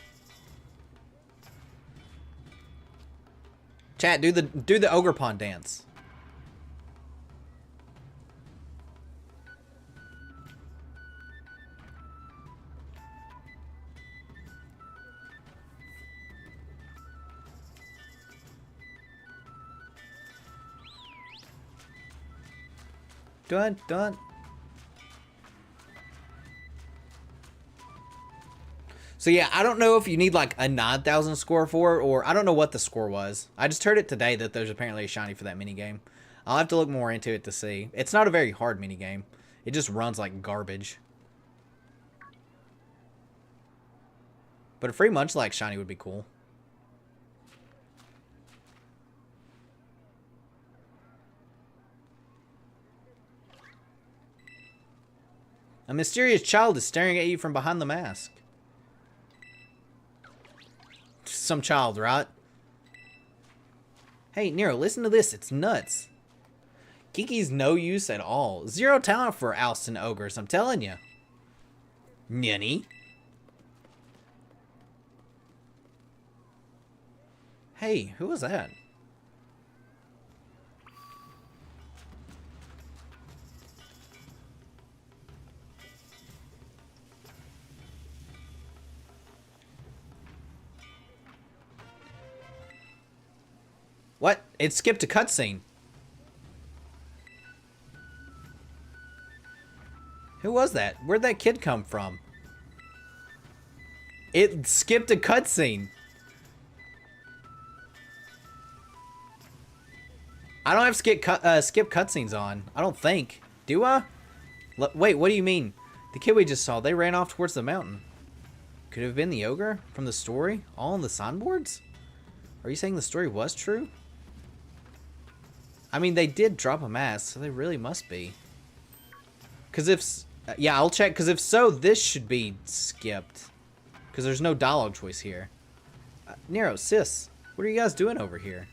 Chat, do the ogre pond dance. Done, done. So yeah, I don't know if you need like a 9,000 score for it, or I don't know what the score was. I just heard it today that there's apparently a shiny for that minigame. I'll have to look more into it to see. It's not a very hard minigame. It just runs like garbage. But a free Munchlax shiny would be cool. A mysterious child is staring at you from behind the mask. Some child, right? Hey, Nero, listen to this. It's nuts. Kiki's no use at all. Zero talent for ousting ogres, I'm telling you. Nunny. Hey, who was that? What? It skipped a cutscene. Who was that? Where'd that kid come from? It skipped a cutscene. I don't have skip cutscenes on. I don't think. Do I? Wait, what do you mean? The kid we just saw, they ran off towards the mountain. Could it have been the ogre from the story? All on the signboards? Are you saying the story was true? I mean, they did drop a mask, so they really must be. Because if... yeah, I'll check, because if so, this should be skipped. Because there's no dialogue choice here. Nero, sis, what are you guys doing over here?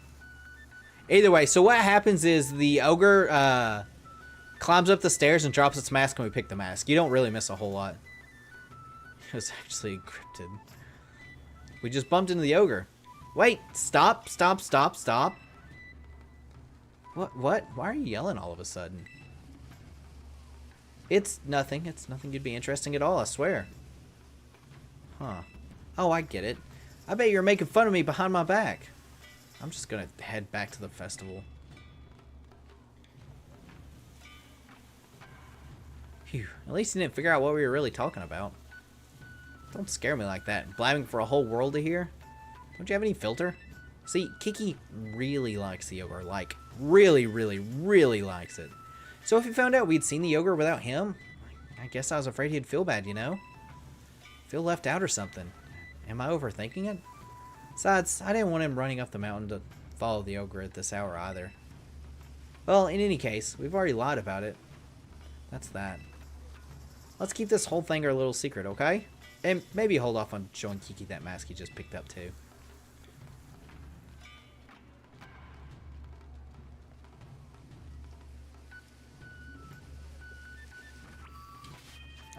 Either way, so what happens is the ogre climbs up the stairs and drops its mask, and we pick the mask. You don't really miss a whole lot. It was actually encrypted. We just bumped into the ogre. Wait, stop, stop, stop, stop. What? Why are you yelling all of a sudden? It's nothing. It's nothing you'd be interesting at all, I swear. Huh. Oh, I get it. I bet you're making fun of me behind my back. I'm just gonna head back to the festival. Phew. At least you didn't figure out what we were really talking about. Don't scare me like that. Blabbing for a whole world to hear. Don't you have any filter? See, Kiki really likes the ogre. Like, really, really, really likes it. So if you found out we'd seen the ogre without him, I guess I was afraid he'd feel bad, you know? Feel left out or something. Am I overthinking it? Besides, I didn't want him running up the mountain to follow the ogre at this hour either. Well, in any case, we've already lied about it. That's that. Let's keep this whole thing our little secret, okay? And maybe hold off on showing Kiki that mask he just picked up too.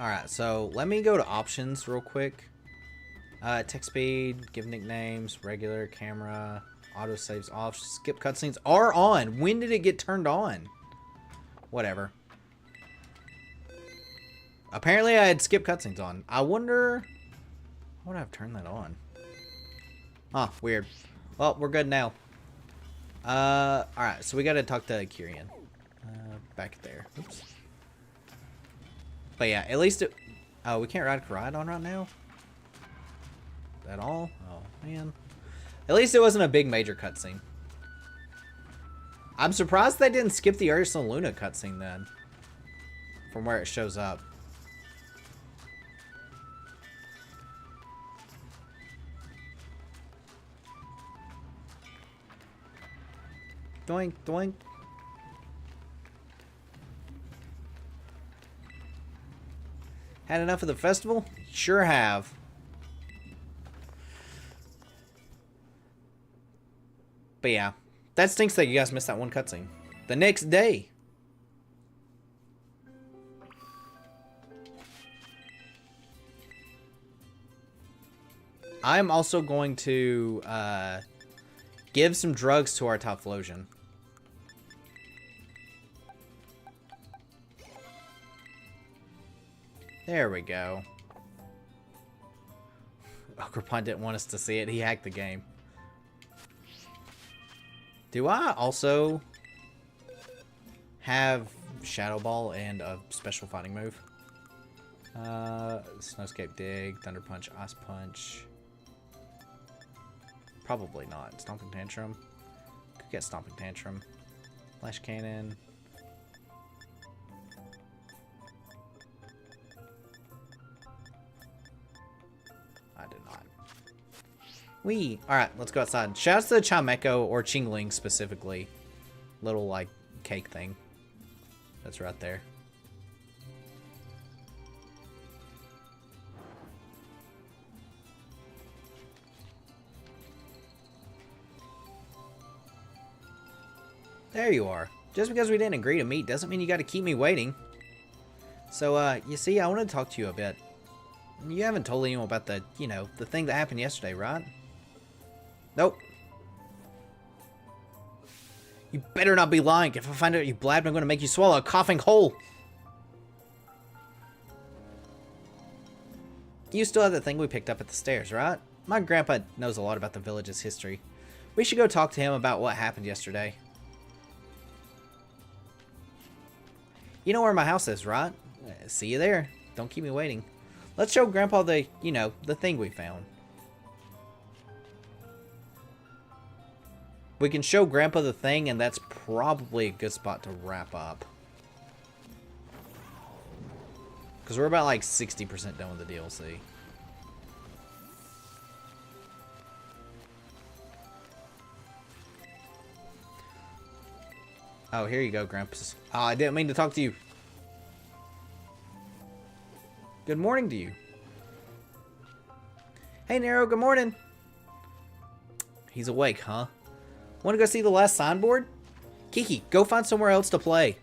Alright, so let me go to options real quick. Text speed, give nicknames, regular, camera, autosaves off, skip cutscenes are on. When did it get turned on? Whatever. Apparently I had skip cutscenes on. I wonder... How would I have turned that on? Huh, weird. Well, we're good now. Alright, so we gotta talk to Kyrian. Back there. Oops. But yeah, at least it... Oh, we can't ride on right now? At all? Oh, man. At least it wasn't a big major cutscene. I'm surprised they didn't skip the Ursula Luna cutscene then. From where it shows up. Doink, doink. Had enough of the festival? Sure have. But yeah, that stinks that you guys missed that one cutscene. The next day. I'm also going to give some drugs to our Typhlosion. There we go. Ogrepon didn't want us to see it. He hacked the game. Do I also have Shadow Ball and a special fighting move? Snowscape Dig, Thunder Punch, Ice Punch. Probably not. Stomping Tantrum. Could get Stomping Tantrum. Flash Cannon. I did not. Wee! Alright, let's go outside. Shouts to the Chimecho, or Chingling specifically. Little, like, cake thing. That's right there. There you are. Just because we didn't agree to meet doesn't mean you gotta keep me waiting. So, you see, I wanted to talk to you a bit. You haven't told anyone about the, the thing that happened yesterday, right? Nope. You better not be lying. If I find out you blabbed, I'm gonna make you swallow a coughing hole. You still have that thing we picked up at the stairs, right? My grandpa knows a lot about the village's history. We should go talk to him about what happened yesterday. You know where my house is, right? See you there. Don't keep me waiting. Let's show Grandpa the, the thing we found. We can show Grandpa the thing, and that's probably a good spot to wrap up. Because we're about like 60% done with the DLC. Oh, here you go, Gramps. Oh, I didn't mean to talk to you. Good morning to you. Hey, Nero, good morning. He's awake, huh? Want to go see the last signboard? Kiki, go find somewhere else to play.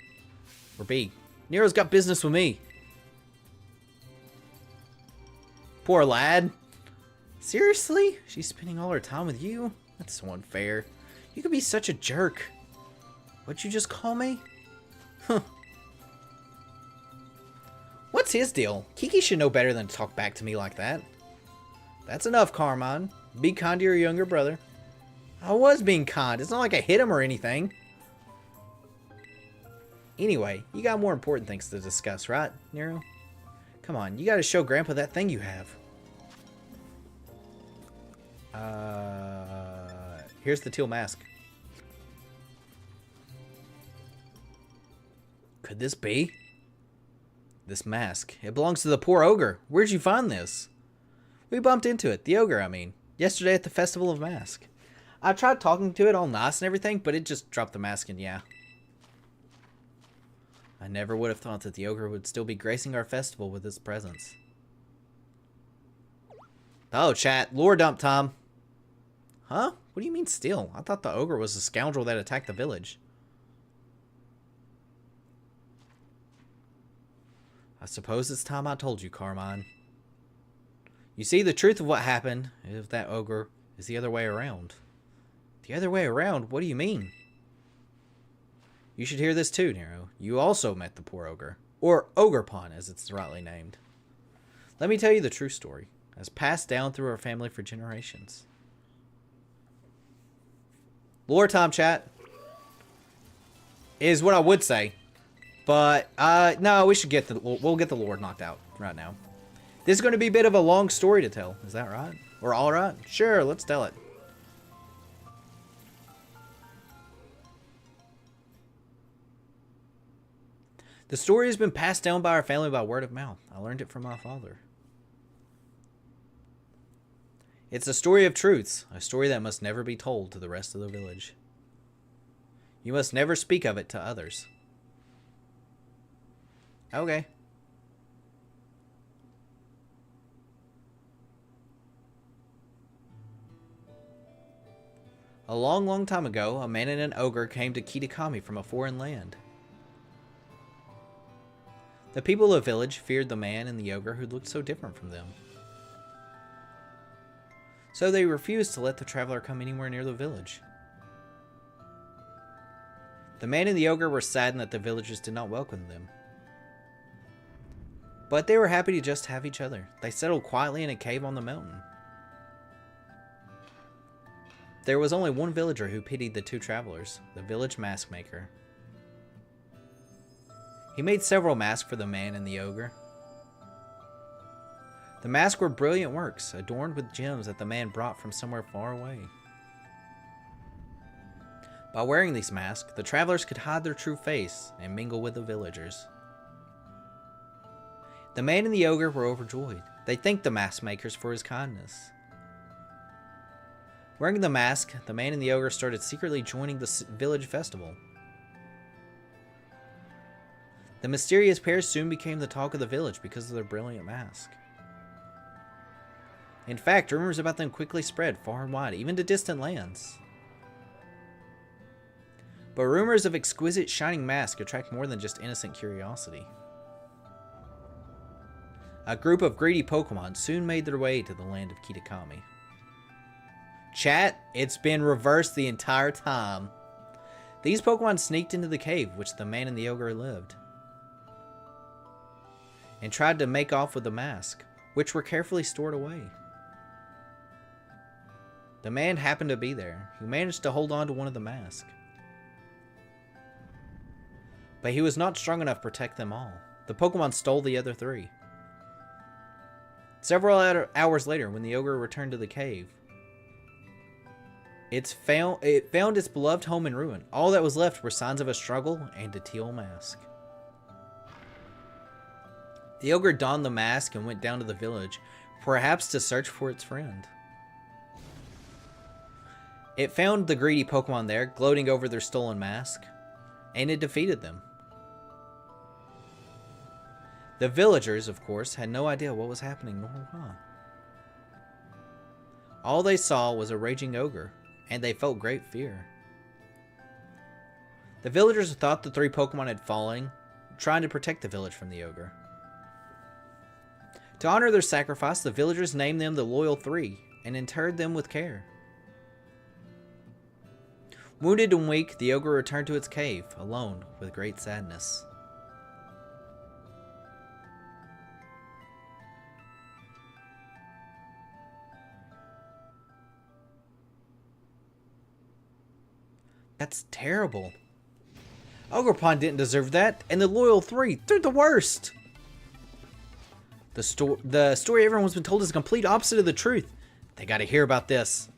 Or B. Nero's got business with me. Poor lad. Seriously? She's spending all her time with you? That's so unfair. You could be such a jerk. What'd you just call me? Huh. What's his deal? Kiki should know better than to talk back to me like that. That's enough, Carmine. Be kind to your younger brother. I was being kind. It's not like I hit him or anything. Anyway, you got more important things to discuss, right, Nero? Come on, you gotta show Grandpa that thing you have. Here's the Teal Mask. Could this be? This mask. It belongs to the poor ogre. Where'd you find this? We bumped into it. The ogre, I mean. Yesterday at the Festival of Mask. I tried talking to it all nice and everything, but it just dropped the mask and yeah. I never would have thought that the ogre would still be gracing our festival with his presence. Oh, chat. Lore dump time. Huh? What do you mean still? I thought the ogre was the scoundrel that attacked the village. I suppose it's time I told you, Carmine. You see, the truth of what happened, if that ogre, is the other way around. The other way around? What do you mean? You should hear this too, Nero. You also met the poor ogre. Or Ogrepon, as it's rightly named. Let me tell you the true story, as passed down through our family for generations. Lore time, chat. Is what I would say. But, no, we'll get the lore knocked out right now. This is going to be a bit of a long story to tell. Is that right? Or all right? Sure, let's tell it. The story has been passed down by our family by word of mouth. I learned it from my father. It's a story of truths, a story that must never be told to the rest of the village. You must never speak of it to others. Okay. A long, long time ago, a man and an ogre came to Kitakami from a foreign land. The people of the village feared the man and the ogre who looked so different from them. So they refused to let the traveler come anywhere near the village. The man and the ogre were saddened that the villagers did not welcome them. But they were happy to just have each other. They settled quietly in a cave on the mountain. There was only one villager who pitied the two travelers, the village mask maker. He made several masks for the man and the ogre. The masks were brilliant works, adorned with gems that the man brought from somewhere far away. By wearing these masks, the travelers could hide their true face and mingle with the villagers. The man and the ogre were overjoyed. They thanked the mask makers for his kindness. Wearing the mask, the man and the ogre started secretly joining the village festival. The mysterious pair soon became the talk of the village because of their brilliant mask. In fact, rumors about them quickly spread far and wide, even to distant lands. But rumors of exquisite shining masks attract more than just innocent curiosity. A group of greedy Pokemon soon made their way to the land of Kitakami. Chat, it's been reversed the entire time. These Pokemon sneaked into the cave which the man and the ogre lived, and tried to make off with the mask, which were carefully stored away. The man happened to be there, who managed to hold on to one of the masks. But he was not strong enough to protect them all. The Pokemon stole the other 3. Several hours later, when the ogre returned to the cave, it found its beloved home in ruin. All that was left were signs of a struggle and a teal mask. The ogre donned the mask and went down to the village, perhaps to search for its friend. It found the greedy Pokemon there, gloating over their stolen mask, and it defeated them. The villagers, of course, had no idea what was happening nor why. All they saw was a raging ogre, and they felt great fear. The villagers thought the 3 Pokemon had fallen, trying to protect the village from the ogre. To honor their sacrifice, the villagers named them the Loyal 3 and interred them with care. Wounded and weak, the ogre returned to its cave, alone with great sadness. That's terrible. Ogerpon didn't deserve that, and the Loyal 3, they're the worst. The story everyone's been told is the complete opposite of the truth. They gotta hear about this.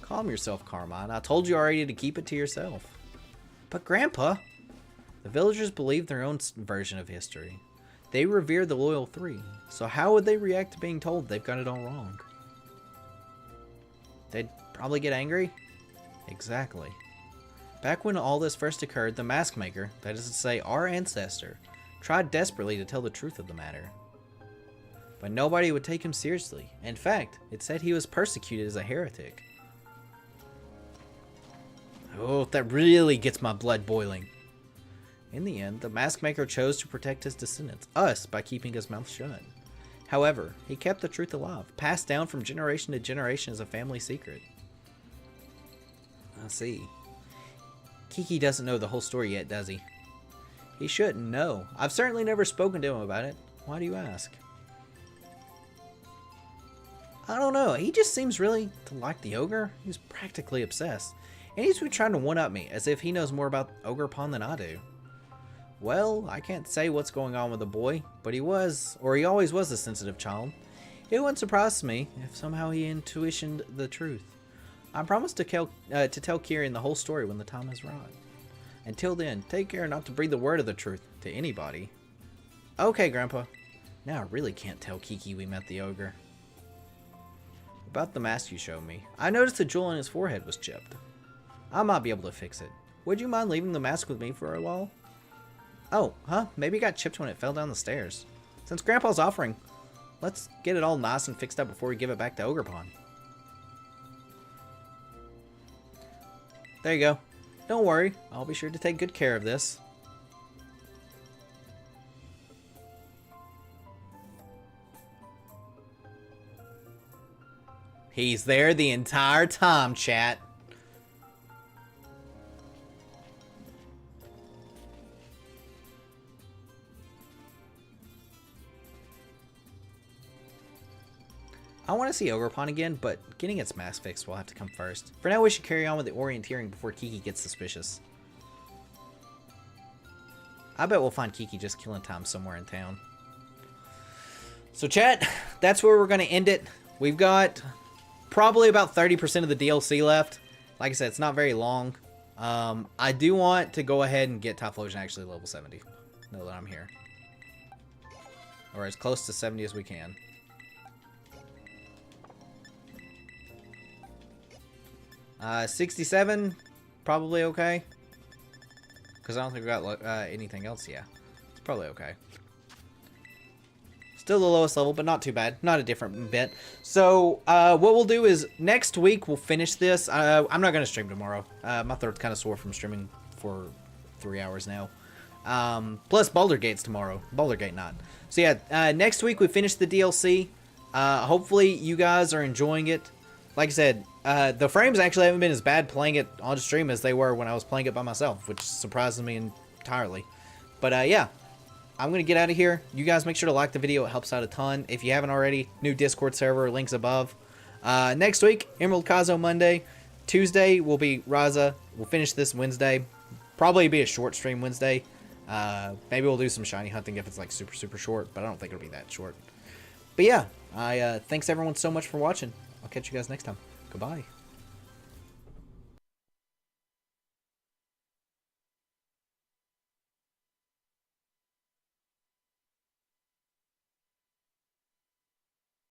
Calm yourself, Carmine. I told you already to keep it to yourself. But Grandpa, the villagers believe their own version of history. They revere the Loyal 3, so how would they react to being told they've got it all wrong? They'd probably get angry? Exactly. Back when all this first occurred, the mask maker, that is to say our ancestor, tried desperately to tell the truth of the matter. But nobody would take him seriously. In fact, it said he was persecuted as a heretic. Oh, that really gets my blood boiling. In the end, the mask maker chose to protect his descendants, us, by keeping his mouth shut. However, he kept the truth alive, passed down from generation to generation as a family secret. I see. Kiki doesn't know the whole story yet, does he? He shouldn't know. I've certainly never spoken to him about it. Why do you ask? I don't know. He just seems really to like the ogre. He's practically obsessed. And he's been trying to one-up me, as if he knows more about Ogerpon than I do. Well, I can't say what's going on with the boy, but he always was a sensitive child. It wouldn't surprise me if somehow he intuitioned the truth. I promise to tell Kieran the whole story when the time is right. Until then, take care not to breathe the word of the truth to anybody. Okay, Grandpa. Now I really can't tell Kiki we met the ogre. About the mask you showed me, I noticed the jewel on his forehead was chipped. I might be able to fix it. Would you mind leaving the mask with me for a while? Oh, huh? Maybe it got chipped when it fell down the stairs. Since Grandpa's offering, let's get it all nice and fixed up before we give it back to Ogerpon. There you go. Don't worry, I'll be sure to take good care of this. He's there the entire time, chat. I want to see Ogerpon again, but getting its mask fixed will have to come first. For now, we should carry on with the orienteering before Kiki gets suspicious. I bet we'll find Kiki just killing time somewhere in town. So chat, that's where we're going to end it. We've got probably about 30% of the DLC left. Like I said, it's not very long. I do want to go ahead and get Typhlosion actually level 70. Now that I'm here. Or as close to 70 as we can. 67, probably okay. Because I don't think we got anything else, yeah. It's probably okay. Still the lowest level, but not too bad. Not a different bit. So, what we'll do is, next week we'll finish this. I'm not going to stream tomorrow. My throat's kind of sore from streaming for 3 hours now. Plus Boulder Gate's tomorrow. Boulder Gate not. So yeah, next week we finish the DLC. Hopefully you guys are enjoying it. Like I said, the frames actually haven't been as bad playing it on stream as they were when I was playing it by myself, which surprises me entirely. But yeah, I'm going to get out of here. You guys make sure to like the video. It helps out a ton. If you haven't already, new Discord server, links above. Next week, Emerald Kazo Monday. Tuesday will be Raza. We'll finish this Wednesday. Probably be a short stream Wednesday. Maybe we'll do some shiny hunting if it's like super, super short, but I don't think it'll be that short. But yeah, thanks everyone so much for watching. I'll catch you guys next time. Goodbye.